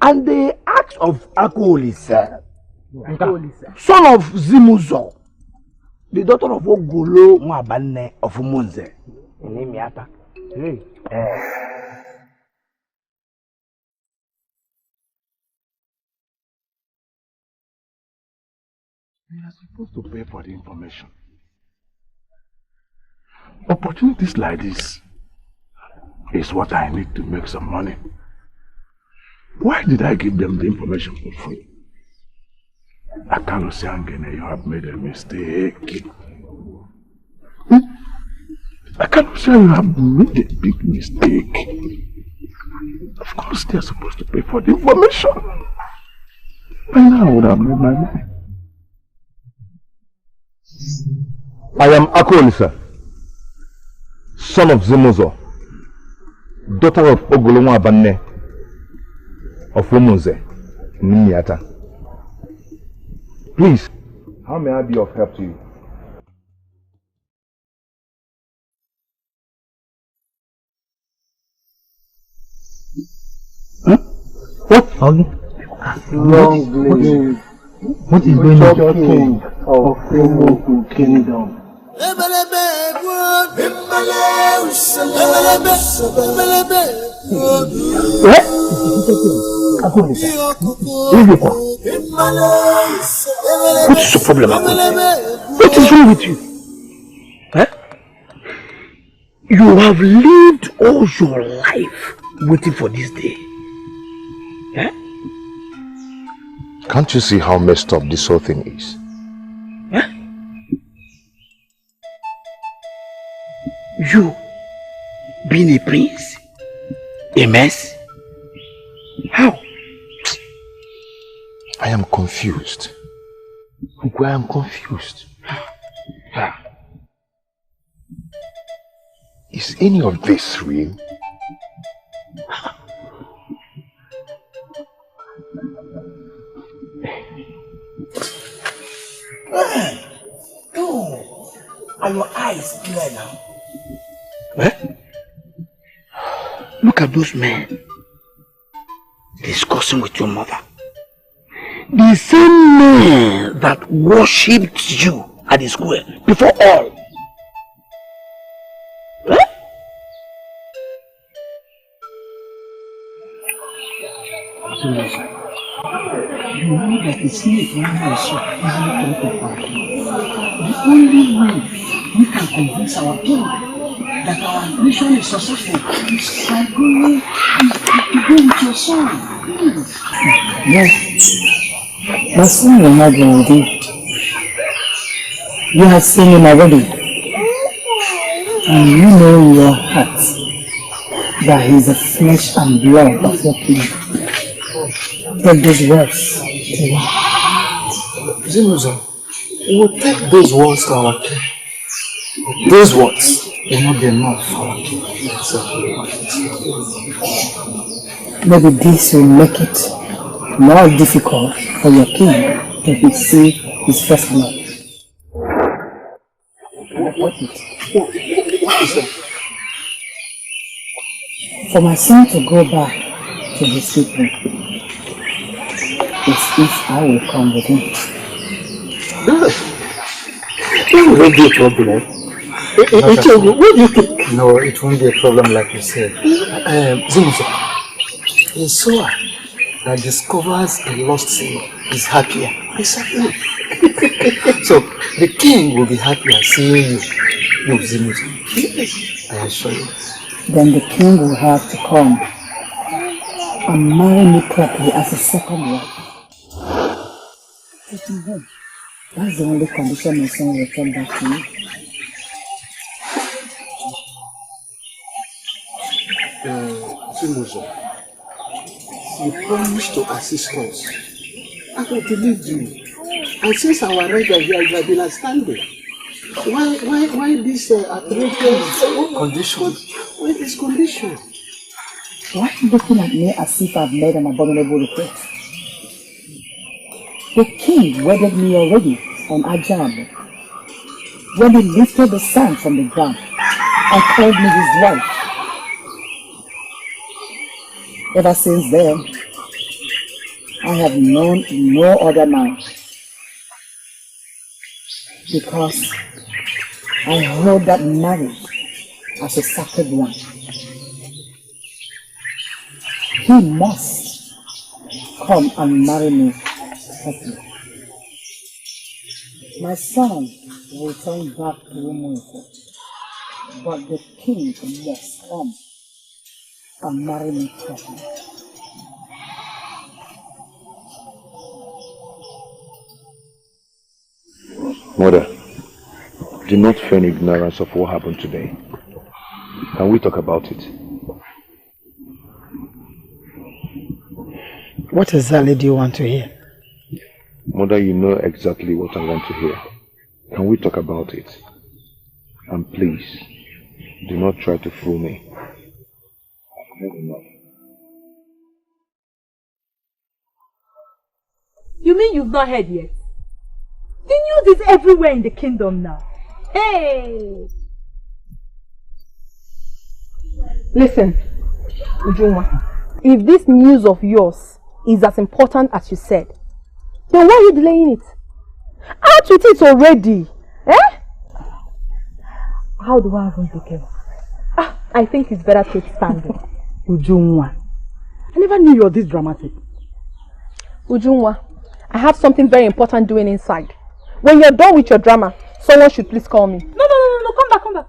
and they asked of Akolisa, son of Zimuzo, the daughter of Ogolo Mwabane of Umunze. We are supposed to pay for the information. Opportunities like this is what I need to make some money. Why did I give them the information for free? Akalu Siangene, you have made a mistake. Akalu Siangene, you have made a big mistake. Of course, they are supposed to pay for the information. By now, I would have made my money. I am Akolisa, son of Zimuzo, daughter of Ogolonwa Abane of Umunze, Nimiata. Please, how may I be of help to you? Huh? What? Long blade. What is going on? King of Rebuked kingdom. What? What is the problem? What is wrong with you? Huh? You have lived all your life waiting for this day. Huh? Can't you see how messed up this whole thing is? Huh? You being a prince? A mess? How? I am confused. I am confused. Is any of this real? Oh, are your eyes clear now? Eh? Look at those men discussing with your mother. The same men that worshipped you at the square before all. Eh? You know that the snake man is so easily talked about. The only way we can convince our king that our mission is successful is by going to go with your son. Please. Yes. My son will not go with you. You have seen him already. And you know in your heart that he is the flesh and blood of your king. Take these words. Zimuzo, we will take those words to our king. Those words will not be enough for our king. Maybe this will make it more difficult for your king to see his first blood. What is that? For my son to go back to his people, it's if I will come with him. That won't be a problem. What do you think? No, it won't be a problem like you said. Zumuzo, a sower that discovers a lost sin is happier. Exactly. So the king will be happier seeing you, Zumuzo. Yes, I assure you. Then the king will have to come and marry me properly as a second wife. Take me home. That's the only condition my son will come back to me. Zumuzo, you promised to assist us. I don't believe you. And since our regular here, you have been outstanding. Why this outrageous condition? Why this condition? Why are you looking at me as if I've made an abominable request? The king wedded me already on Ajab. When he lifted the sand from the ground and called me his wife. Ever since then, I have known no other man. Because I hold that marriage as a sacred one. He must come and marry me happily. My son will turn back to Umuiko, but the king must come and marry me properly. Mother, do not feign ignorance of what happened today. Can we talk about it? What exactly do you want to hear? Mother, you know exactly what I want to hear. Can we talk about it? And please, do not try to fool me. I've had enough. You mean you've not heard yet? The news is everywhere in the kingdom now. Hey! Listen, Ujunwa, if this news of yours is as important as you said, then why are you delaying it? Out with it already! Eh? How do I even take care? I think it's better to stand. Ujunwa, I never knew you were this dramatic. Ujunwa, I have something very important doing inside. When you're done with your drama, someone should please call me. No, come back.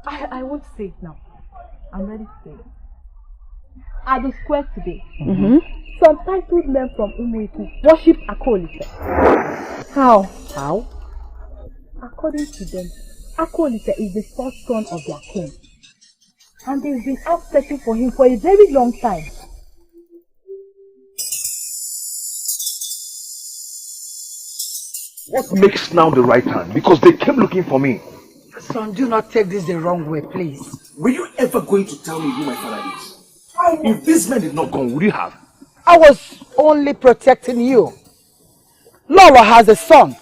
I won't say it now. I'm ready to say it. At the square today, some titled men from Umuiku worship Akolise. How? According to them, Akolise is the first son of their king. And they've been out searching for him for a very long time. What makes now the right time? Because they came looking for me. Son, do not take this the wrong way, please. Were you ever going to tell me who my father is? If these men did not come, would you have? I was only protecting you. Laura has a son,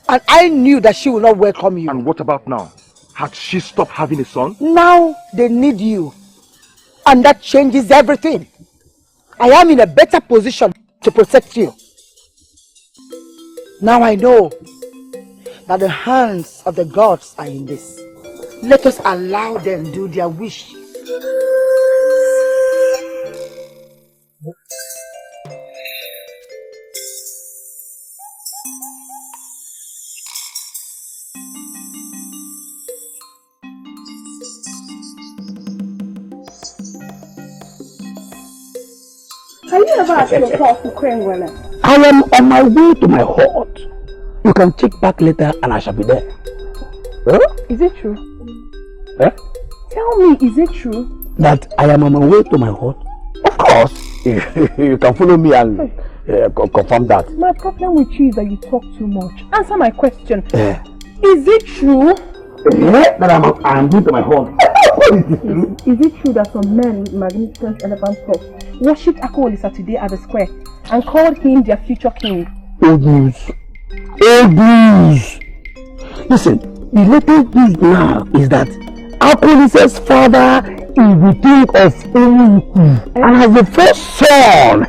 and I knew that she would not welcome you. And what about now? Had she stopped having a son? Now they need you, and that changes everything. I am in a better position to protect you. Now I know that the hands of the gods are in this. Let us allow them do their wish. Can you ever ask your call to Krengwele? I am on my way to my hut. You can check back later and I shall be there. Huh? Is it true? Huh? Tell me, is it true? That I am on my way to my hut? Of course. You can follow me and confirm that. My problem with you is that you talk too much. Answer my question. Is it true? That I am going to my hut. Is it true that some men with magnificent elephant heads worshipped Akolisa today at the square and called him their future king? Old news. Old news. Listen, the latest news now is that Akolisa's father if we think of Ugezu as the first son,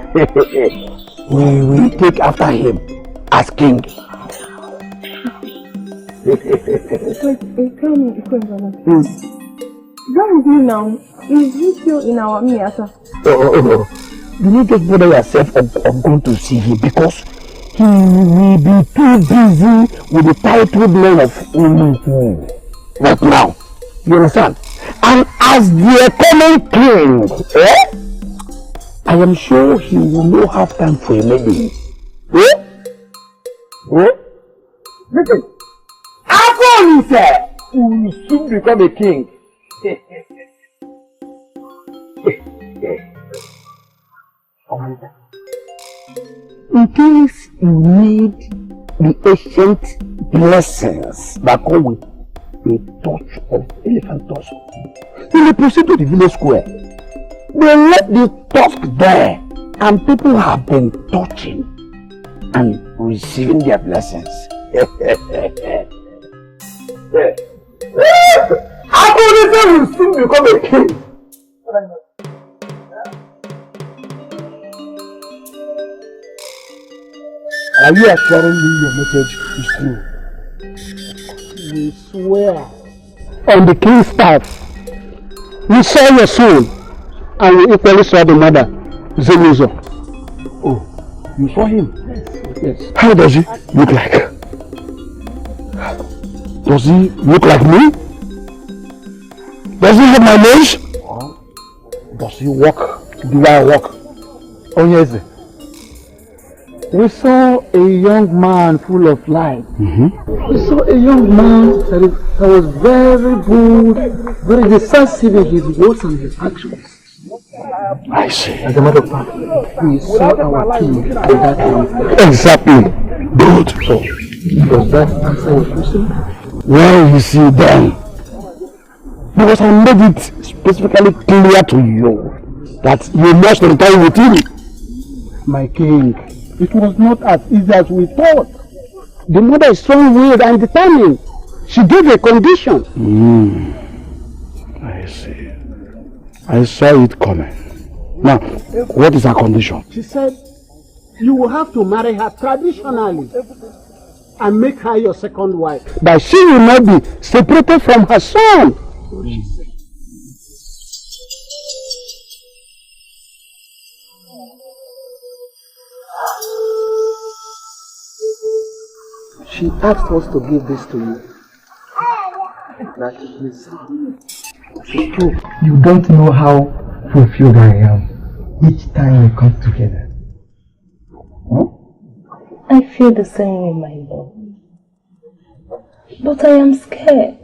we will take after him as king. What with you now? Is he still in our Miata? Oh, do not just bother yourself of going to see him because he will be too busy with the titled men of Ugezu right now. You understand? And as the coming king, I am sure he will not have time for a lady. Listen, Afore will soon become a king. In case you need the ancient blessings that come with a touch of elephant tusk, you will proceed to the village square. They left the tusk there and people have been touching and receiving their blessings. Afore will soon become a king. Are you assuring me your message is true? We swear on the king's staff, we saw your soul and we equally saw the mother, Zenuzo. Oh, you saw him? Yes. How does he look like? Does he look like me? Does he have my nose? Does he walk the way I walk? Oh yes. We saw a young man full of life. We saw a young man that was very good, very decisive in his words and his actions. I see. As a matter of fact, we saw our king at that time. Exactly. Good. So, does that answer your question? Well, you see then, because I made it specifically clear to you that you must return with him. My king, it was not as easy as we thought. The mother is strong-willed and determined. She gave a condition. I see. I saw it coming. Now, what is her condition? She said, you will have to marry her traditionally and make her your second wife. But she will not be separated from her son. She asked us to give this to you. That is true. You don't know how fulfilled I am each time we come together. I feel the same way, my love. But I am scared.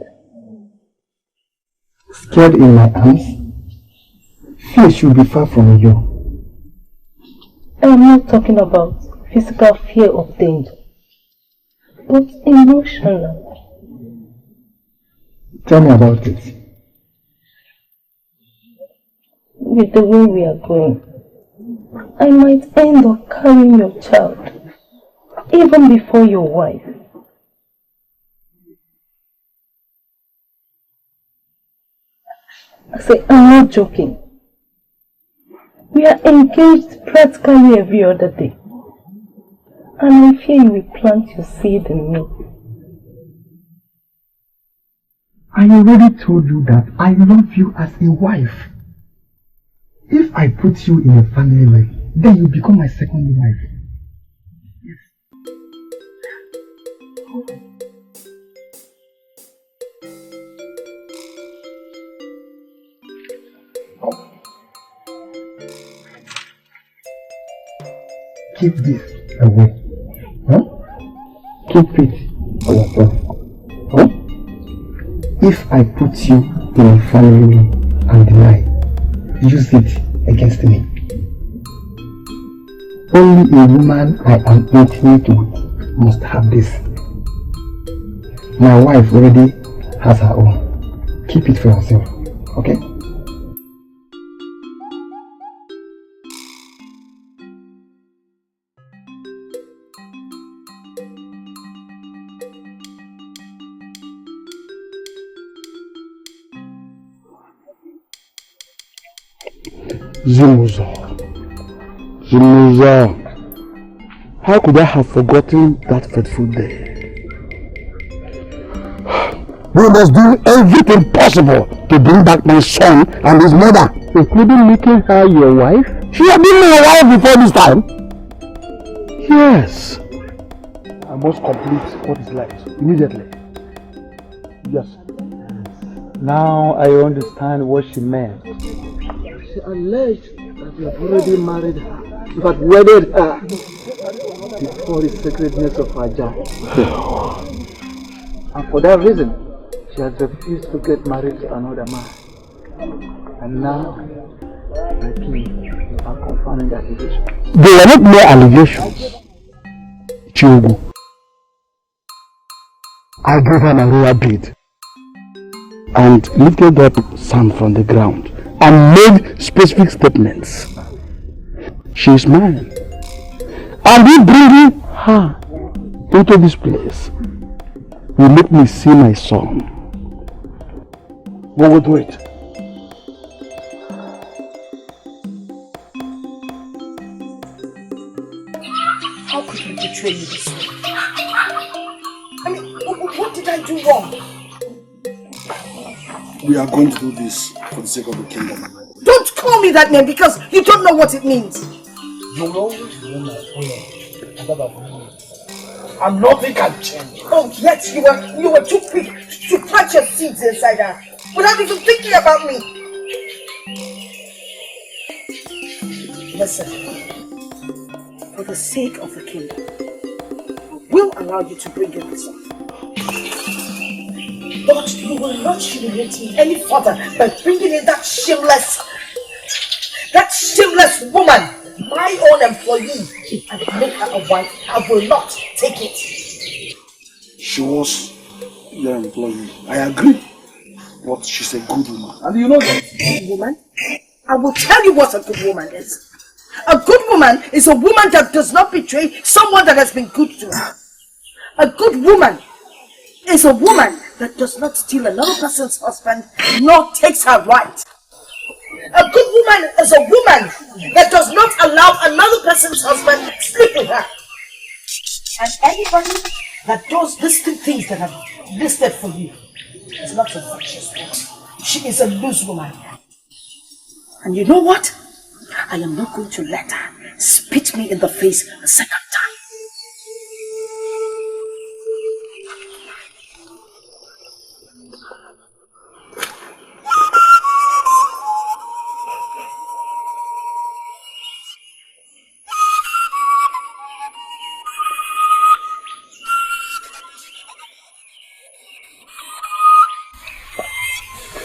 Scared in my arms? Fear should be far from you. I am not talking about physical fear of danger, but emotional. Tell me about it. With the way we are going, I might end up carrying your child, even before your wife. I say, I'm not joking. We are engaged practically every other day. And I fear you will plant your seed in me. I already told you that I love you as a wife. If I put you in a family life, then you become my second wife. Keep this away. Keep it for yourself. If I put you in a family and deny, use it against me. Only a woman I am intimate with must have this. My wife already has her own. Keep it for yourself, okay? Zimuzo. How could I have forgotten that fateful day? We must do everything possible to bring back my son and his mother, including making her your wife. She had been my wife before this time. Yes. I must complete what is left immediately. Yes. Now I understand what she meant. She alleged that you have already married her, but wedded her before the sacredness of her job. And for that reason, she has refused to get married to another man. And now, I think you are confirming the allegation. They are not mere allegations. Chiogu. I gave her my royal bead and lifted up sand from the ground and made specific statements. She is mine. And we bringing her into this place will make me see my son. But we'll do it. How could you betray me this way? I mean, what did I do wrong? We are going to do this for the sake of the kingdom. Don't call me that name because you don't know what it means. You will always remain my own. And nothing can change. Oh, yes, you were too quick to plant your seeds inside her without even thinking about me. Listen, for the sake of the kingdom, we'll allow you to bring in the son. But you will not humiliate me any further by bringing in that shameless woman, my own employee, and make her a wife. I will not take it. She was your employee. I agree. But she's a good woman. And you know that. Good woman? I will tell you what a good woman is. A good woman is a woman that does not betray someone that has been good to her. A good woman is a woman that does not steal another person's husband nor takes her right. A good woman is a woman that does not allow another person's husband to sleep with her. And anybody that does these two things that I've listed for you is not a virtuous woman. She is a loose woman. And you know what? I am not going to let her spit me in the face a second time.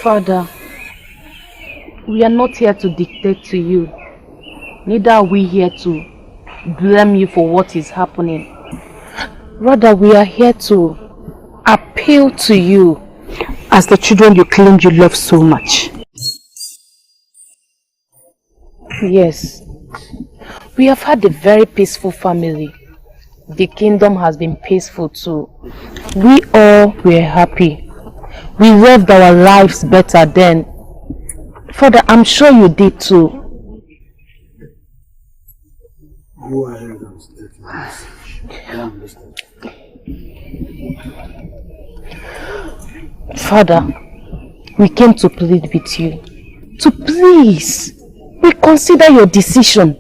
Father, we are not here to dictate to you. Neither are we here to blame you for what is happening. Rather, we are here to appeal to you as the children you claimed you love so much. Yes, we have had a very peaceful family. The kingdom has been peaceful too. We all were happy. We lived our lives better then. Father, I'm sure you did too. Go ahead and state your message. I am listening. Father, we came to plead with you to please reconsider your decision.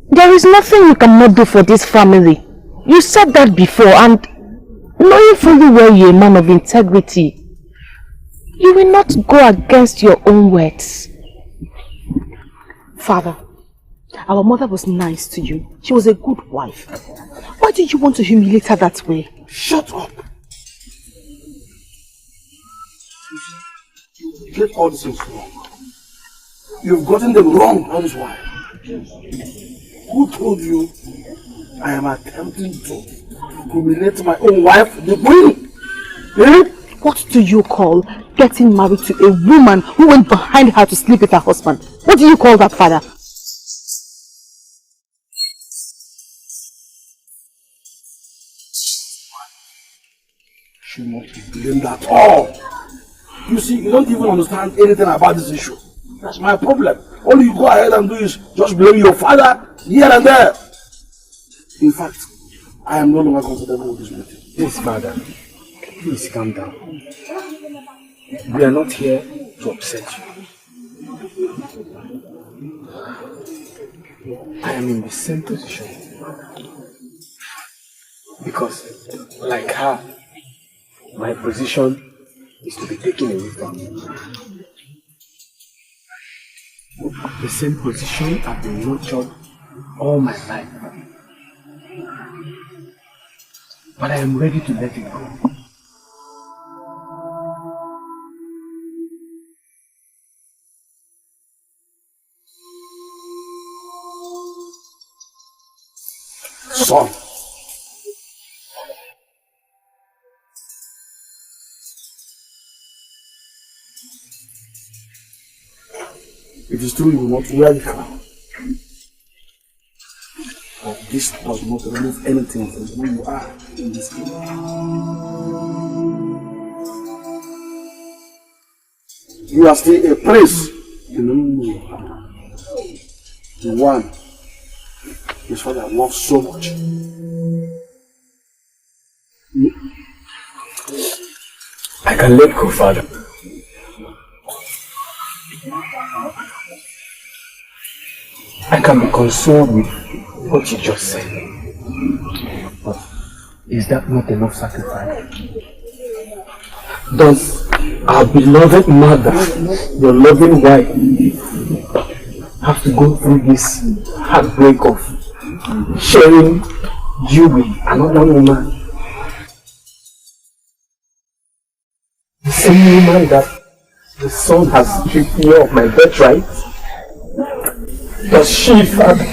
There is nothing you cannot do for this family. You said that before, and knowing fully well you're a man of integrity, you will not go against your own words. Father, our mother was nice to you. She was a good wife. Why did you want to humiliate her that way? Shut up! You get all these things wrong. You've gotten them wrong, that is why. Who told you I am attempting to humiliate my own wife, the queen? Eh? What do you call getting married to a woman who went behind her to sleep with her husband? What do you call that, Father? She must be blamed at all. You see, you don't even understand anything about this issue. That's my problem. All you go ahead and do is just blame your father here and there. In fact, I am no longer comfortable with this meeting. Please, father, please calm down. We are not here to upset you. I am in the same position. Because, like her, my position is to be taken away from me. The same position I've been nurtured all my life. But I am ready to let it go. Son. It is true you will not wear the crown. But this does not remove anything from who you are in this game. You are still a prince. The one his father loves so much. I can let go, father. I can be consoled with what you just said. But is that not enough sacrifice? Does our beloved mother, your loving wife, have to go through this heartbreak of sharing you with another woman? The same woman that the son has stripped me of my birthright? Does she, father?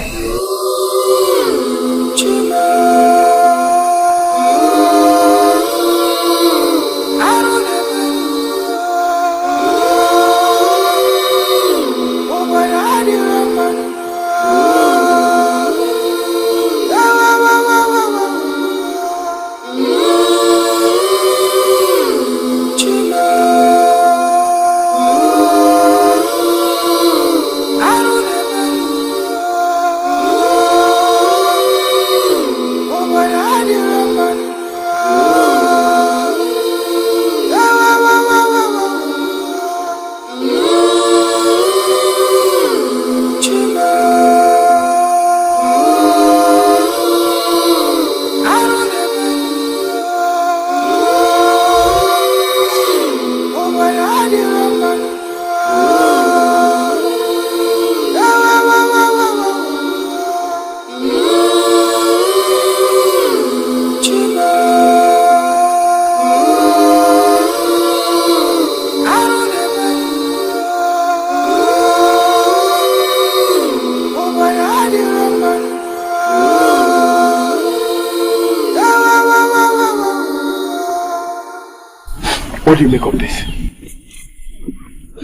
What do you make of this?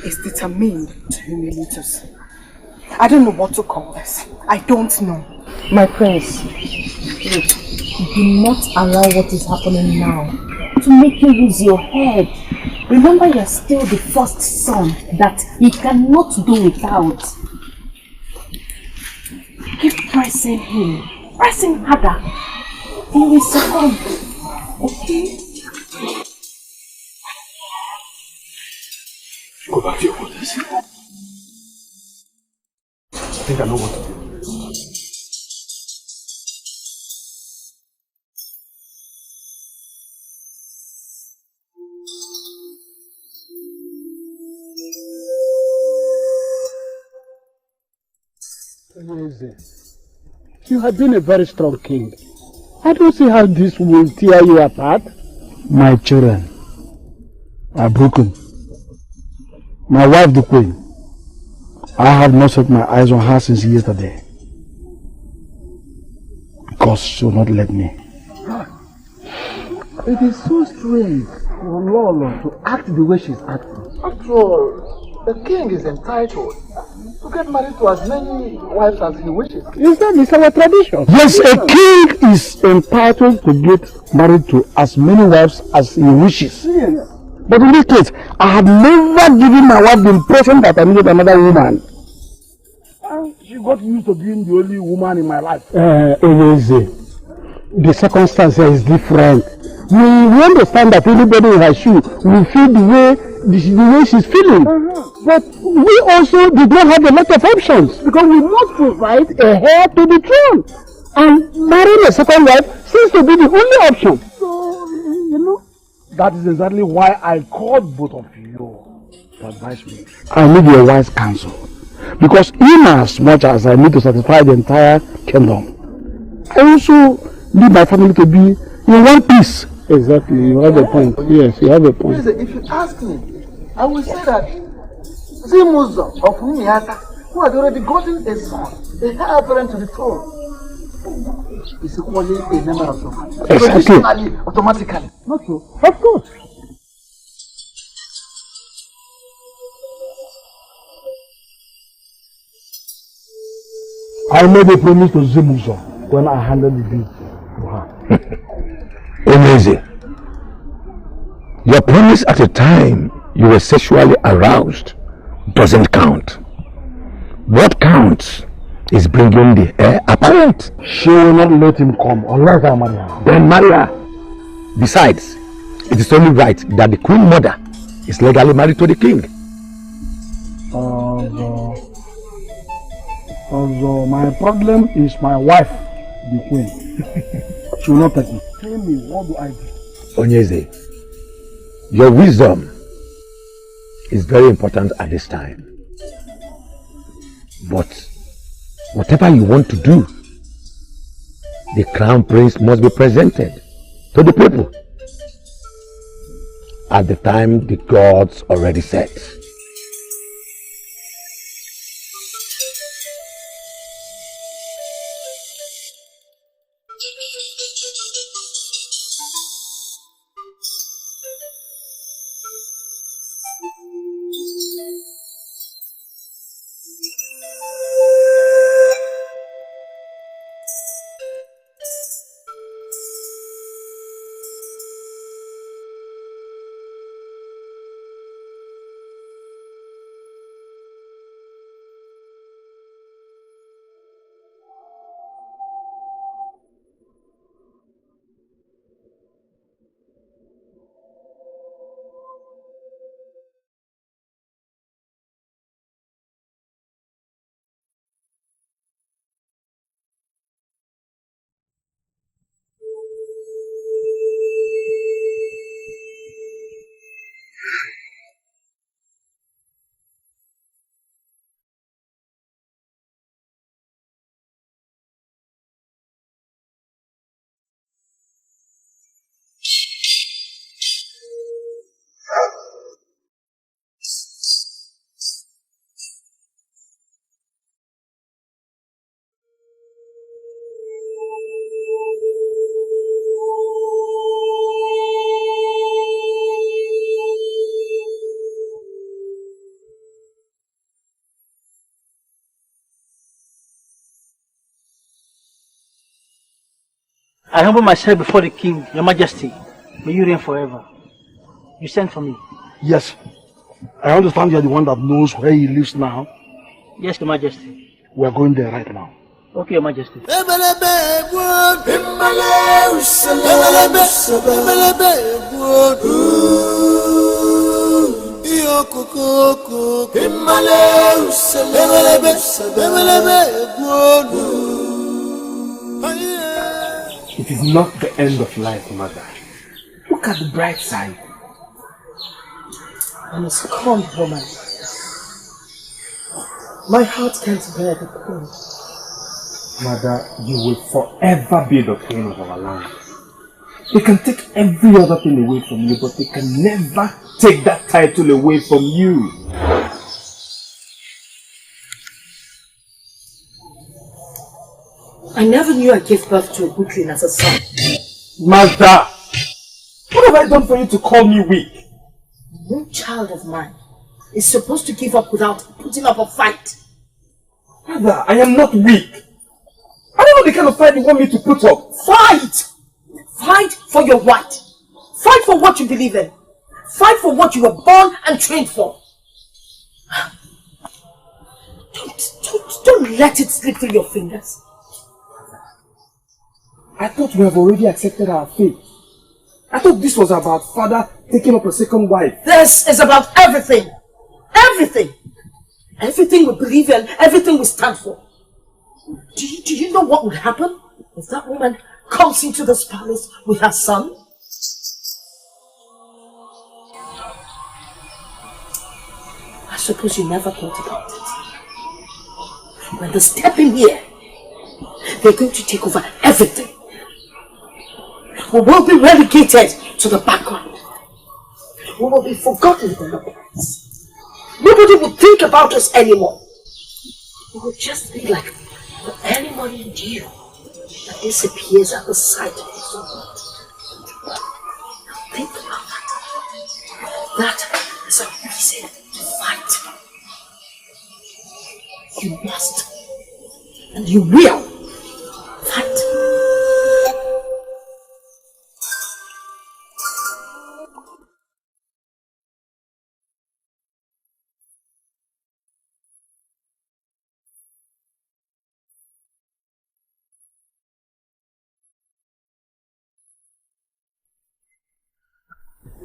It's determined to humiliate us. I don't know what to call this. I don't know. My prince, look, do not allow what is happening now to make you lose your head. Remember, you're still the first son that he cannot do without. Keep pressing him. Pressing harder. He will succumb. Okay? Go back to your quarters. I think I know what to do. You have been a very strong king. I don't see how this will tear you apart. My children are broken. My wife, the queen, I have not set my eyes on her since yesterday. Because she will not let me. It is so strange for Lolo to act the way she's acting. After all, the king is entitled to get married to as many wives as he wishes. Is that our tradition? Yes, a king is entitled to get married to as many wives as he wishes. Yes. But in this case, I have never given my wife the impression that I needed another woman. She got used to being the only woman in my life. The circumstance here is different. We understand that anybody in her shoe will feel the way she's feeling. But we also did not have a lot of options because we must provide a heir to the throne. And marrying a second wife seems to be the only option. So, you know. That is exactly why I called both of you to advise me. I need your wise counsel. Because in as much as I need to satisfy the entire kingdom, I also need my family to be in one piece. Exactly, you have a point. Yes, you have a point. Listen, if you ask me, I will say that Zimuzo of Umiata, who had already gotten a son, a heir apparent to the throne, is equally a member of the family. Exactly. Automatically. Not so. Of course. I made a promise to Zimuzo when I handed the deed to her. Amazing. Your promise at the time you were sexually aroused doesn't count. What counts is bringing the heir apparent. She will not let him come unless I marry her. Then marry her. Besides, it is only right that the queen mother is legally married to the king. Also, my problem is my wife, the queen. She will not take me. Tell me, what do I do? Onyeze, your wisdom is very important at this time. But whatever you want to do, the crown prince must be presented to the people at the time the gods already set. I humble myself before the king, your majesty. May you reign forever. You sent for me. Yes. I understand you are the one that knows where he lives now. Yes, your majesty. We are going there right now. Okay, your majesty. It is not the end of life, mother. Look at the bright side. I'm a strong woman. My heart can't bear the pain. Mother, you will forever be the queen of our land. They can take every other thing away from you, but they can never take that title away from you. I never knew I gave birth to a good queen as a son. Mother! What have I done for you to call me weak? No child of mine is supposed to give up without putting up a fight. Mother, I am not weak. I don't know the kind of fight you want me to put up. Fight! Fight for your what? Fight for what you believe in. Fight for what you were born and trained for. Don't let it slip through your fingers. I thought we have already accepted our fate. I thought this was about father taking up a second wife. This is about everything. Everything. Everything we believe in, everything we stand for. Do you know what would happen if that woman comes into this palace with her son? I suppose you never thought about it. When they step in here, they're going to take over everything. We will be relegated to the background. We will be forgotten in the past. Nobody will think about us anymore. We will just be like the early dew that disappears at the sight of the sun. Think about that. That is a reason to fight. You must and you will fight.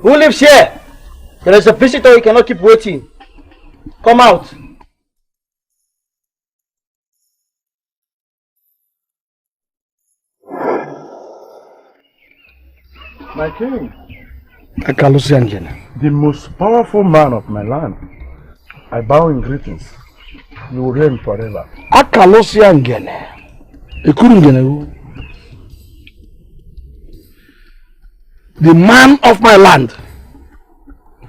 Who lives here? There is a visitor, you cannot keep waiting. Come out. My king, Kalu, the most powerful man of my land, I bow in greetings. You will reign forever. The man of my land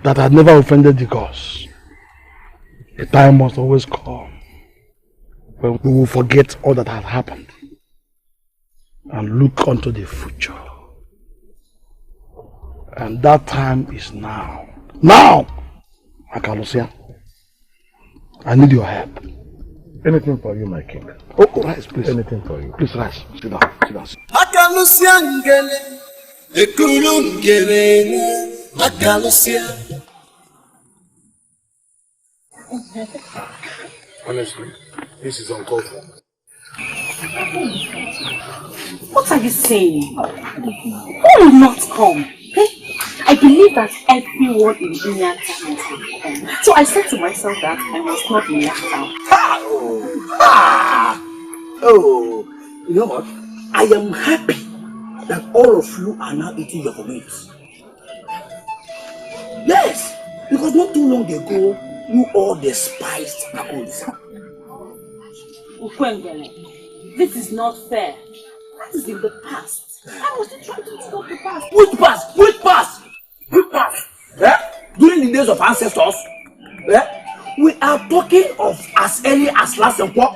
that had never offended the gods. A time must always come when we will forget all that had happened and look unto the future. And that time is now. Now! Akalusia, I need your help. Anything for you, my king. Oh, rise, please. Anything for you. Please rise. Sit down. Sit down. Akalusia ngele, ekulu ngele, Akalusia. Honestly, this is uncalled for. What are you saying? Who will not come? I believe that everyone in Inyata will come. So I said to myself that I must not be left out. Oh, you know what? I am happy that all of you are now eating your meat. Yes, because not too long ago, you all despised Akolisa. Ukwengele, this is not fair. That is in the past. I was still trying to stop the past. Which past? Which past? Which past? During the days of ancestors, we are talking of as early as last Emperor.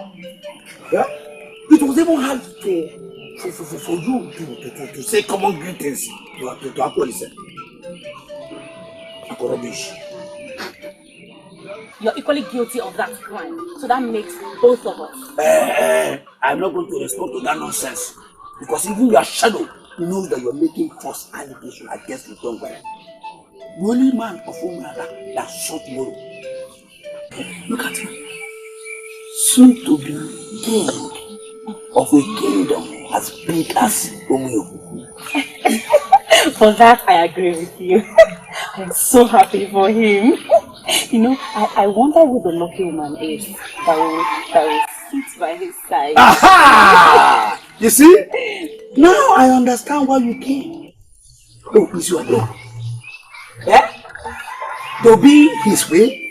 It was even hard for you to say common greetings to Akolisa. Rubbish. You're equally guilty of that crime, so that makes both of us. I'm not going to respond to that nonsense. Because even your shadow knows that you're making false allegations against the young man. The only man of whom that shot tomorrow. Look at him. Soon to be king of a kingdom as big as Romeo. For that, I agree with you. I'm so happy for him. You know, I wonder who the lucky woman is that will sit by his side. Aha! You see? Now I understand why you came. Oh, is your door? To be his way?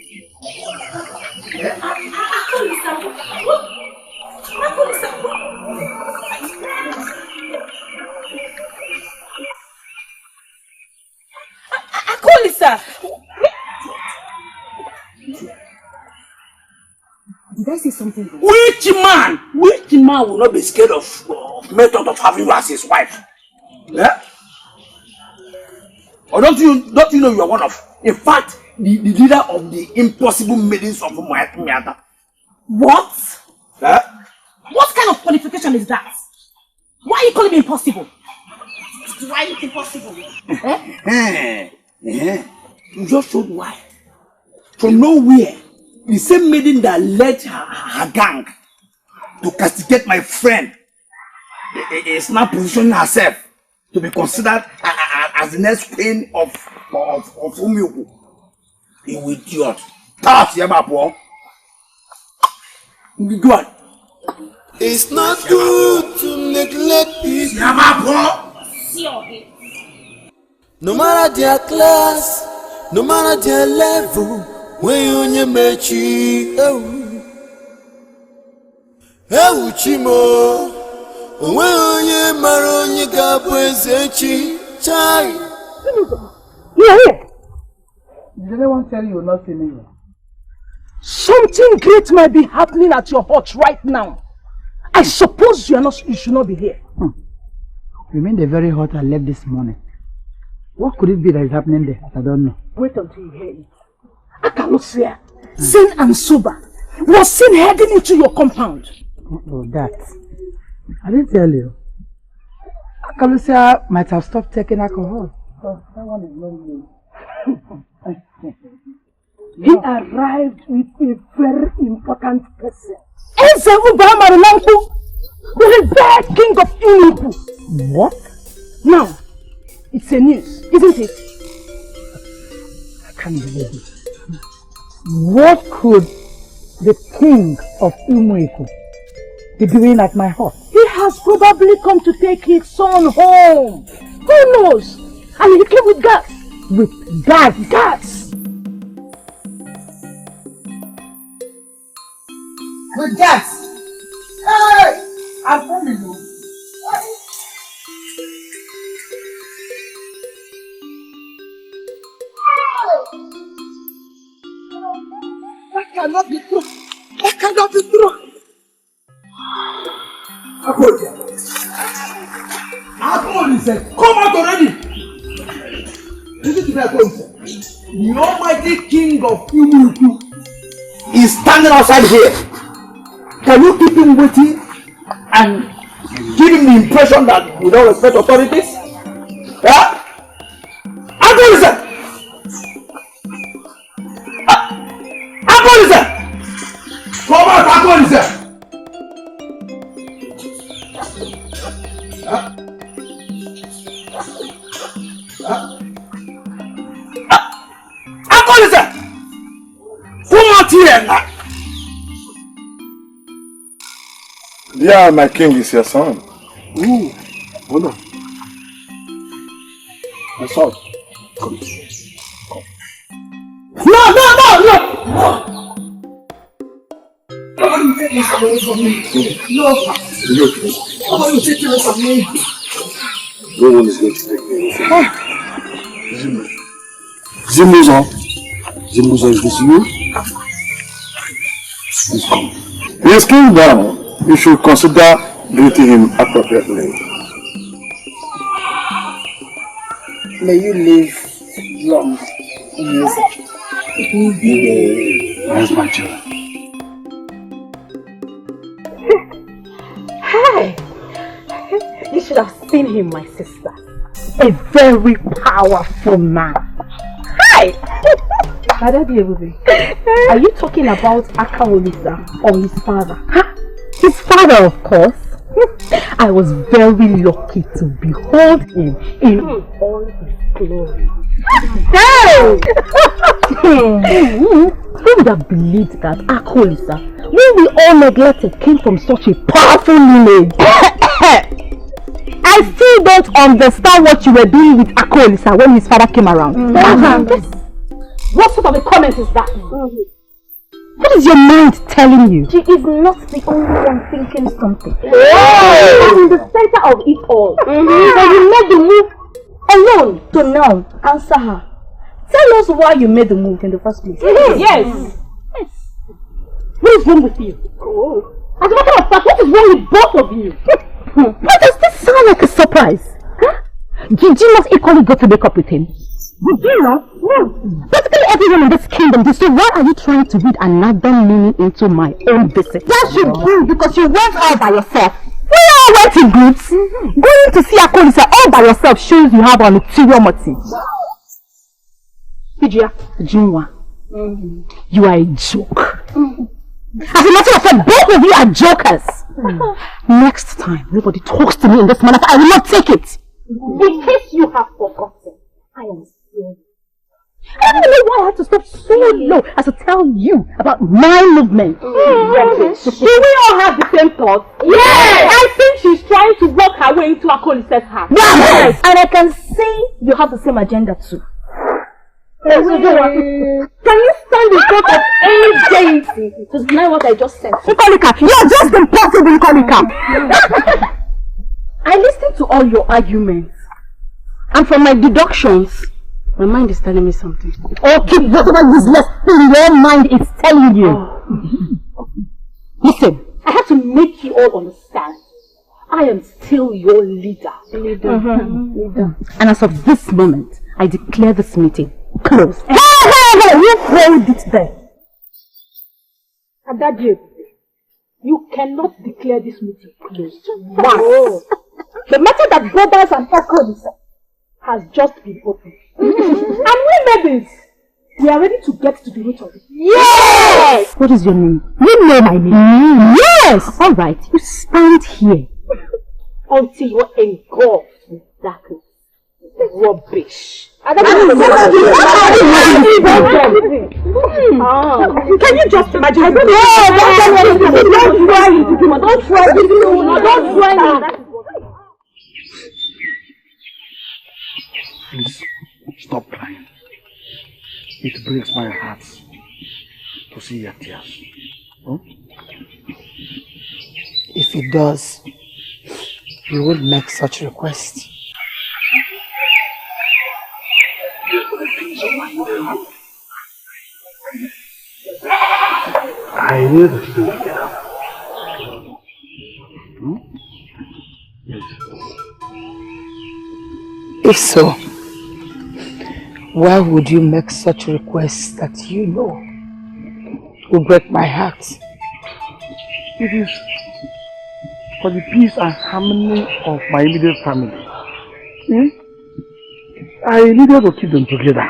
Akolisa! Did I say something wrong? Which man will not be scared of method of having you as his wife? Or don't you know you are one of, in fact, the leader of the impossible maidens of Miata? What? What kind of qualification is that? Why are you calling me impossible? Why are you impossible? You just showed why. From nowhere, the same maiden that led her gang to castigate my friend is now positioning herself to be considered as the next queen of Ugezu. You idiot. That's Yababo. Go on. It's not good to neglect people. No matter their class, no matter their level, when you onye mechi, chimo, when onye maro onye gabwezechi, chai. You're here. Did anyone tell you you're not feeling well? Something great might be happening at your hut right now. I suppose you should not be here. You mean the very hut I left this morning? What could it be that is happening there? I don't know. Wait until you hear it. Akalusia, sane and sober, was seen heading into your compound. Oh, that. I didn't tell you. Akalusia might have stopped taking alcohol. Oh, that one is not me. He arrived with a very important person. The revered king of Ugezu. What? Now, it's a news, isn't it? I can't believe it. What could the king of Ugezu be doing at my hut? He has probably come to take his son home. Who knows? And he came with gas. With gas? Gas! With gas! Hey! I'm telling you. That cannot be true. That cannot be true. Akoli said, come out already. Listen to that, Akoli said. The almighty king of Ugezu is standing outside here. Can you keep him waiting and give him the impression that we don't respect authorities? Yeah? Akoli said. Akoli said. Come out, Akoli said. Akoli said. Come out here now. Yeah, my king is your son. Ooh, hold on. My son. Come. No! How about you take this away from me? No! How about you take this from me? No one is going to take me. Zimbuzo, is this you? Please come. He is king now. You should consider greeting him appropriately. May you live long in music. Where's my children? Hey! You should have seen him, my sister. A very powerful man. Hi! Are you talking about Akaolisa or his father? Huh? His father, of course. I was very lucky to behold him in all his glory. Hey! Who would have believed that Akaolisa, when we all neglected, came from such a powerful lineage? I still don't understand what you were doing with Akaolisa when his father came around. What sort of a comment is that? What is your mind telling you? She is not the only one thinking something. She is in the center of it all. But you made the move alone. So now, answer her. Tell us why you made the move in the first place. Yes. What is wrong with you? As a matter of fact, what is wrong with both of you? Why does this sound like a surprise? Huh? Did you not equally go to make up with him? Did you not? No. Basically everyone in this kingdom did. So why are you trying to read another meaning into my own visit? That should do because you went all by yourself. We all went in groups. Going to see Akaolisa all by yourself shows you have an ulterior motive. Ijia, Jinwa, you are a joke. As a matter of fact, both of you are jokers. Next time, nobody talks to me in this manner, I will not take it. In case you have forgotten, I am sorry. I don't know why I had to stop so low as to tell you about my movement. Do we all have the same thoughts? Yes! I think she's trying to work her way into Akoli's heart. Yes! And I can see you have the same agenda too. Can you stand in front of any deity to deny what I just said? Ikolika, you're just impossible, Ikolika! I listened to all your arguments, and from my deductions, my mind is telling me something. Oh, keep whatever useless thing your mind is telling you. Listen, I have to make you all understand. I am still your leader. Leader. And as of this moment, I declare this meeting closed. Hey! You hold it there. Adagio, you cannot declare this meeting closed. Why? The matter that brothers and uncles has just been opened. And we made it. We are ready to get to the root of it. Yes! What is your name? You know my name. Yes! Alright, you stand here until you're engulfed in darkness. Rubbish. Can you just imagine? Don't try it. Don't try it. Don't try it. Please, stop crying. It breaks my heart to see your tears. Huh? If it does, you will make such requests. I need to do it. Yes. If so, why would you make such requests that you know will break my heart? It is for the peace and harmony of my immediate family. I needed to keep them together.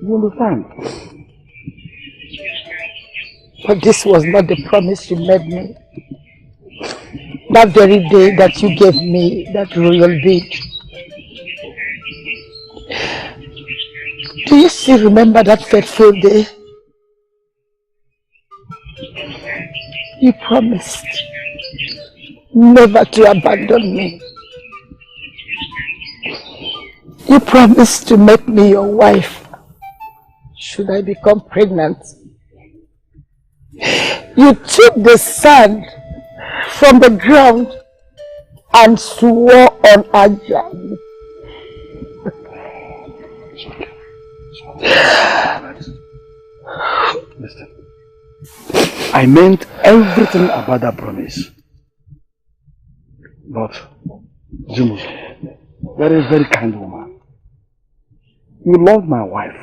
You understand? But this was not the promise you made me. That very day that you gave me that royal bid. Do you still remember that fateful day? You promised never to abandon me. You promised to make me your wife should I become pregnant. You took the sand from the ground and swore on Ajah. Listen, I meant everything about that promise. But, Zimus, you're a very kind woman. You loved my wife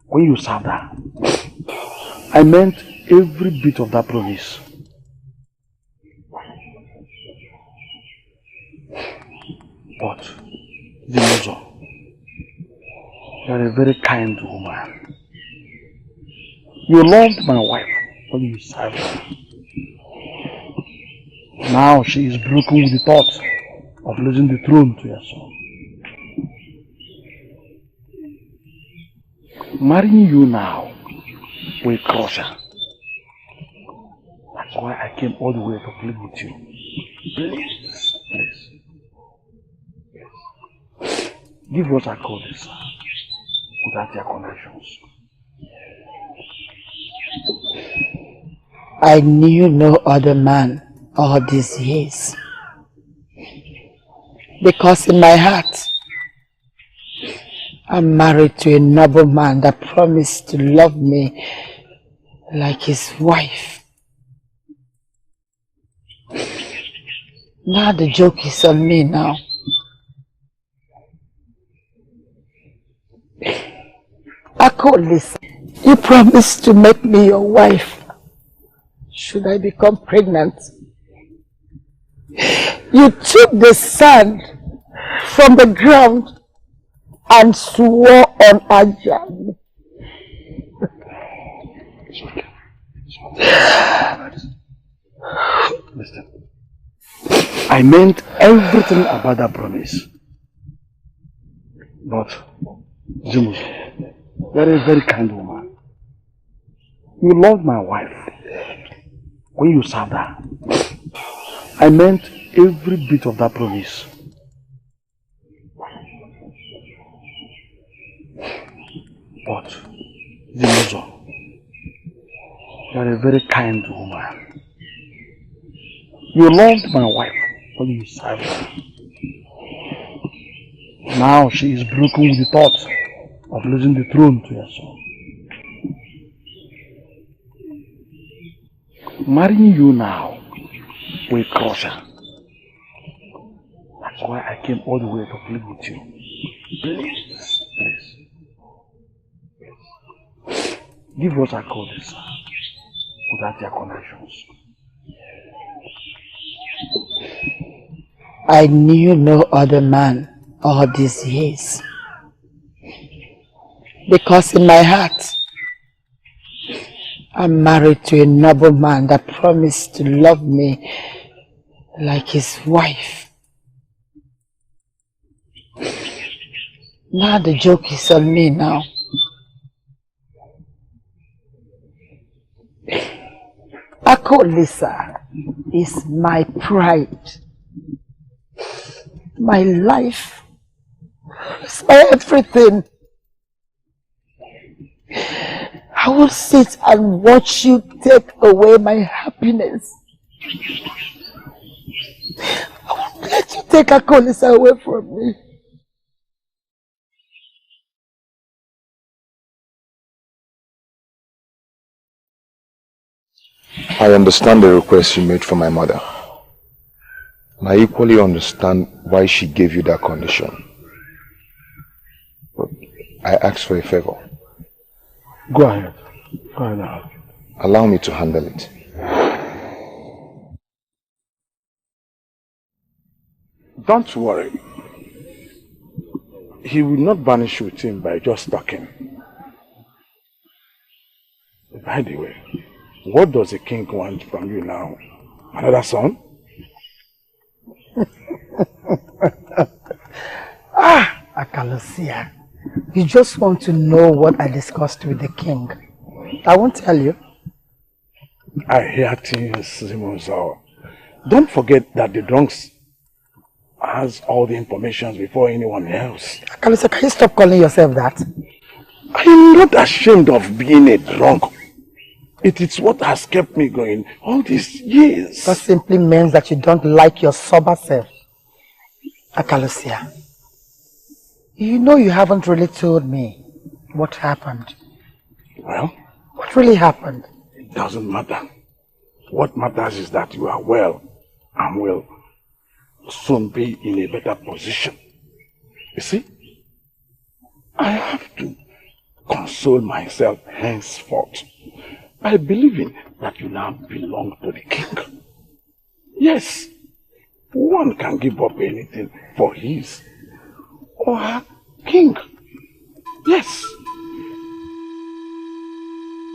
when you served her. I meant every bit of that promise. But, Zimuzo, you're a very kind woman. You loved my wife when you served her. Now she is broken with the thought of losing the throne to your son. Marrying you now will crush her. That's why I came all the way to plead with you. Please, please. Yes. Give what I call this without your conditions. I knew no other man all these years. Because in my heart, I'm married to a noble man that promised to love me like his wife. Now the joke is on me now. Akolis, you promised to make me your wife should I become pregnant. You took the sand from the ground and swore on Ajahn. Listen, I meant everything about that promise. But, Zimu, you're a very kind woman. You loved my wife when you served her. I meant every bit of that promise. But, Zimuzo, you're a very kind woman. You loved my wife when you served her. Now she is broken with the thought of losing the throne to your son. Marrying you now will crush her. That's why I came all the way to plead with you. Please, please. Give us a call this without their connections. I knew no other man all these years. Because in my heart, I'm married to a noble man that promised to love me like his wife. Now the joke is on me now. Akolisa is my pride. My life. It's my everything. I will sit and watch you take away my happiness. I won't let you take Akolisa away from me. I understand the request you made for my mother. And I equally understand why she gave you that condition. But I asked for a favor. Go ahead. Go ahead now. Allow me to handle it. Don't worry. He will not vanish with him by just talking. By the way, what does the king want from you now? Another son? Akalosia, you just want to know what I discussed with the king. I won't tell you. I hear things, Zimuzo. Don't forget that the drunks has all the information before anyone else. Akalosia, can you stop calling yourself that? I am not ashamed of being a drunk. It is what has kept me going all these years. That simply means that you don't like your sober self. Akalosia, you know you haven't really told me what happened. Well? What really happened? It doesn't matter. What matters is that you are well and will soon be in a better position. You see, I have to console myself henceforth by believing that you now belong to the king. Yes, one can give up anything for his or her king. Yes.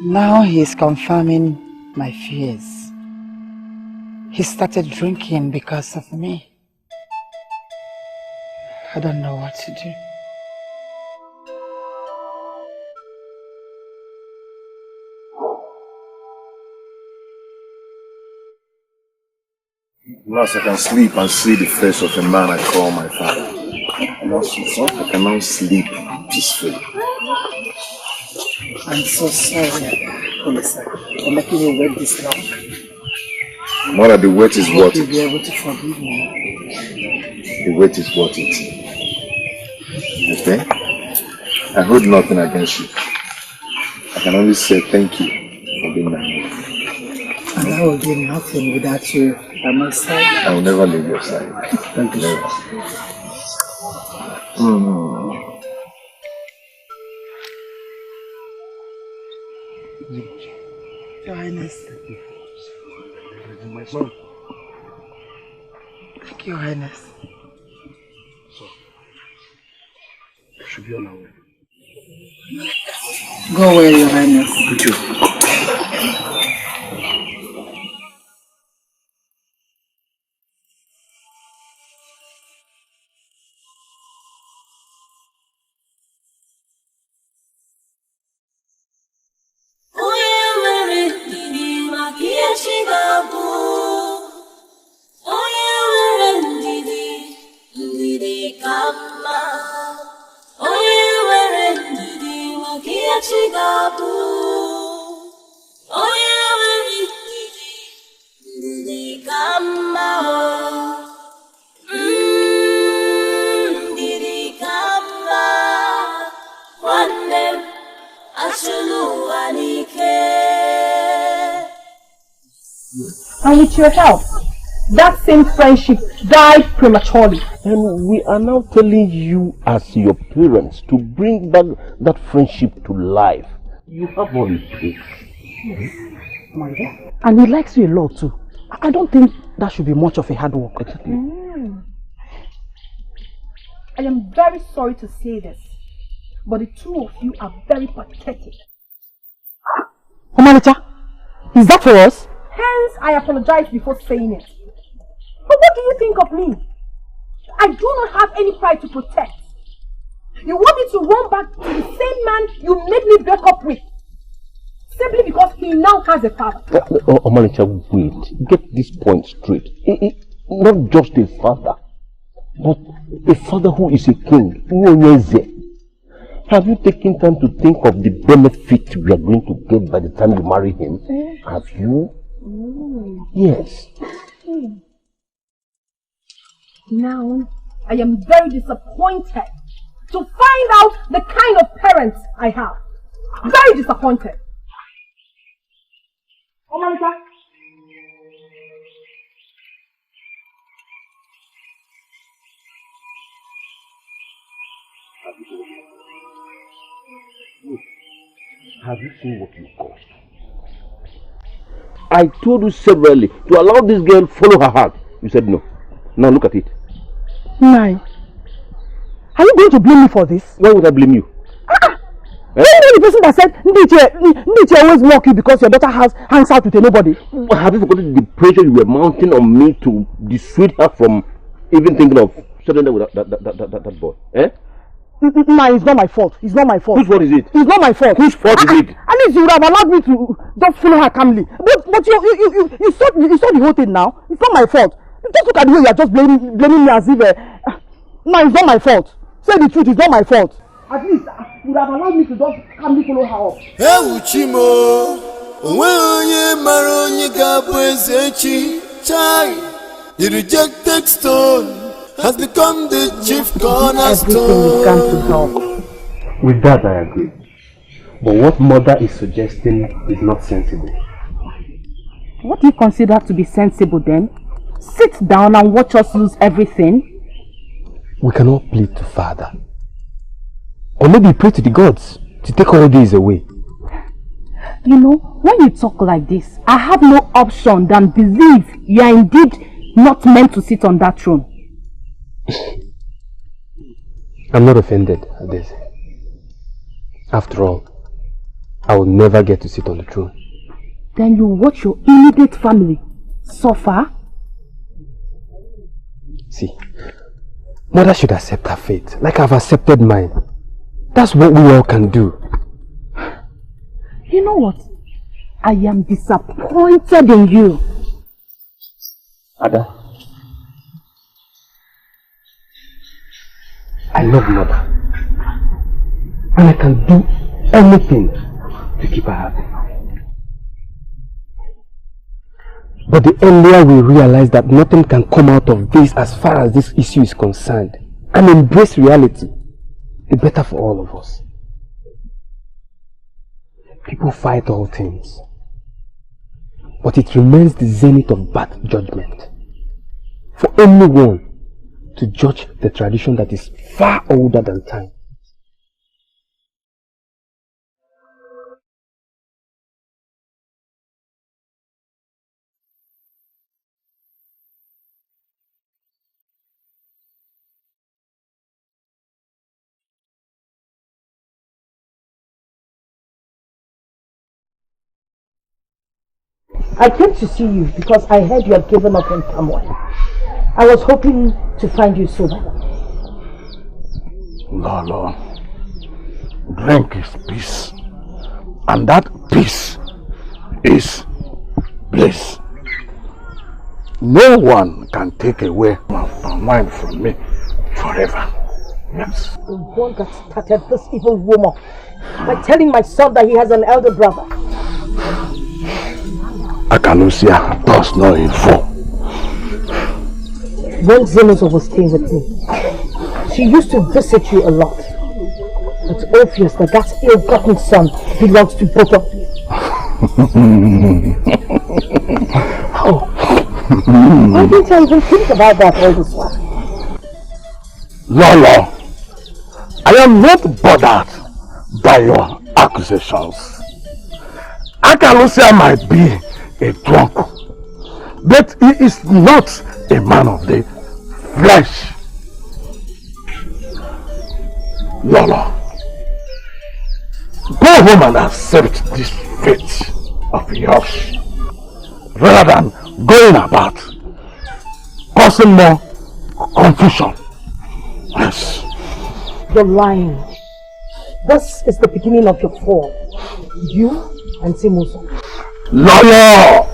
Now he is confirming my fears. He started drinking because of me. I don't know what to do. Last I can sleep and see the face of a man I call my father. And also, I can now sleep peacefully. I'm so sorry, Olisa, for making you wait this long. Mother, the wait is worth You'll be it. able to forgive me. The wait is worth it. Okay? I hold nothing against you. I can only say thank you for being my mother. And I will do nothing without you by my side. I will never leave your side. Thank you. Never. Your Highness. My son. Thank you, Your Highness. should be on our way. Go where, Your Highness. Thank you. And with your help, that same friendship died prematurely. And we are now telling you as your parents to bring back that friendship to life. You have all it takes. Yes, my dear. And he likes you a lot too. I don't think that should be much of a hard work. I am very sorry to say this, but the two of you are very pathetic. Omalita, is that for us? Hence, I apologize before saying it. But what do you think of me? I do not have any pride to protect. You want me to run back to the same man you made me break up with, simply because he now has a father? Omalita, wait. Get this point straight. Not just a father, but a father who is a king. Have you taken time to think of the benefit we are going to get by the time you marry him? Have you? Yes. Now, I am very disappointed to find out the kind of parents I have. Very disappointed. Omalita. Have you seen what you caused? I told you severally to allow this girl follow her heart. You said no. Now look at it. Nai, are you going to blame me for this? Why would I blame you? Are you the person that said Ndiche always mock you because your daughter hangs out with a nobody? Have you forgotten the pressure you were mounting on me to dissuade her from even thinking of settling with that boy? Eh? Nah, it's not my fault. It's not my fault. Whose fault is it? It's not my fault. Whose fault is it? At least you would have allowed me to just follow her calmly. But you saw the whole thing now. It's not my fault. Just look at the way you are just blaming me as if... No, it's not my fault. Say the truth, it's not my fault. At least you would have allowed me to just calmly follow her up. Hey, Uchimo, onye mara onye ga-abụ eze echi, chai, the rejected stone has become the chief cornerstone. Everything began to help. With that, I agree. But what mother is suggesting is not sensible. What do you consider to be sensible then? Sit down and watch us lose everything? We cannot plead to Father. Or maybe pray to the gods to take all this away. You know, when you talk like this, I have no option than believe you are indeed not meant to sit on that throne. I'm not offended at this. After all, I will never get to sit on the throne. Then you watch your immediate family suffer? See, Mother should accept her fate, like I've accepted mine. That's what we all can do. You know what? I am disappointed in you. Ada, I love Mother. And I can do anything to keep her happy. But the earlier we realize that nothing can come out of this as far as this issue is concerned, and embrace reality, the better for all of us. People fight all things, but it remains the zenith of bad judgment for anyone to judge the tradition that is far older than time. I came to see you because I heard you had given up on someone. I was hoping to find you sober. Lolo, drink is peace. And that peace is bliss. No one can take away my mind from me forever. Yes. The one that started this evil rumor by telling my son that he has an elder brother. Akalusia does not inform. When Zenusa was staying with me, she used to visit you a lot. It's obvious that that ill-gotten son belongs to both of you. Oh. Why didn't I even think about that all this while? Lolo, I am not bothered by your accusations. Akalusia might be a drunk, but he is not a man of the flesh. Lolo, go home and accept this fate of yours, rather than going about causing more confusion. Yes. You're lying. This is the beginning of your fall. You and Zenusa. Lolo,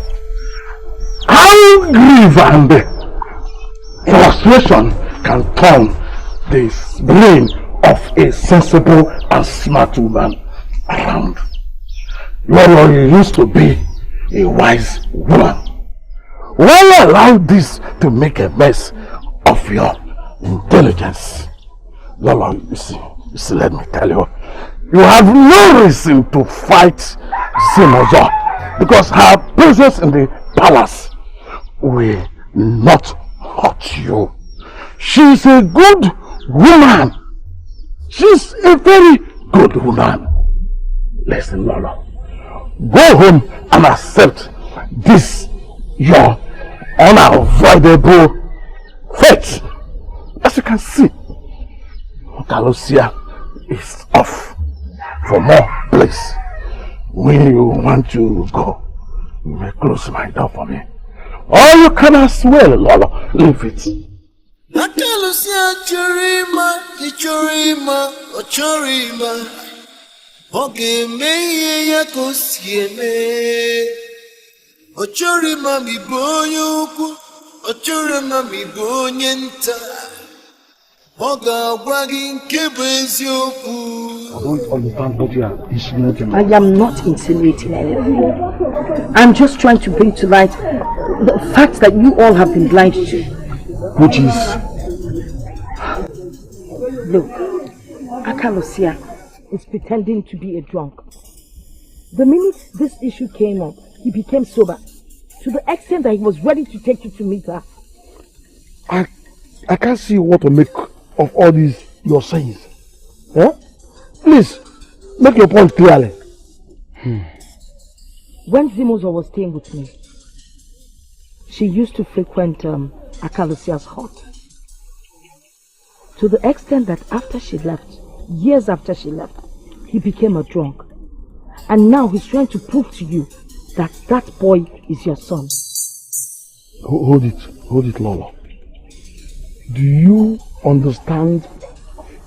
how grief and frustration can turn the brain of a sensible and smart woman around. Lolo, you used to be a wise woman. Why allow this to make a mess of your intelligence? Lolo, you see, let me tell you, you have no reason to fight Zenusa because her presence in the palace will not hurt you. She's a good woman. She's a very good woman. Listen, Lolo, go home and accept this, your unavoidable fate. As you can see, Kalusia is off for more place. When you want to go, you may close my door for me. Or you can as well, Lolo, leave it. Akalusia chorima, ochorima. Oge meye ya kosieme. Ochorima mi bonyo ku, ochorima mi bonyenta. Oga wagi nkebezi oku. I don't understand what you are insinuating. I am not insinuating anything. I'm just trying to bring to light the fact that you all have been blind to. Which is? Look, Akalusia is pretending to be a drunk. The minute this issue came up, he became sober, to the extent that he was ready to take you to meet her. I can't see what to make of all these your sayings. Eh? Please, make your point clearly. When Zenusa was staying with me, she used to frequent Akalusia's hut. To the extent that after she left, years after she left, he became a drunk. And now he's trying to prove to you that that boy is your son. Hold it, Lolo. Do you understand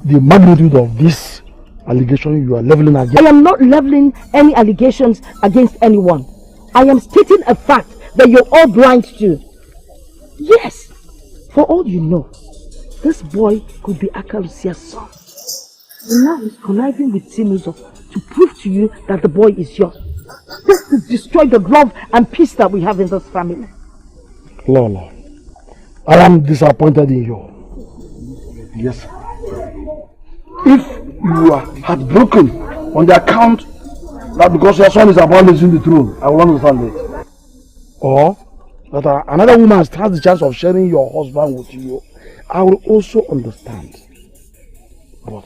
the magnitude of this allegation you are leveling against? I am not leveling any allegations against anyone. I am stating a fact that you're all blind to. Yes, for all you know, this boy could be Akalusia's son. And now he's conniving with Zenusa to prove to you that the boy is yours. Just to destroy the love and peace that we have in this family. Lolo, I am disappointed in you. Yes. If you are heartbroken on the account that because your son is abandoning the throne, I will understand it. Or that another woman has the chance of sharing your husband with you, I will also understand. But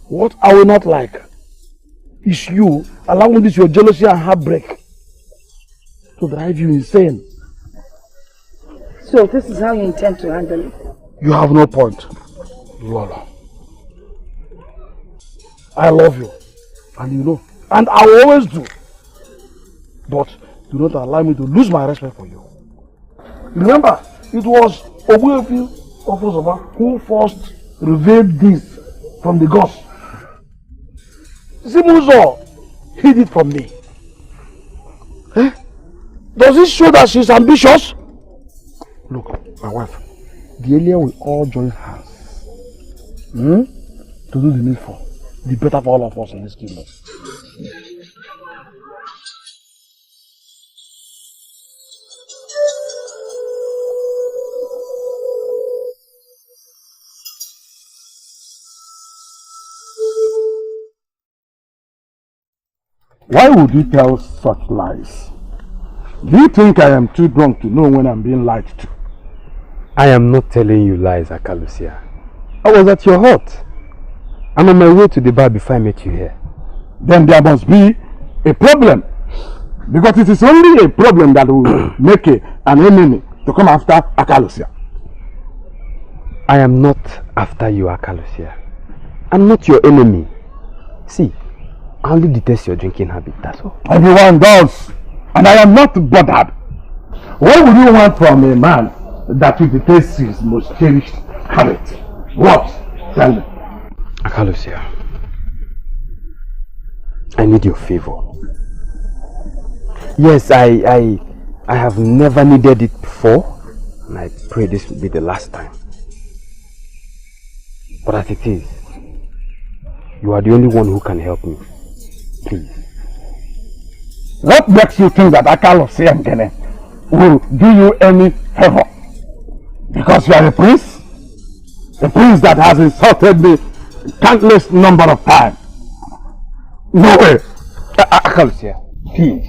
what I will not like is you allowing this your jealousy and heartbreak to drive you insane. So this is how you intend to handle it? You have no point, Lola. I love you, and you know, and I will always do. But Do not allow me to lose my respect for you. Remember, it was Ugezu who first revealed this from the gods. Zimuzo hid it from me. Eh? Does it show that she's ambitious? Look, my wife, the earlier we all join hands to do the needful, the better for all of us in this kingdom. Why would you tell such lies? Do you think I am too drunk to know when I'm being lied to? I am not telling you lies, Akalusia. I was at your hut. I'm on my way to the bar before I met you here. Then there must be a problem. Because it is only a problem that will make an enemy to come after Akalusia. I am not after you, Akalusia. I'm not your enemy. See, I only detest your drinking habit, that's all. Everyone does. And I am not bothered. What would you want from a man that will detest his most cherished habit? What? Tell me. Akalusia, I need your favor. Yes, I have never needed it before, and I pray this will be the last time. But as it is, you are the only one who can help me. Please. What makes you think that Akalusia will do you any favor? Because you are a prince? A prince that has insulted me countless number of times. No way! Akalusia, please.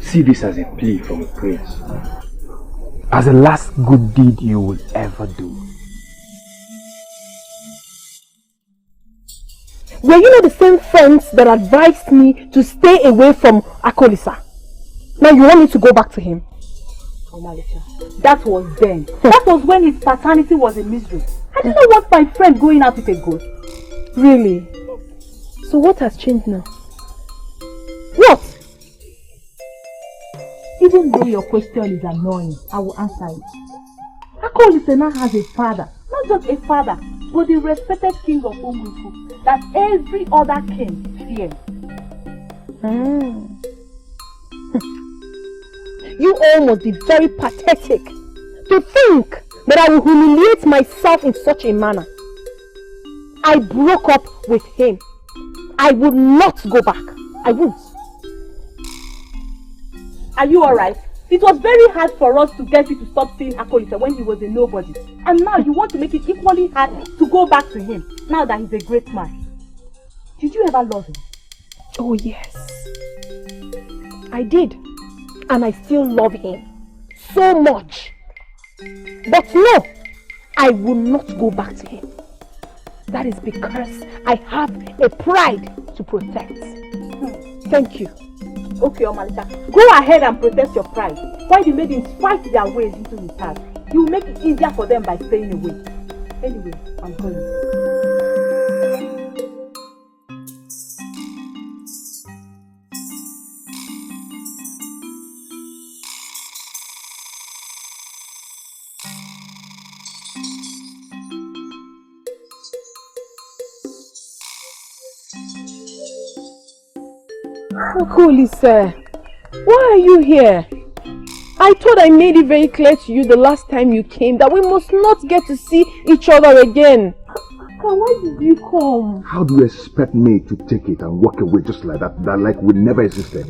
See this as a plea from a prince. As the last good deed you will ever do. Were you not the same friends that advised me to stay away from Akolisa? Now you want me to go back to him? That was then. That was when his paternity was a mystery. I didn't want my friend going out with a ghost. Really? So what has changed now? What? Even though your question is annoying, I will answer it. Akolisa now has a father. Not just a father, but the respected king of Ugezu that every other king fears. You all must be very pathetic to think that I will humiliate myself in such a manner. I broke up with him. I would not go back. I won't. Are you alright? It was very hard for us to get you to stop seeing Akolisa when he was a nobody. And now you want to make it equally hard to go back to him, now that he's a great man. Did you ever love him? Oh yes. I did. And I still love him. So much. But no, I will not go back to him. That is because I have a pride to protect. Thank you. Okay, Omalita, go ahead and protect your pride. While the maidens fight their ways into his heart, you will make it easier for them by staying away. Anyway, I'm going. Akolisa, why are you here? I thought I made it very clear to you the last time you came that we must not get to see each other again. Why did you come? How do you expect me to take it and walk away just like that like we never existed?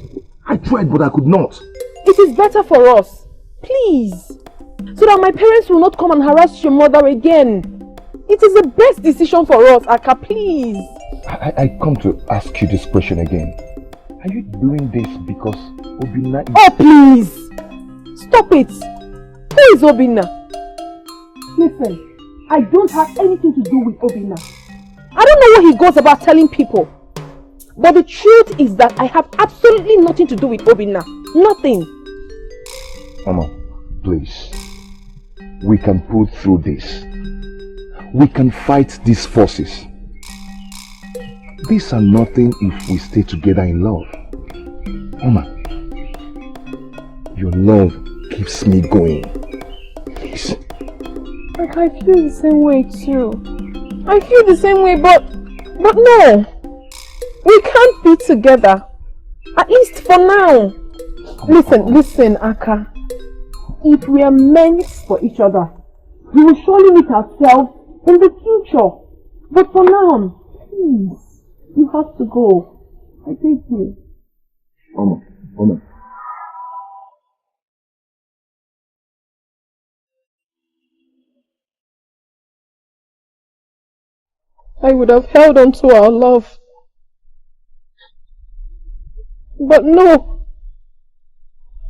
I tried, but I could not. It is better for us. Please. So that my parents will not come and harass your mother again. It is the best decision for us, Aka, please. I come to ask you this question again. Are you doing this because Obinna is... Oh, please! Stop it! Who is Obinna? Listen, I don't have anything to do with Obinna. I don't know what he goes about telling people. But the truth is that I have absolutely nothing to do with Obinna. Nothing. Mama, please. We can pull through this. We can fight these forces. These are nothing if we stay together in love. Mama, your love keeps me going. Please. Like, I feel the same way too. I feel the same way, but no. We can't be together. At least for now. Listen, Aka. If we are meant for each other, we will surely meet ourselves in the future. But for now, please, you have to go. I beg you. Mama. I would have held on to our love. But no.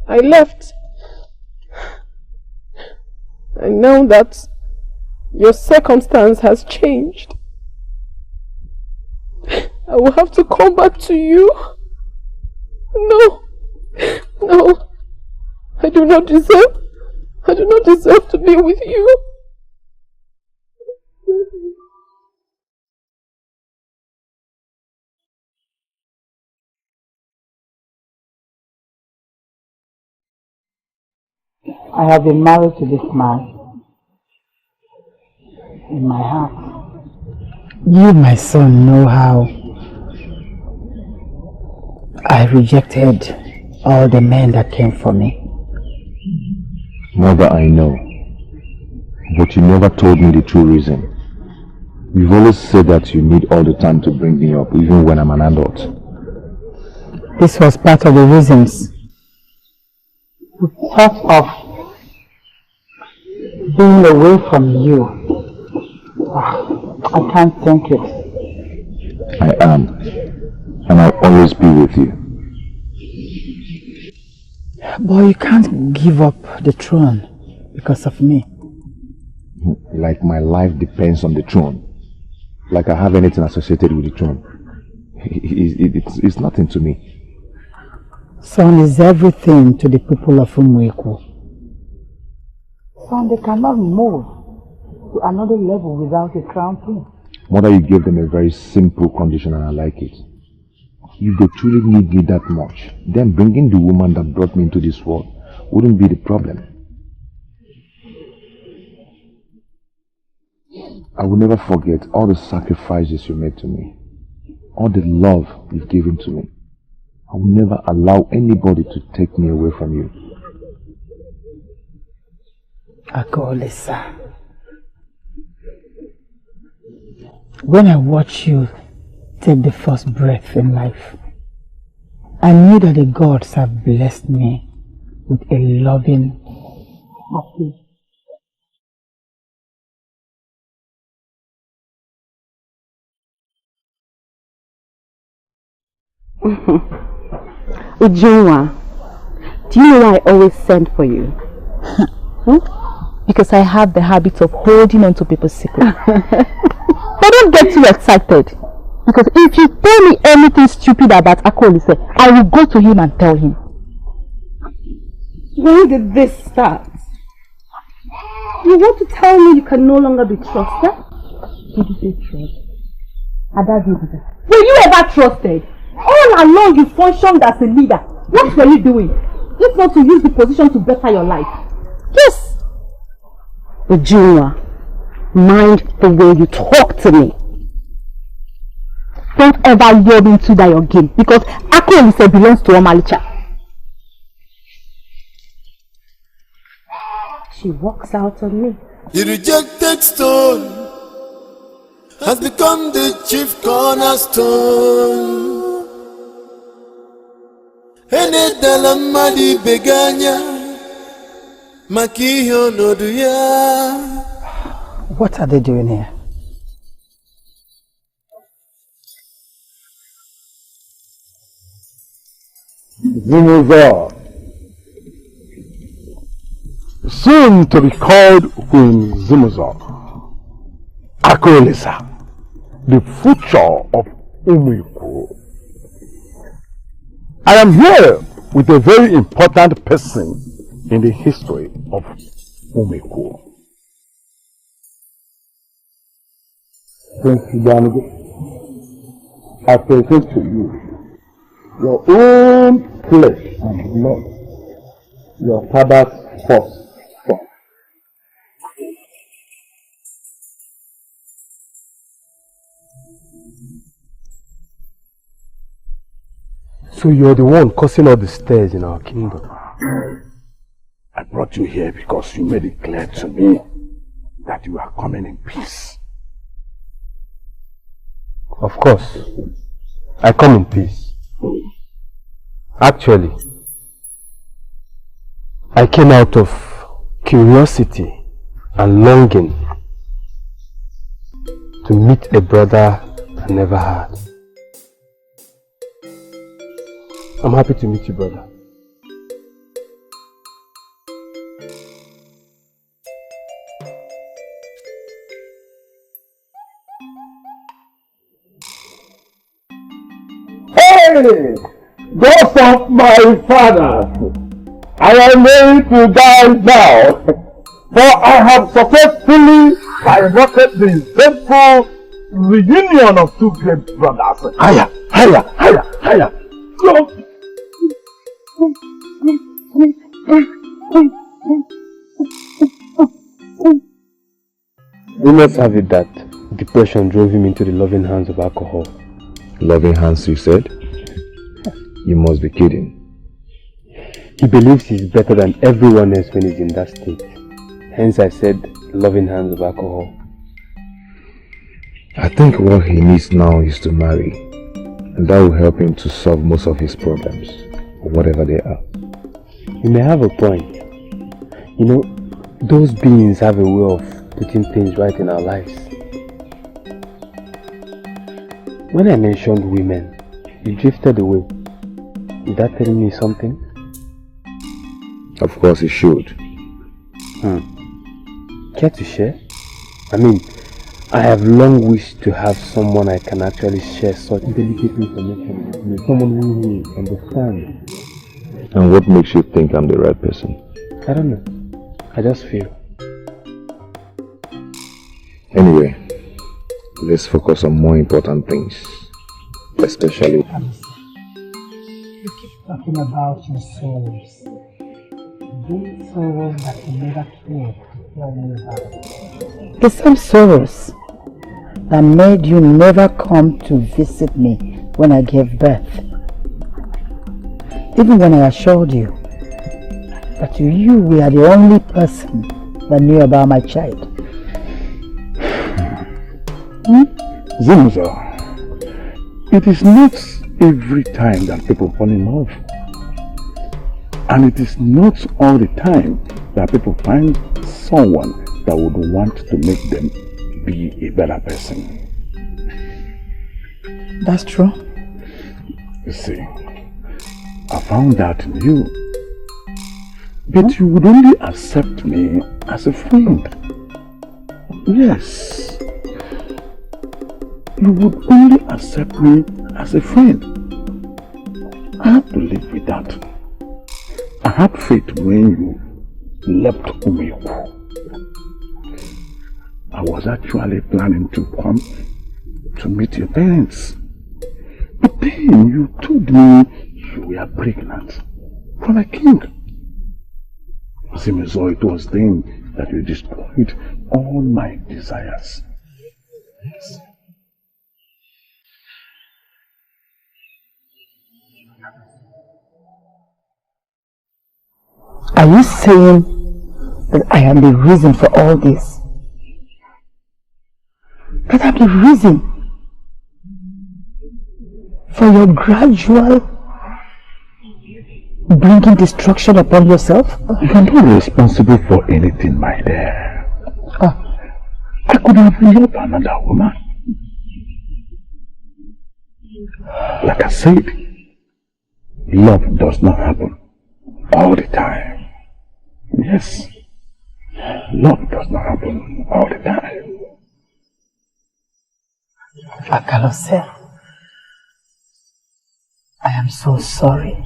I left. And now that your circumstance has changed, I will have to come back to you. No. I do not deserve to be with you. I have been married to this man. In my heart. You, my son, know how I rejected all the men that came for me. Mother, I know. But you never told me the true reason. You've always said that you need all the time to bring me up, even when I'm an adult. This was part of the reasons. Because of being away from you. I can't think it. I am. And I'll always be with you. But you can't give up the throne because of me. Like my life depends on the throne. Like I have anything associated with the throne. It's nothing to me. Son is everything to the people of Ugezu. Son, they cannot move to another level without a crown prince. Mother, you gave them a very simple condition and I like it. If they truly need me that much, then bringing the woman that brought me into this world wouldn't be the problem. I will never forget all the sacrifices you made to me, all the love you've given to me. I will never allow anybody to take me away from you. Akolisa. When I watch you take the first breath in life, I knew that the gods have blessed me with a loving, happy, Ujunwa, do you know why I always send for you? Because I have the habit of holding on to people's secrets. But don't get too excited. Because if you tell me anything stupid about Akolise, I will go to him and tell him. When did this start? You want to tell me you can no longer be trusted? Did you say trust? Were you ever trusted? All along you functioned as a leader. What were you doing? If not to use the position to better your life. Yes. Ujunwa, mind the way you talk to me. Don't ever lure me into that your game because Akolise belongs to Omalicha. She walks out on me. The rejected stone has become the chief cornerstone. Ene dalamadi beganya makiyo noduya. What are they doing here? Zumuza, soon to be called Queen Zumuza, Akolisa, the future of Ugezu. I am here with a very important person in the history of Ugezu. Prince Dango, I present to you Your own flesh and blood. Your father's first son. So you're the one causing all the stirres in our kingdom? I brought you here because you made it clear to me that you are coming in peace. Of course, I come in peace. Actually, I came out of curiosity and longing to meet a brother I never had. I'm happy to meet you, brother. Hey! Ghost of my father! I am ready to die now, for I have successfully piloted the eventful reunion of two great brothers. Higher, higher, higher, higher! We must have it that depression drove him into the loving hands of alcohol. Loving hands, you said? You must be kidding. He believes he's better than everyone else when he's in that state. Hence I said loving hands of alcohol. I think what he needs now is to marry. And that will help him to solve most of his problems, whatever they are. You may have a point. You know, those beings have a way of putting things right in our lives. When I mentioned women, you drifted away. Is that telling me something? Of course it should. Care to share? I mean, I have long wished to have someone I can actually share such delicate information with. Someone who understands. And what makes you think I'm the right person? I don't know. I just feel. Anyway, let's focus on more important things. Especially... You keep talking about your sorrows. These sorrows that you never cared to tell me about. The same sorrows that made you never come to visit me when I gave birth. Even when I assured you that you were the only person that knew about my child. Zimza, it is not every time that people fall in love. And it is not all the time that people find someone that would want to make them be a better person. That's true. You see, I found that in you. But you would only accept me as a friend. Yes. You would only accept me as a friend. I have to live with that. I had faith when you left Ugezu. I was actually planning to come to meet your parents. But then you told me you were pregnant from a king. So it was then that you destroyed all my desires. Yes. Are you saying that I am the reason for all this? That I'm the reason for your gradual bringing destruction upon yourself? You are not responsible for anything, my dear. I could have loved another woman. Like I said, love does not happen all the time. Yes, love does not happen all the time. Kalu, I am so sorry.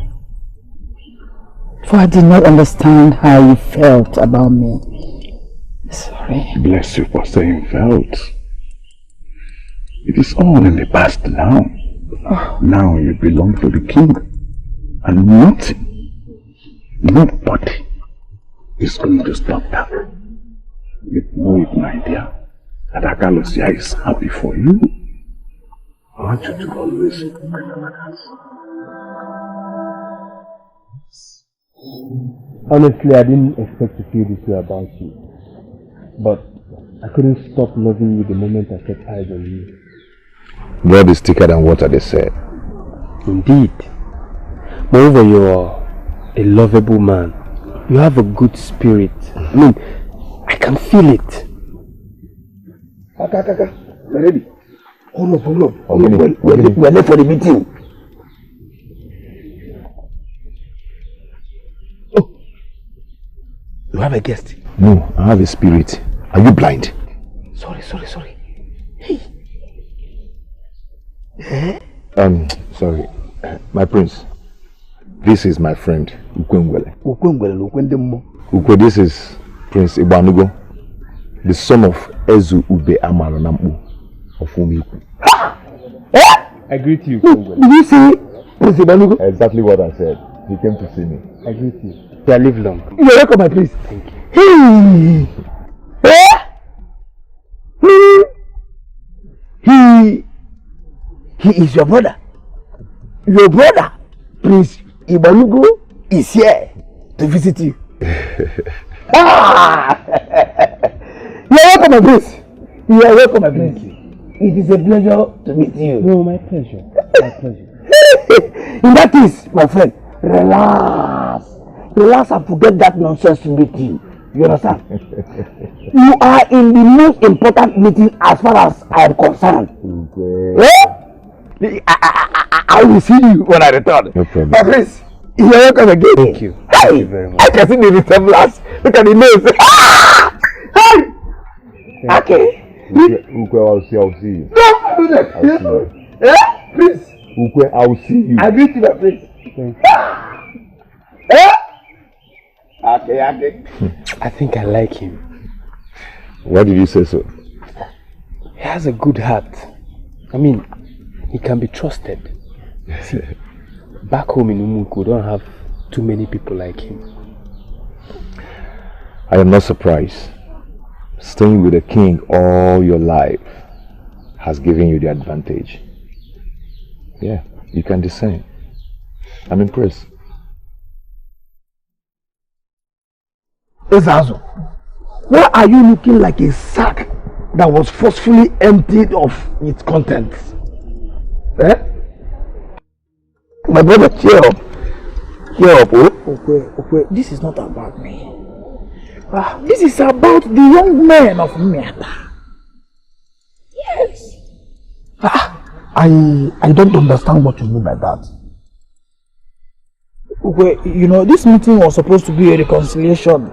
For I did not understand how you felt about me. Sorry. Bless you for saying felt. It is all in the past now. Now you belong to the king. And nothing, nobody is going to stop that. You know it, my dear, that Akalusia is happy for you. I want you to always remember that. Honestly, I didn't expect to feel this way about you. But I couldn't stop loving you the moment I set eyes on you. Blood is thicker than water, they said. Indeed. Moreover, you are a lovable man. You have a good spirit. I mean, I can feel it. Kaka, we're ready. Hold up. We're late for the meeting. Oh, you have a guest? No, I have a spirit. Are you blind? Sorry. Hey. Sorry. My prince. This is my friend, Ukwe, this is Prince Ibanugo, the son of Ezu Ube Amaranambu of Umiku. I greet you, Did you say Prince Ibanugo? Exactly what I said. He came to see me. I greet you. You live long. You're welcome, my prince. Thank you. He is your brother. Your brother, Prince Ibanugo, is here to visit you. You're welcome, my prince. You are welcome, my prince. It is a pleasure to meet you. No, my pleasure. In that case, my friend, relax and forget that nonsense meeting. You understand? You are in the most important meeting as far as I am concerned. Okay. I will see you when I return. No problem. My prince, you are welcome again. Thank you. Hey, Thank you very much. I can see the resemblance. Look at the nose. Hey! Okay. Ukwe, I'll see you. No, do that. Please. Ukwe, I will see you. I greet you, my prince. Okay. I think I like him. Why did you say so? He has a good heart. I mean, he can be trusted. See, back home in Umuku, we don't have too many people like him. I am not surprised. Staying with the king all your life has given you the advantage. Yeah, you can discern. I'm impressed. Ezazo, why are you looking like a sack that was forcefully emptied of its contents? My brother, cheer up. Okay, this is not about me. This is about the young men of Miata. Yes. I don't understand what you mean by that. Okay, you know, this meeting was supposed to be a reconciliation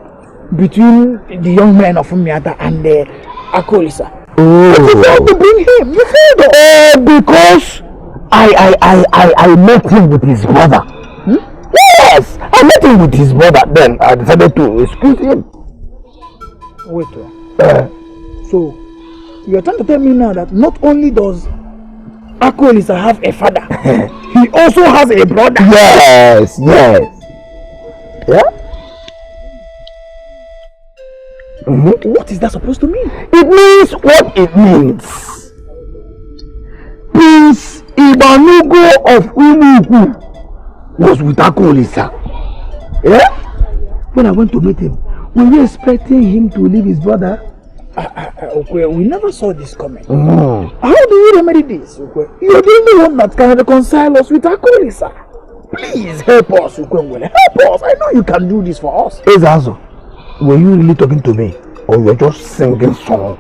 between the young men of Miata and the Akolisa. Oh. But you failed to bring him. You failed because I met him with his brother. Yes, I met him with his brother. Then I decided to excuse him. Wait. So you're trying to tell me now that not only does Akolisa have a father, he also has a brother. Yes. Yeah. What is that supposed to mean? It means what it means. Prince Ibanugo of Umuku was with Akolisa. Yeah? When I went to meet him, were you expecting him to leave his brother? Okay, we never saw this coming. How do you remedy this? Okay? You're the only one that can reconcile us with Akolisa. Please help us, help us. I know you can do this for us. Ezazo, were you really talking to me? Or you were just singing song?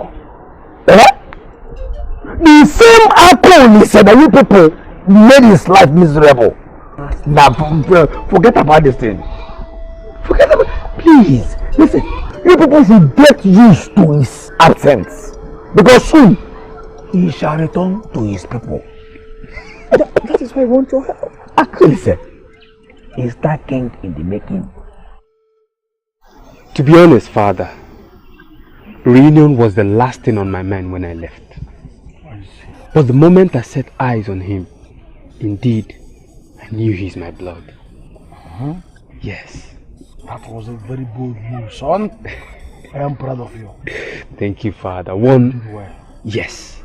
The same Akolisa that you people made his life miserable. Now, forget about this thing. Please, listen. You people should get used to his absence. Because soon, he shall return to his people. That is why I want your help. Akolisa is that king in the making. To be honest, Father, reunion was the last thing on my mind when I left. But the moment I set eyes on him, Indeed, I knew he's my blood. Huh? Yes. That was a very bold move, son. I am proud of you. Thank you, Father. Yes.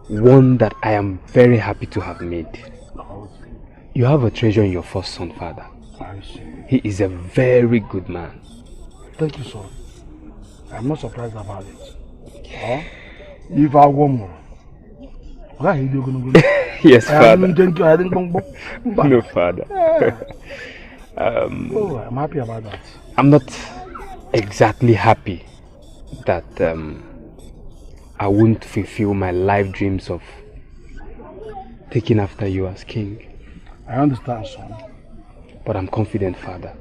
One that I am very happy to have made. You have a treasure in your first son, Father. I see. He is a very good man. Thank you, son. I'm not surprised about it. Huh? If I want more. Yes, Father. No, Father. I'm happy about that. I'm not exactly happy that I won't fulfill my life dreams of taking after you as king. I understand, son. But I'm confident, Father.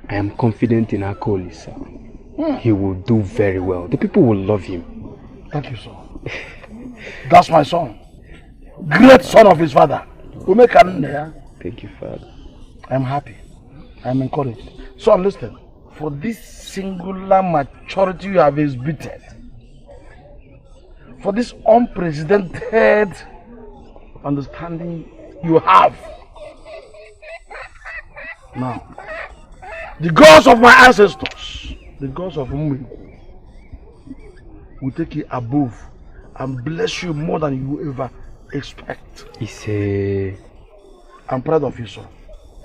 I am confident in Akoli, sir. He will do very well. The people will love him. Thank you, son. That's my son. Great son of his father. Thank you, Father. I'm happy. I'm encouraged. Son, listen. For this singular maturity you have exhibited, for this unprecedented understanding you have, now, the gods of my ancestors, the gods of Ummi, will take you above and bless you more than you ever expect. I'm proud of you, son.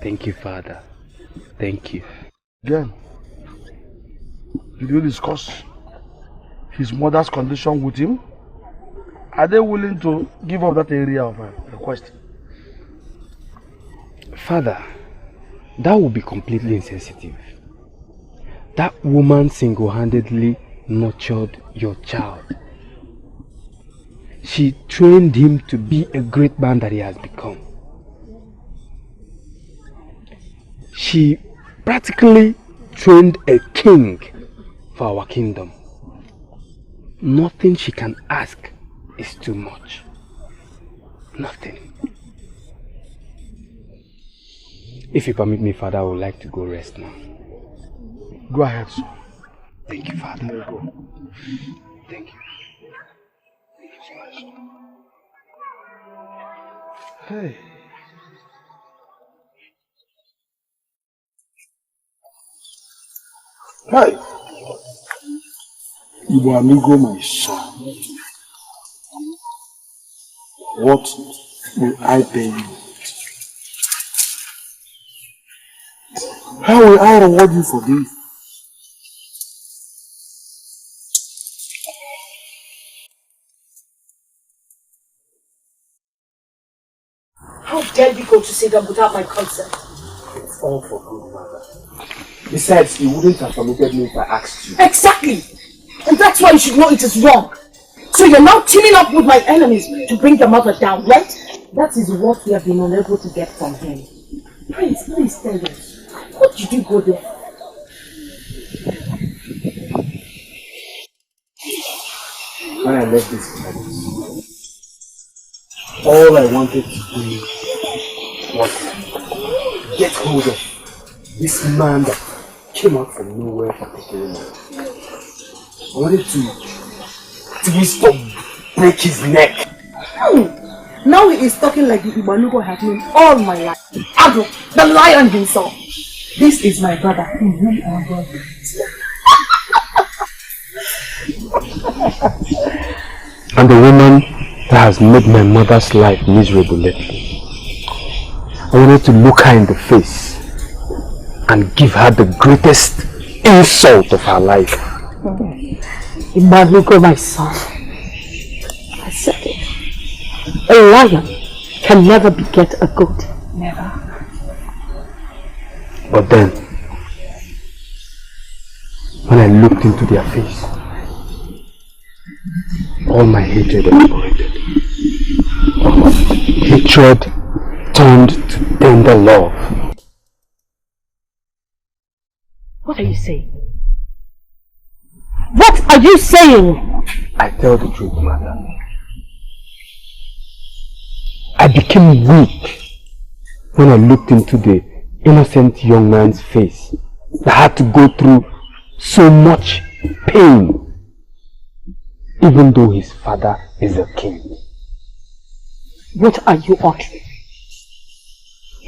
Thank you, Father. Thank you. Again, did you discuss his mother's condition with him? Are they willing to give up that area of request? Father, that would be completely insensitive. That woman single-handedly nurtured your child. She trained him to be a great man that he has become. She practically trained a king for our kingdom. Nothing she can ask is too much. Nothing. If you permit me, Father, I would like to go rest now. Go ahead, son. Thank you, Father. There you go. Thank you. Hey. Hi. Ibo amigo, my son. What will I pay you? How will I reward you for this? How dare you go to see them without my consent? It's all for good, mother. Besides, you wouldn't have permitted me if I asked you. Exactly! And that's why you should know it is wrong. So you're now teaming up with my enemies to bring your mother down, right? That is what we have been unable to get from him. Please tell us. What did you go there? When I left this place, all I wanted to do was get hold of this man that came out from nowhere for taking me. I wanted to break his neck. Now he is talking like the Ibanugo has known all my life. Ado, the lion himself. This is my brother. And the woman that has made my mother's life miserable lately. I wanted to look her in the face and give her the greatest insult of her life. Ibanugo, my son. I said it. A lion can never beget a goat. Never. But then, when I looked into their face, all my hatred evaporated. Hatred turned to tender love. What are you saying? What are you saying? I tell the truth, mother. I became weak when I looked into the innocent young man's face that had to go through so much pain, even though his father is a king. What are you uttering?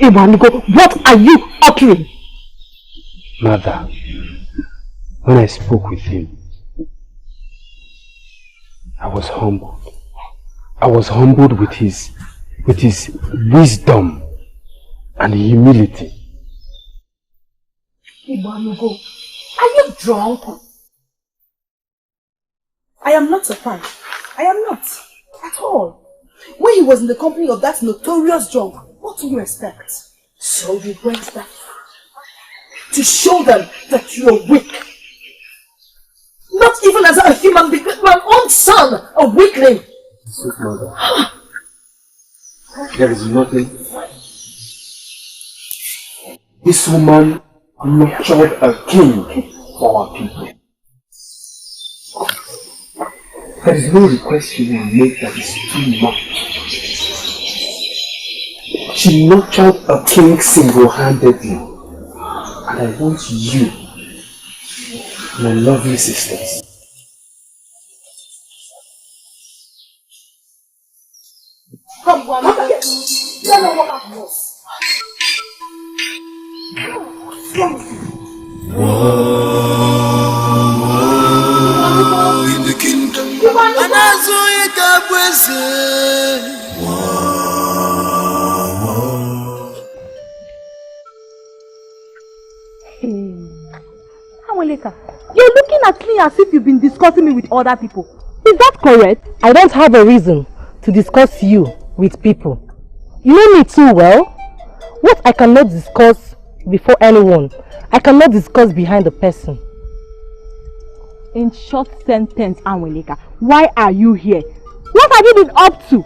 Iwanugo, what are you uttering? Mother, when I spoke with him, I was humbled. I was humbled with his wisdom and humility. Iwanugo, are you drunk? I am not surprised. I am not. At all. When he was in the company of that notorious drunk, what do you expect? So you went that far. To show them that you are weak. Not even as a human being, but my own son, a weakling. Sweet mother, there is nothing. This woman nurtured a king for our people. There is no request she will make that is too much. She nurtured a king single-handedly. And I want you, my lovely sisters, Come on, let me walk out of us. In the kingdom, and as we got Aweleka, you're looking at me as if you've been discussing me with other people. Is that correct? I don't have a reason to discuss you with people. You know me too well. What I cannot discuss before anyone, I cannot discuss behind the person. In short sentence, Aweleka, why are you here? What have you been up to?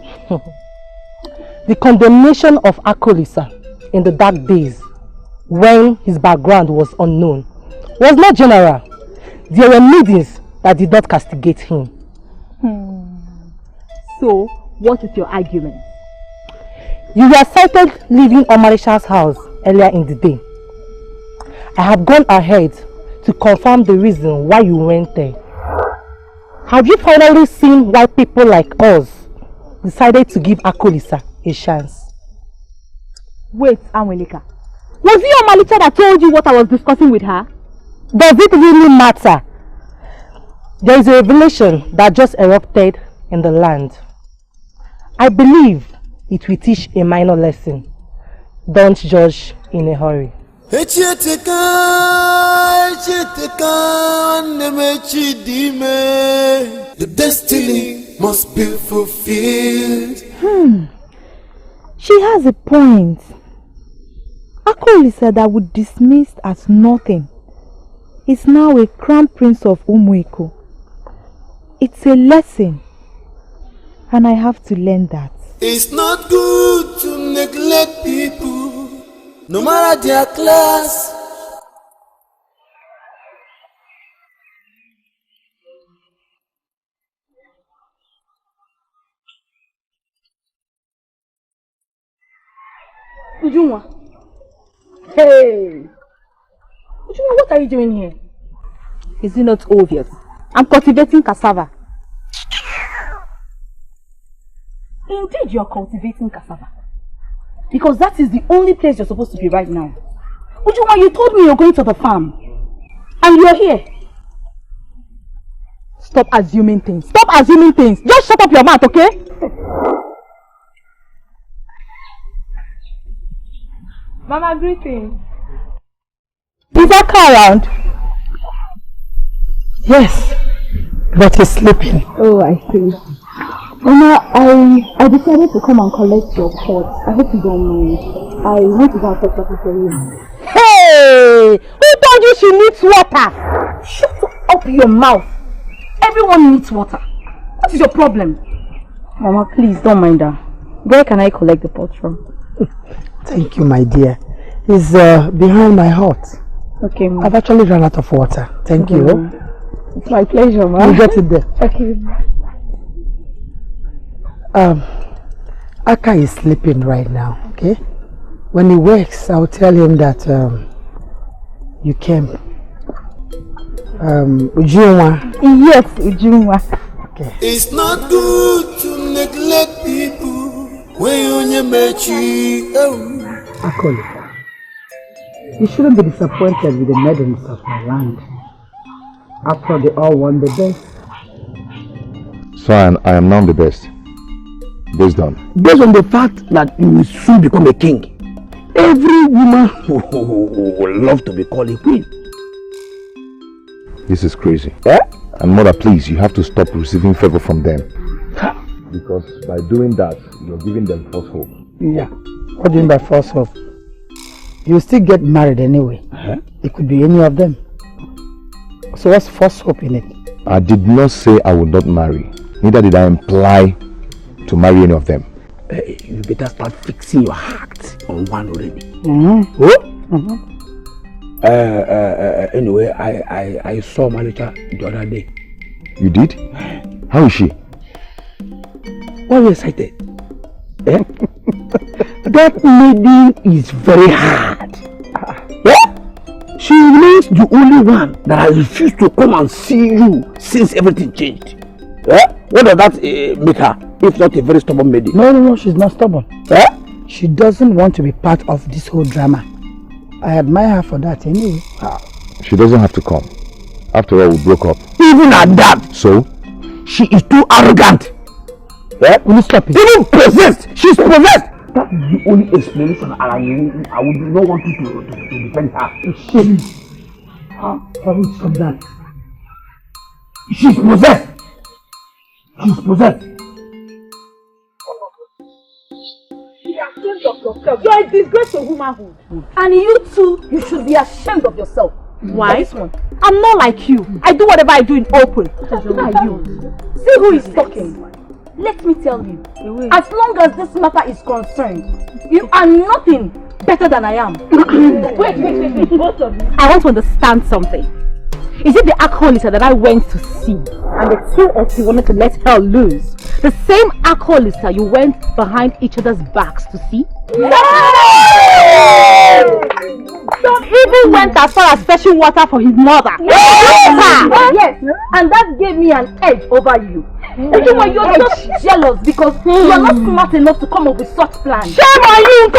The condemnation of Akolisa in the dark days, when his background was unknown, was not general. There were meetings that did not castigate him. So, what is your argument? You were cited leaving Omalisha's house earlier in the day. I have gone ahead to confirm the reason why you went there. Have you finally seen why people like us decided to give Akolisa a chance? Wait, Aweleka. Was it Omalisha that told you what I was discussing with her? Does it really matter? There is a revelation that just erupted in the land. I believe it will teach a minor lesson. Don't judge in a hurry. Etiko, the destiny must be fulfilled. She has a point. Akolisa that would dismissed as nothing is now a crown prince of Umuiko. It's a lesson, and I have to learn that. It's not good to neglect people, no matter their class. Ujunwa. Hey! Ujunwa, what are you doing here? Is it not obvious? I'm cultivating cassava. Indeed, you're cultivating cassava. Because that is the only place you're supposed to be right now. Ujunwa, you told me you're going to the farm. And you're here. Stop assuming things. Stop assuming things. Just shut up your mouth, okay? Mama, greetings. Is Aka around? Yes, but he's sleeping. Oh, I see. Mama, I decided to come and collect your pot. I hope you don't mind. I want to go and fetch water for you. Hey! Who told you she needs water? Shut up your mouth. Everyone needs water. What is your problem? Mama, please don't mind her. Where can I collect the pot from? Thank you, my dear. It's behind my hut. Okay, ma. I've actually run out of water. Thank you. It's my pleasure, ma. You get it there. Okay. Aka is sleeping right now, okay? When he wakes, I'll tell him that you came. Ujunwa. Yes, Ujunwa. Okay. It's not good to neglect people when you met you. Akoli, you shouldn't be disappointed with the maidens of my land. After they all want the best. So I am now the best. Based on? Based on the fact that you will soon become a king. Every woman would love to be called a queen. This is crazy. And mother, please, you have to stop receiving favor from them. Because by doing that, you're giving them false hope. Yeah. What do you mean by false hope? You still get married anyway. It could be any of them. So what's false hope in it? I did not say I would not marry. Neither did I imply to marry any of them. You better start fixing your heart on one already. Anyway, I saw Malika the other day. You did? How is she? Why are you excited? That lady is very hard. She remains the only one that I refused to come and see you since everything changed. What does that make her, if not a very stubborn lady? No, she's not stubborn. She doesn't want to be part of this whole drama. I admire her for that anyway. She doesn't have to come. After all, we broke up. Even at that. So? She is too arrogant. Will you stop it? Even possessed. She's possessed. That is the only explanation I would not want you to defend her. How can we stop that? She's possessed. She's possessed. You are a disgrace to womanhood. And you too, you should be ashamed of yourself. Why? I'm not like you. I do whatever I do in open. Who are you? See who is talking. Let me tell you, as long as this matter is concerned, you are nothing better than I am. Wait, both of you. I want to understand something. Is it the alcoholic that I went to see and the two of you wanted to let her loose? The same alcoholic you went behind each other's backs to see? Yes! Some even went as far as fetching water for his mother. Yes! And that gave me an edge over you. Even when you're just jealous because you're not smart enough to come up with such plans. Shame on you!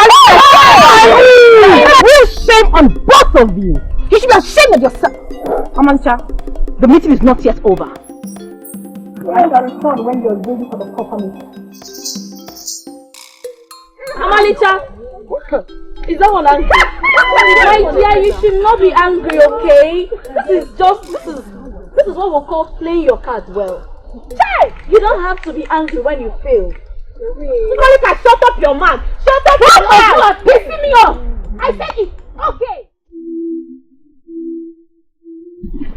Real shame on both of you! You should be ashamed of yourself! Amancha, the meeting is not yet over. I shall return when you're ready for the proper meeting. Amalicha! Is that one angry? My dear, you should not be angry, okay? This is what we call playing your cards well. You don't have to be angry when you fail. Amalicha, shut up your mouth! Shut up your mouth! You are pissing me off! I said it! Okay!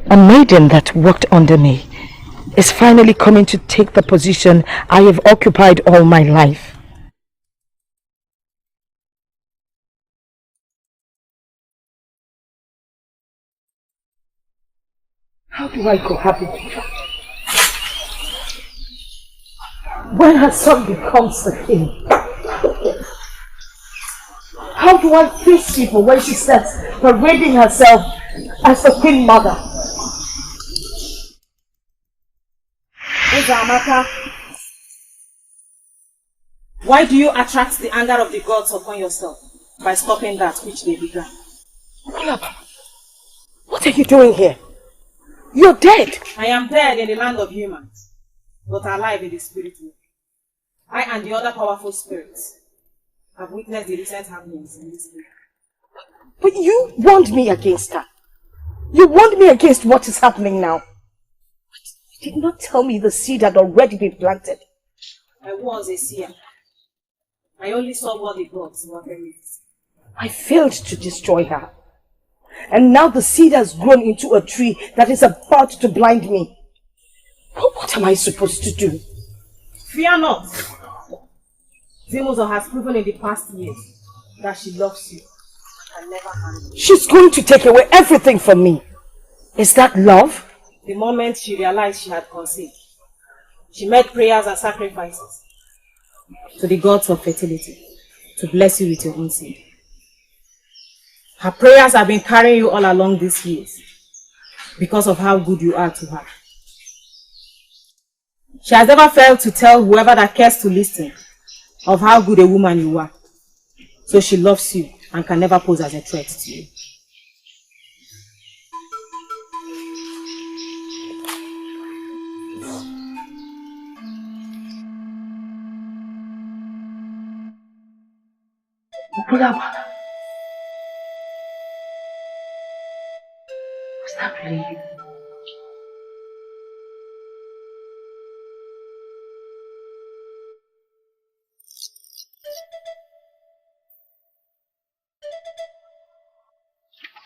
A maiden that worked under me is finally coming to take the position I have occupied all my life. How do I cohabit with her? When her son becomes the king? How do I face people when she starts parading herself as the queen mother? Uzamaka, why do you attract the anger of the gods upon yourself by stopping that which they began? What are you doing here? You're dead. I am dead in the land of humans, but alive in the spirit world. I and the other powerful spirits have witnessed the recent happenings in this place. But you warned me against her. You warned me against what is happening now. But you did not tell me the seed had already been planted. I was a seer. I only saw what the gods were permitted. I failed to destroy her. And now the seed has grown into a tree that is about to blind me. What am I supposed to do? Fear not. Zimuzo has proven in the past years that she loves you and never harm you. She's going to take away everything from me. Is that love? The moment she realized she had conceived, she made prayers and sacrifices to the gods of fertility to bless you with your own seed. Her prayers have been carrying you all along these years because of how good you are to her. She has never failed to tell whoever that cares to listen of how good a woman you are. So she loves you and can never pose as a threat to you. Was that really you?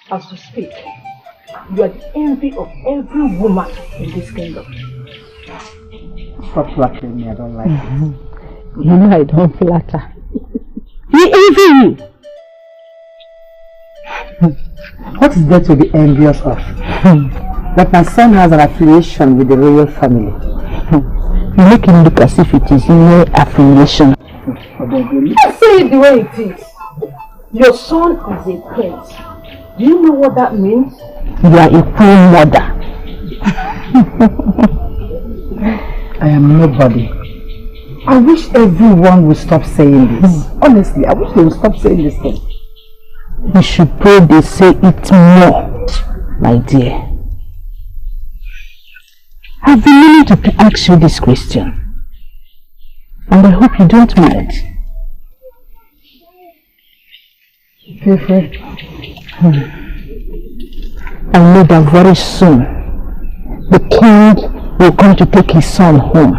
As we speak, you are the envy of every woman in this kingdom. Stop flattering me, I don't like it. You know I don't flatter. We envy you! What is there to be envious of? That my son has an affiliation with the royal family. You make him look as if it is no affiliation. Let's say it the way it is. Your son is a prince. Do you know what that means? You are a queen mother. I am nobody. I wish everyone would stop saying this. Honestly, I wish they would stop saying this thing. You should pray they say it more, my dear. I've been meaning to ask you this question, and I hope you don't mind. Feel free. I know that very soon the king will come to take his son home.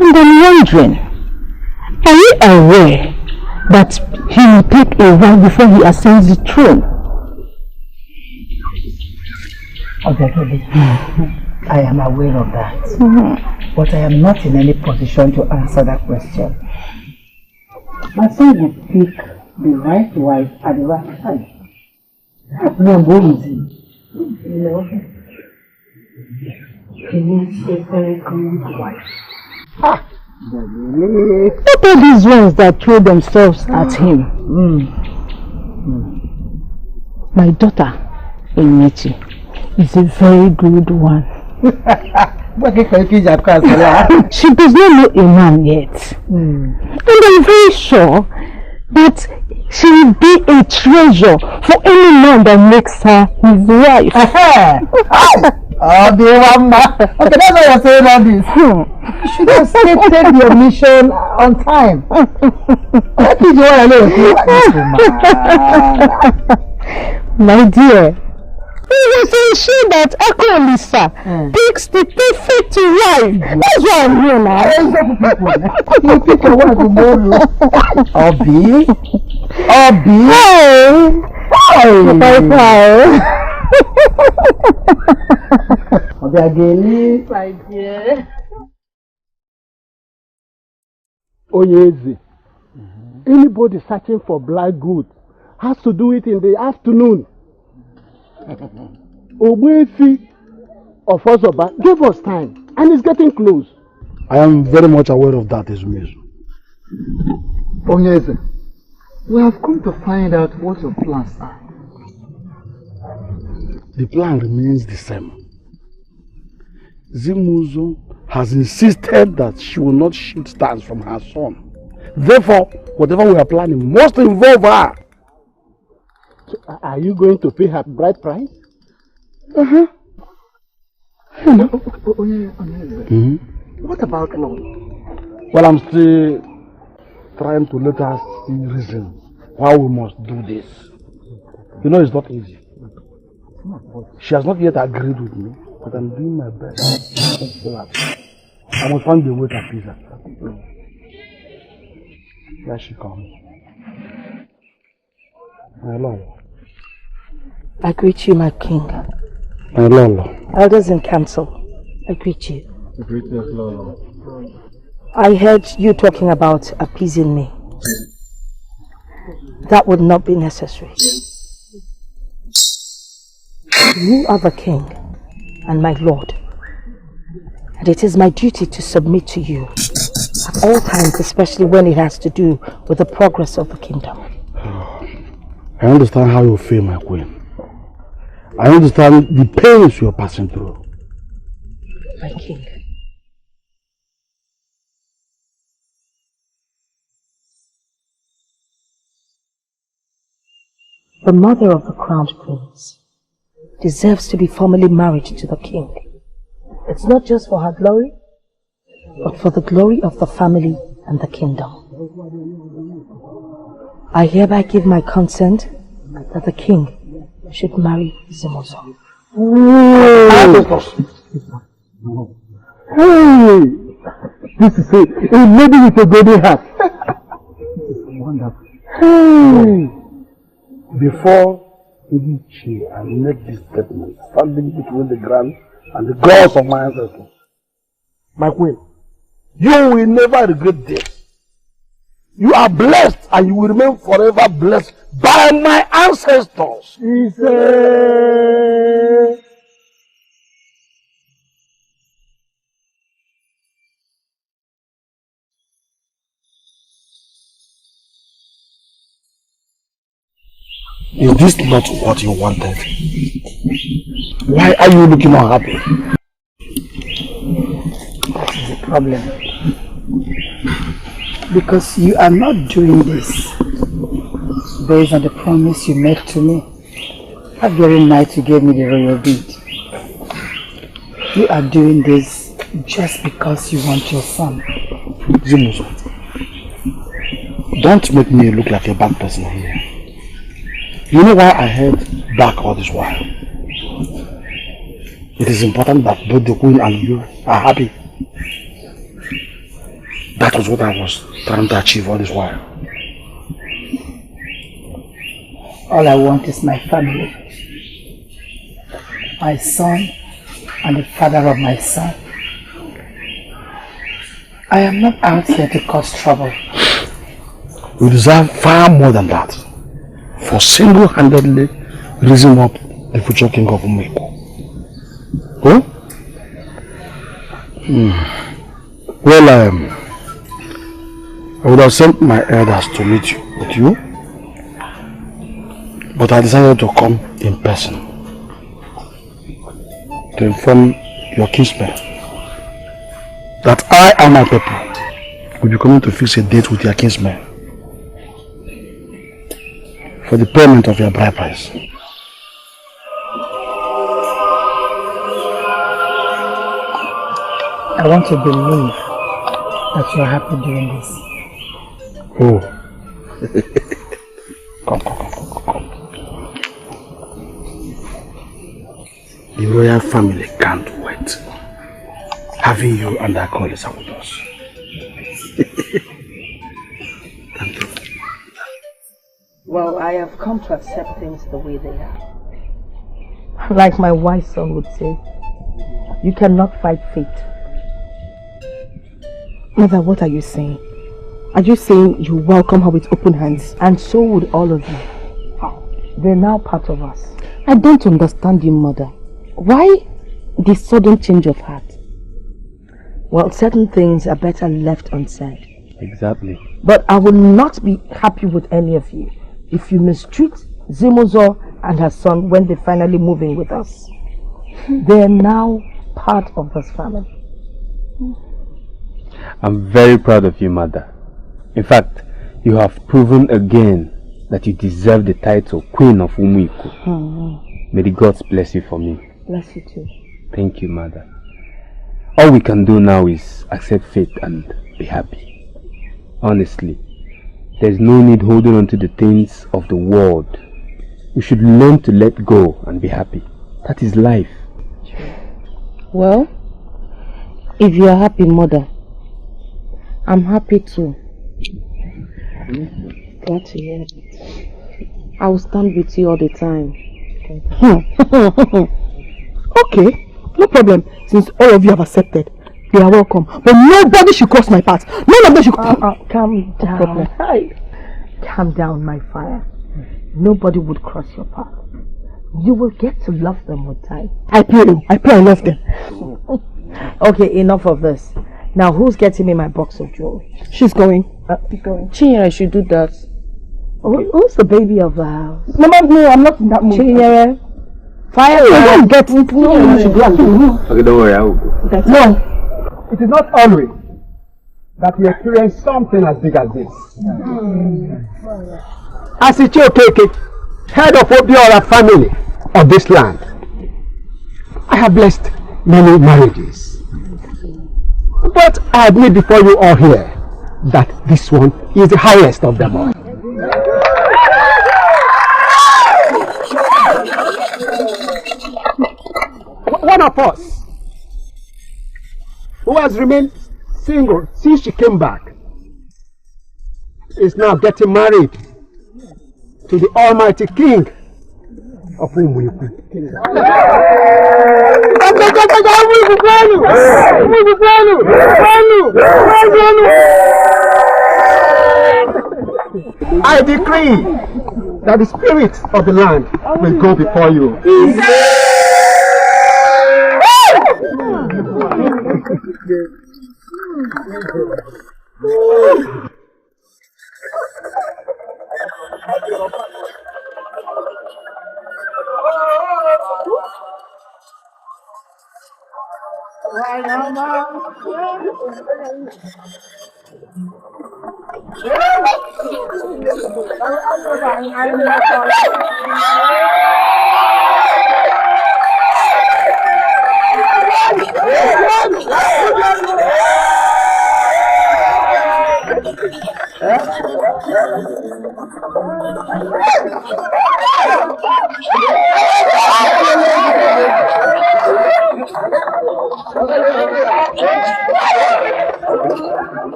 And I'm wondering, are you aware that he will take a while before he ascends the throne? Obiagor, I am aware of that. But I am not in any position to answer that question. My son will pick the right wife at the right time. That's not easy. You know, he needs a very good wife. What are these ones that throw themselves at him? My daughter, Enyechi, is a very good one. She does not know a man yet. And I'm very sure that she will be a treasure for any man that makes her his wife. Oh, the one man. Okay, that's why you're saying all this. You should have stated your mission on time. What did you want to know? My dear, you can see that Akolisa picks the perfect wife. That's what I'm doing now. You pick a wife tomorrow. Obi? Obiagor. My dear. Ugezu, anybody searching for black gold has to do it in the afternoon. Ugezu of Ozoba gave us time and it's getting close. I am very much aware of that, Ugezu. Ugezu, we have come to find out what your plans are. The plan remains the same. Zimuzo has insisted that she will not shoot stars from her son. Therefore, whatever we are planning must involve her. So, are you going to pay her bride price? What about law? Well, I'm still trying to let her see reasons why we must do this. You know, it's not easy. She has not yet agreed with me, but I'm doing my best. I must find a way to appease her. Here she comes. My Lord. I greet you, my king. My Lord. Elders in council, I greet you. I greet you, Lord. I heard you talking about appeasing me. That would not be necessary. You are the king and my lord, and it is my duty to submit to you at all times, especially when it has to do with the progress of the kingdom. I understand how you feel, my queen. I understand the pains you are passing through. My king. the mother of the crowned prince, deserves to be formally married to the king. It's not just for her glory, but for the glory of the family and the kingdom. I hereby give my consent that the king should marry Zimozo. Hey! This is a lady with a golden hat. Wonderful. Hey! Before Luchi, I make this statement, standing between the ground and the gods of my ancestors. My queen, you will never regret this. You are blessed and you will remain forever blessed by my ancestors. He said. Is this not what you wanted? Why are you looking unhappy? That is the problem. Because you are not doing this based on the promise you made to me that very night you gave me the royal deed. You are doing this just because you want your son. Zimozo, don't make me look like a bad person here. You know why I held back all this while? It is important that both the queen and you are happy. That was what I was trying to achieve all this while. All I want is my family. My son and the father of my son. I am not out here to cause trouble. You deserve far more than that. For single-handedly raising up the future king of Ugezu. Huh? Well, I would have sent my elders to meet you with you, but I decided to come in person to inform your kinsmen that I and my people will be coming to fix a date with your kinsmen for the payment of your bride price. I want to believe that you are happy doing this. Oh. Come. The royal family can't wait having you and our colleagues with us. Thank you. Well, I have come to accept things the way they are. Like my wise son would say, you cannot fight fate. Mother, what are you saying? Are you saying you welcome her with open hands? And so would all of you. They're now part of us. I don't understand you, Mother. Why this sudden change of heart? Well, certain things are better left unsaid. Exactly. But I will not be happy with any of you if you mistreat Zimozo and her son when they finally move in with us. They are now part of this family. I'm very proud of you, Mother. In fact, you have proven again that you deserve the title Queen of Ugezu. May the gods bless you for me. Bless you too. Thank you, Mother. All we can do now is accept fate and be happy. Honestly, there's no need holding on to the things of the world. We should learn to let go and be happy. That is life. Well, if you are happy, Mother, I'm happy too. Glad to hear it. I will stand with you all the time. Okay, no problem. Since all of you have accepted, they are welcome. But nobody should cross my path. None of them should calm down. Calm down, my fire. Nobody would cross your path. You will get to love them with time. I pray I love them. Okay, enough of this. Now, who's getting me my box of jewelry? She's going. Chinyere should do that. Who's the baby of the house? No, I'm not in that mood. Chinyere, fire! Don't get it. No, okay, don't worry, I will go. No, it is not always that we experience something as big as this. As it okay. head of Obiagor family of this land. I have blessed many marriages. But I admit before you all here that this one is the highest of them all. One of us who has remained single since she came back is now getting married to the Almighty King of Ugezu. I decree that the spirit of the land will go before you.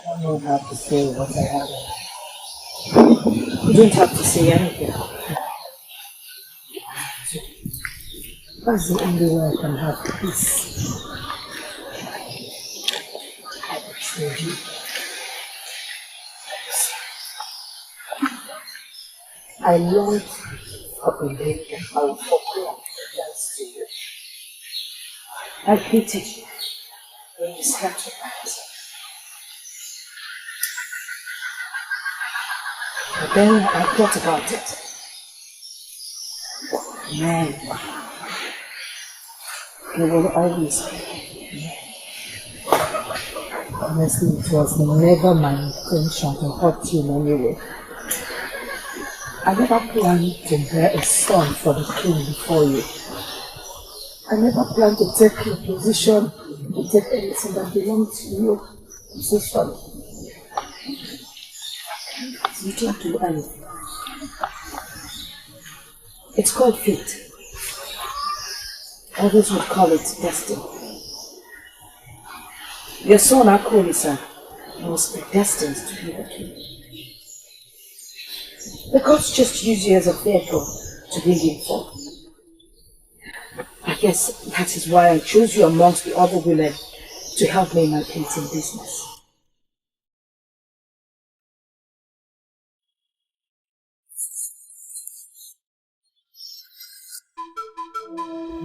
I don't have to say what I have. You don't have to say anything. That's the only way I can have peace. I long for the day that I will fulfill dance to you. I pity you when you start to dance. But then I thought about it. Man, it will always be. Honestly, it was never my intention to hurt you in any way. I never planned to bear a son for the king before you. I never planned to take your position, to take anything that belongs to you. I'm so sorry. You don't do anything. It's called fate. Others would call it destiny. Your son Akolisa was predestined to be the king. The gods just use you as a vehicle to bring him forth. I guess that is why I chose you amongst the other women to help me in my painting business.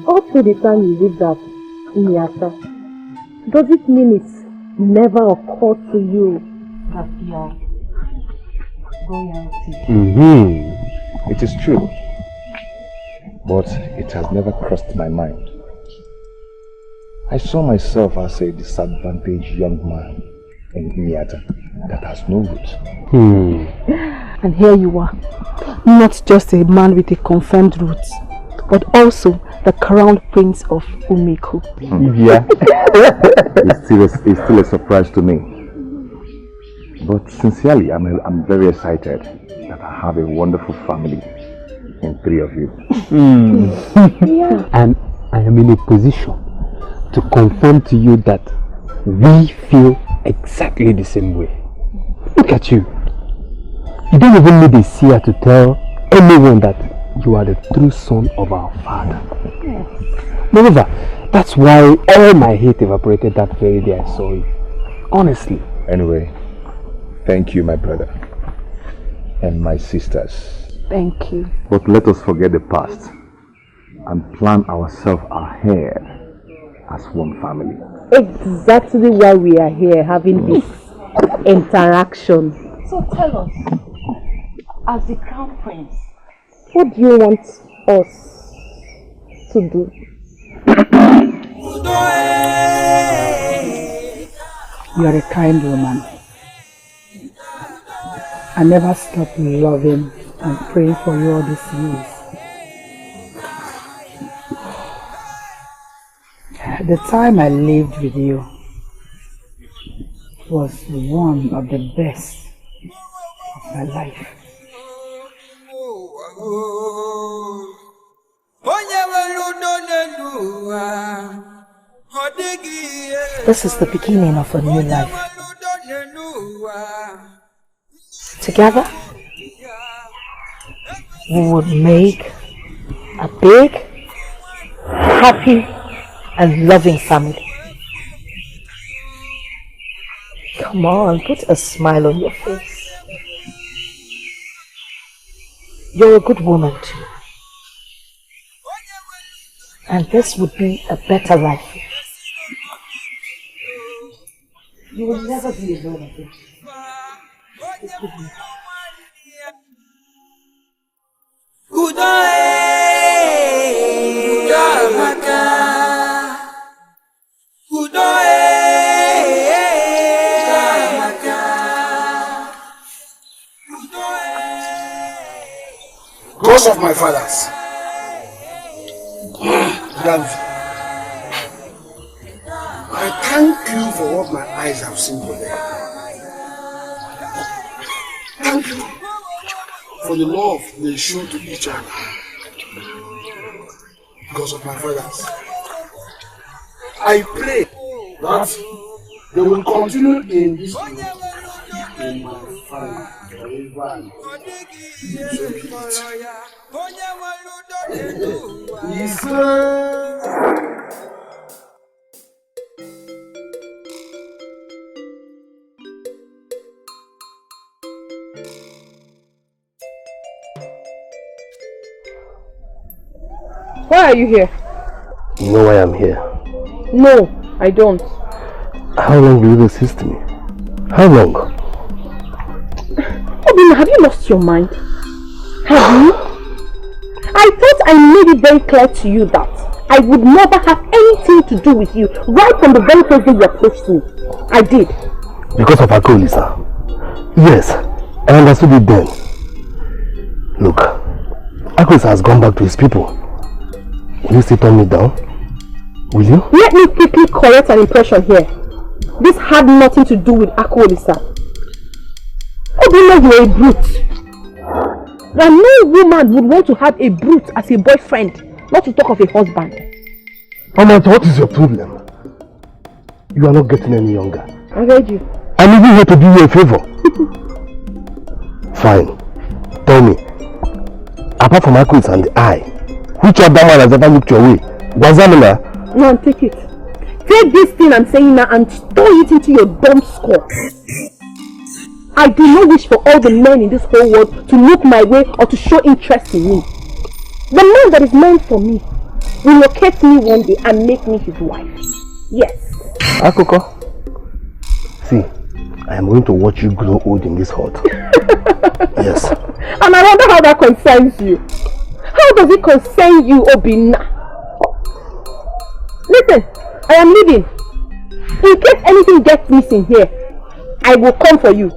All through the time you read that, Nyasa, does it mean it's never occurred to you that you are royalty? It is true, but it has never crossed my mind. I saw myself as a disadvantaged young man in Miata that has no roots. And here you are, not just a man with a confirmed roots, but also the crown prince of Ugezu. Yeah, it's still a surprise to me. But sincerely, I'm very excited that I have a wonderful family in three of you. Yeah. And I am in a position to confirm to you that we feel exactly the same way. Look at you. You don't even need a seer to tell anyone that you are the true son of our father. Yes. Moreover, That's why all my hate evaporated that very day I saw you. Honestly. Anyway, thank you, my brother. And my sisters. Thank you. But let us forget the past and plan ourselves ahead as one family. Exactly why we are here having this interaction. So tell us, as the crown prince, what do you want us to do? You are a kind woman. I never stopped loving and praying for you all these years. The time I lived with you was one of the best of my life. this is the beginning of a new life. Together, we would make a big, happy, and loving family. Come on, put a smile on your face. You're a good woman too. And this would be a better life. You will never be alone again. Ghost of my fathers. I thank you for what my eyes have seen today. Thank you for the love they show to each other. Because of my fathers. I pray that they will continue in this love in my family forever. Why are you here? You know why I'm here? No, I don't. How long will you resist me? How long? Obina, have you lost your mind? Have you? I thought I made it very clear to you that I would never have anything to do with you right from the very first day you approached me. I did. Because of Kalu, sir. Yes, I understood it then. Look, Kalu has gone back to his people. Will you still turn me down? Will you? Let me quickly correct an impression here. This had nothing to do with Akolisa. Obina, you're a brute. And no woman would want to have a brute as a boyfriend, not to talk of a husband. Amanda, what is your problem? You are not getting any younger. I heard you. I'm even here to do you a favor. Fine. Tell me, apart from Akwit and I, which other man has ever looked your way? Wazamina? No, take it. Take this thing I'm saying now and throw it into your dumb skull. I do not wish for all the men in this whole world to look my way or to show interest in me. The man that is meant for me will locate me one day and make me his wife. Yes. Akoko, see, I am going to watch you grow old in this hut. Yes. And I wonder how that concerns you. How does it concern you, Obina? Listen, I am leaving. In case anything gets missing here, I will come for you.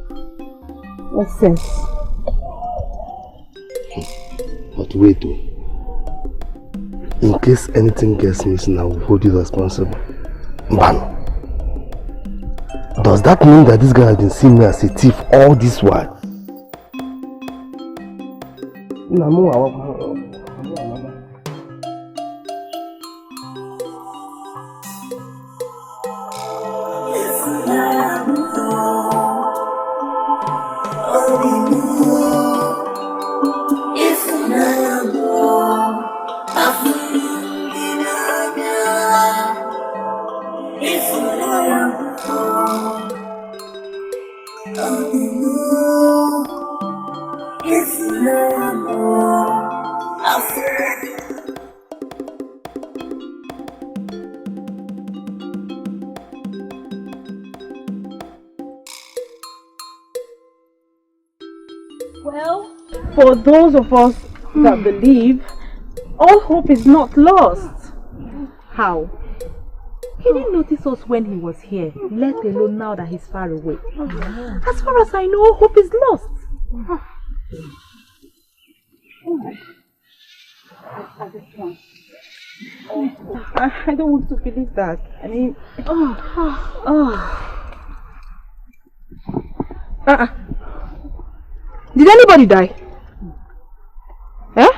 What sense? But wait though. In case anything gets missing, I will hold you responsible. Ban. Does that mean that this guy has been seeing me as a thief all this while? If Well, for those of us that believe, all hope is not lost. How? He didn't notice us when he was here, let alone now that he's far away. As far as I know, hope is lost. I don't want to believe that. I mean, Did anybody die? Eh?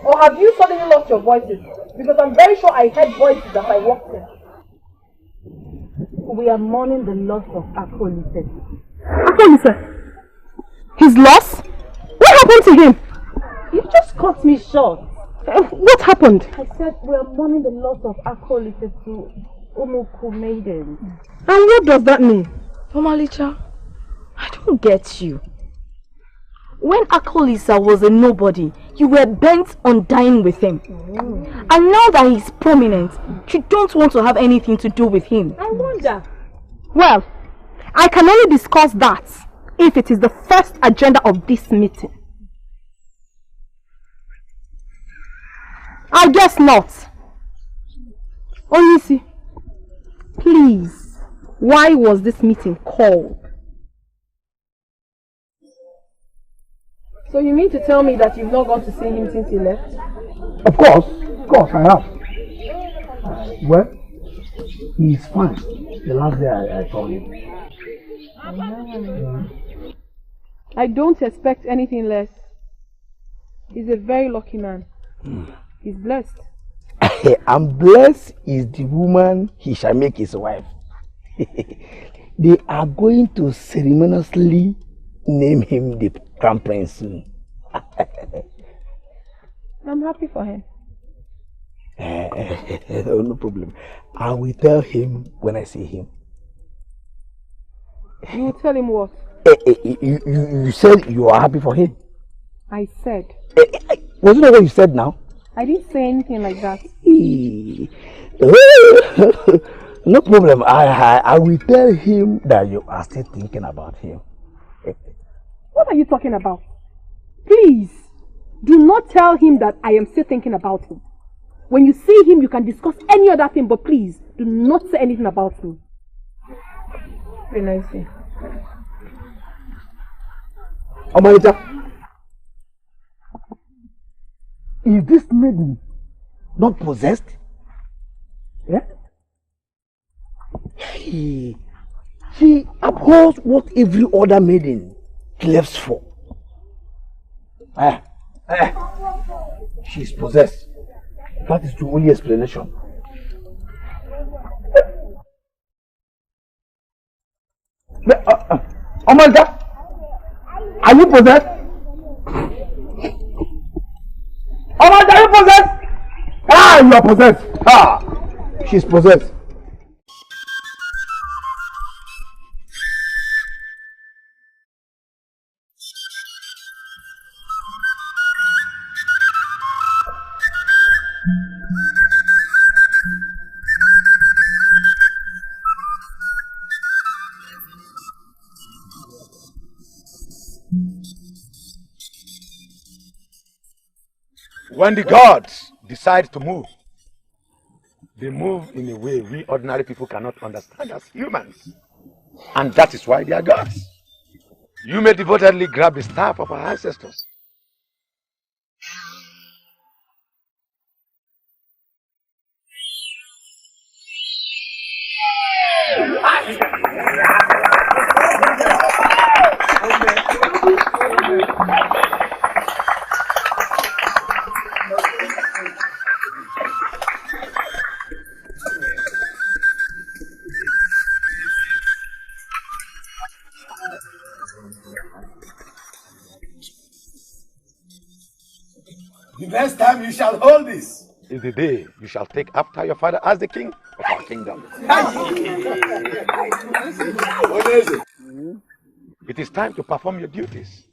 Or have you suddenly lost your voices? Because I'm very sure I heard voices as I walked in. We are mourning the loss of Akolise. Akolise? His loss? What happened to him? You just cut me short. What happened? I said we are mourning the loss of Akolise to Umuku Maiden. And what does that mean? Omalicha, I don't get you. When Akolisa was a nobody, you were bent on dying with him. And now that he's prominent, you don't want to have anything to do with him. I wonder. Well, I can only discuss that if it is the first agenda of this meeting. I guess not. Onisi, please, why was this meeting called? So you mean to tell me that you've not gone to see him since he left? Of course I have. Well, he's fine. The last day I saw him. I don't expect anything less. He's a very lucky man. He's blessed. And blessed is the woman he shall make his wife. They are going to ceremoniously name him the Crown Prince soon. I'm happy for him. No problem. I will tell him when I see him. You will tell him what? You said you are happy for him. I said. Wasn't that what you said now? I didn't say anything like that. No problem. I will tell him that you are still thinking about him. What are you talking about? Please, do not tell him that I am still thinking about him. When you see him, you can discuss any other thing, but please, do not say anything about him. Very nice. Omarita, is this maiden not possessed? Yeah? She abhors what every other maiden lives for. She's possessed. That is the only explanation. Omarita, are you possessed? Omarita, are you possessed? You are possessed. She's possessed. When the gods decide to move, they move in a way we ordinary people cannot understand as humans. And that is why they are gods. You may devotedly grab the staff of our ancestors. The next time you shall hold this, is the day you shall take after your father as the king of our kingdom. It is time to perform your duties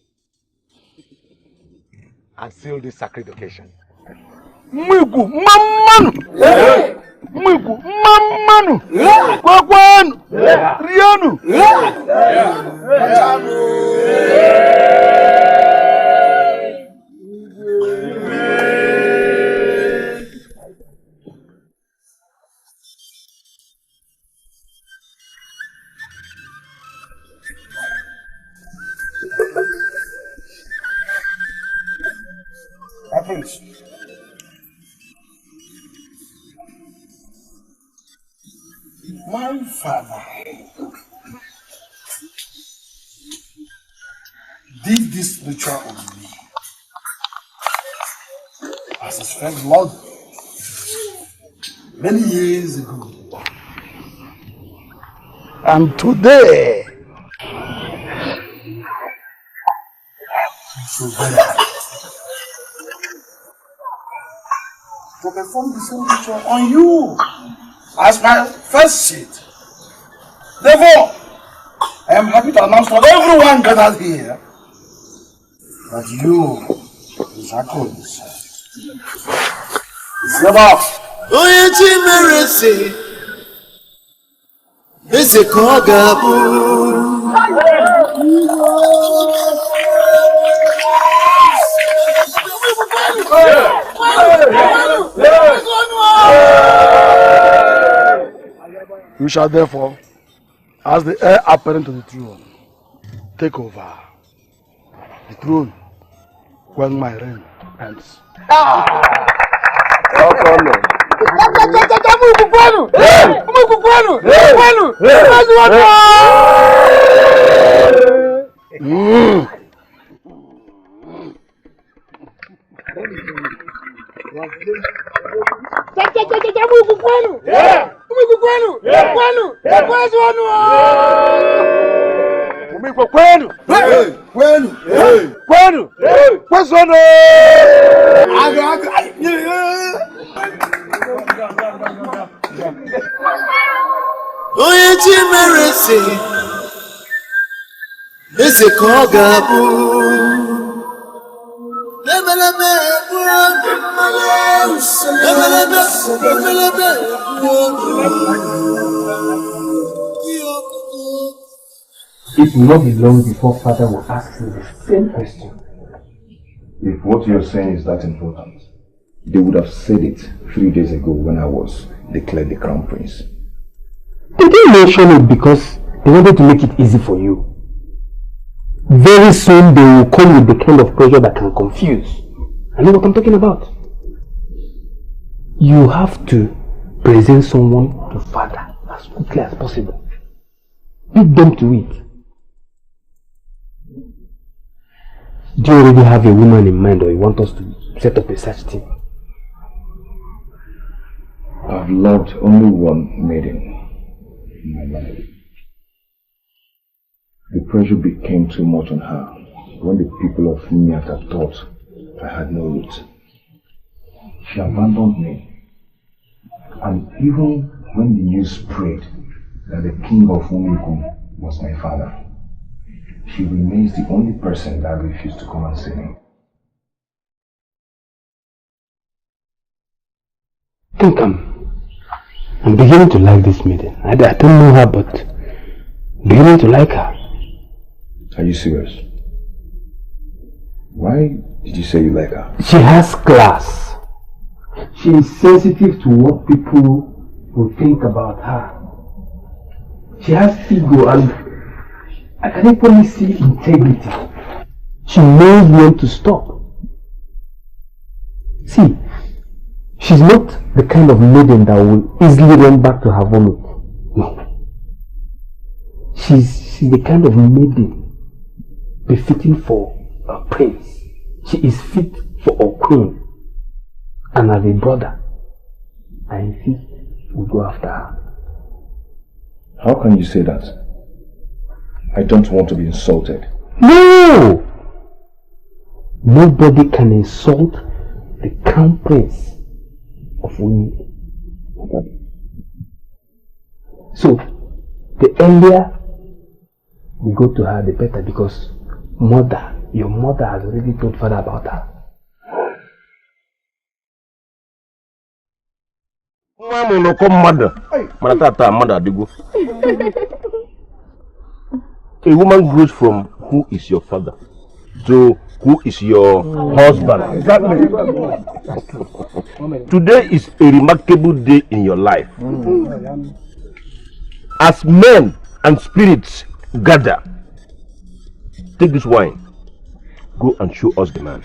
and seal this sacred occasion. Mwigu mamanu! Mwigu mamanu! Kwakwanu! Rianu! Prince. My father did this ritual on me as his friend Lord many years ago. And today, so very happy to perform the same ritual on you as my first seat. Therefore, I am happy to announce to everyone gathered here that you, Zako, is never. It's a kogabu. You shall therefore, as the heir apparent to the throne, take over the throne when my reign ends. It's a kogabu. It will not be long before father will ask me the same question. If what you're saying is that important, they would have said it 3 days ago when I was declared the crown prince. They didn't mention it because they wanted to make it easy for you. Very soon they will come with the kind of pressure that can confuse. I know what I'm talking about. You have to present someone to father as quickly as possible. Beat them to it. Do you already have a woman in mind, or you want us to set up a search team? I've loved only one maiden in my life. The pressure became too much on her when the people of Miata thought I had no root. She abandoned me. And even when the news spread that the king of Ugezu was my father, she remains the only person that refused to come and see me. I think I'm beginning to like this maiden. I don't know her, but I'm beginning to like her. Are you serious? Why did you say you like her? She has class. She is sensitive to what people will think about her. She has ego, and I can equally see integrity. She knows when to stop. See, she's not the kind of maiden that will easily run back to her vomit. No. She's the kind of maiden befitting for a prince. She is fit for a queen. And as a brother, I insist we go after her. How can you say that? I don't want to be insulted. No! Nobody can insult the crown prince So, the earlier we go to her, the better, because your mother has already told father about her. A woman grows from who is your father to who is your husband. Exactly. Today is a remarkable day in your life. As men and spirits gather, take this wine, go and show us the man.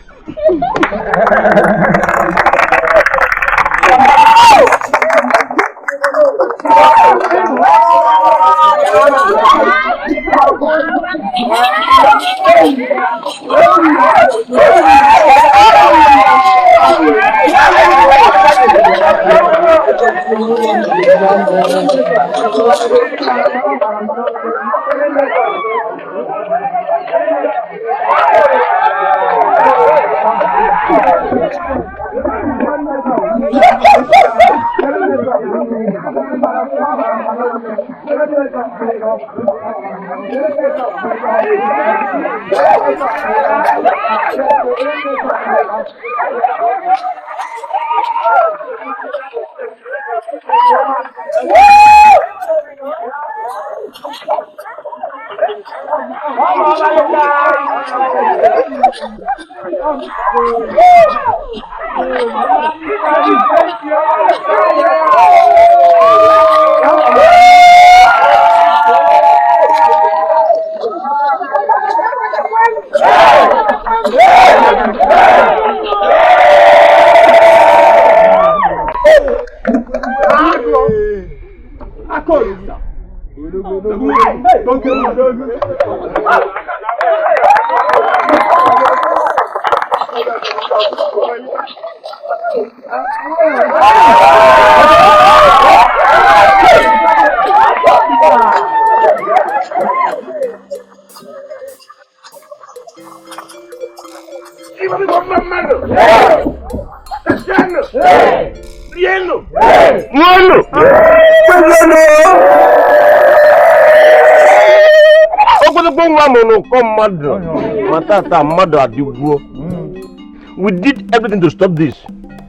We did everything to stop this,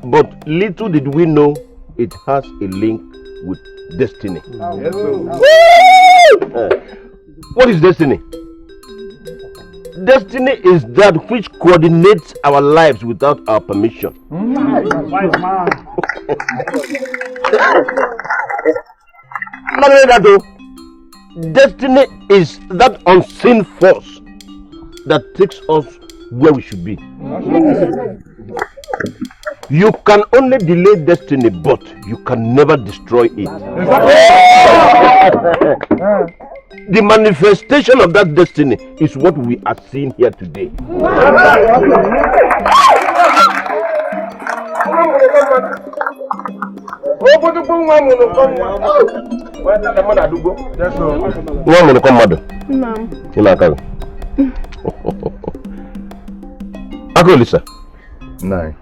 but little did we know it has a link with destiny. What is destiny? Destiny is that which coordinates our lives without our permission. Destiny is that unseen force that takes us where we should be. You can only delay destiny, but you can never destroy it. The manifestation of that destiny is what we are seeing here today. Lisa. Nine.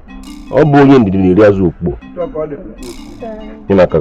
Ọ bụ onye ndidi na-eri azụ okpo. Ị na-aka.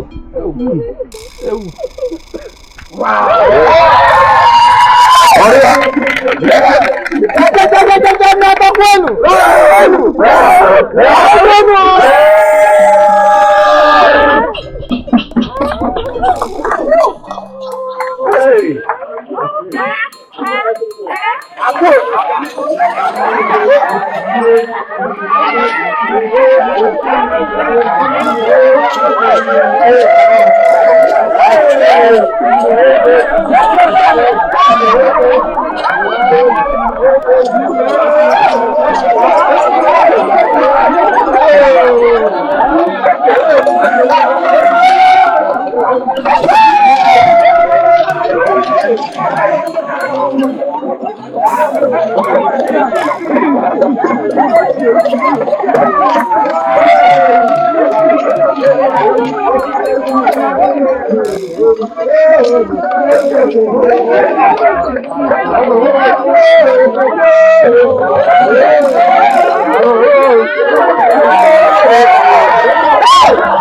Oh,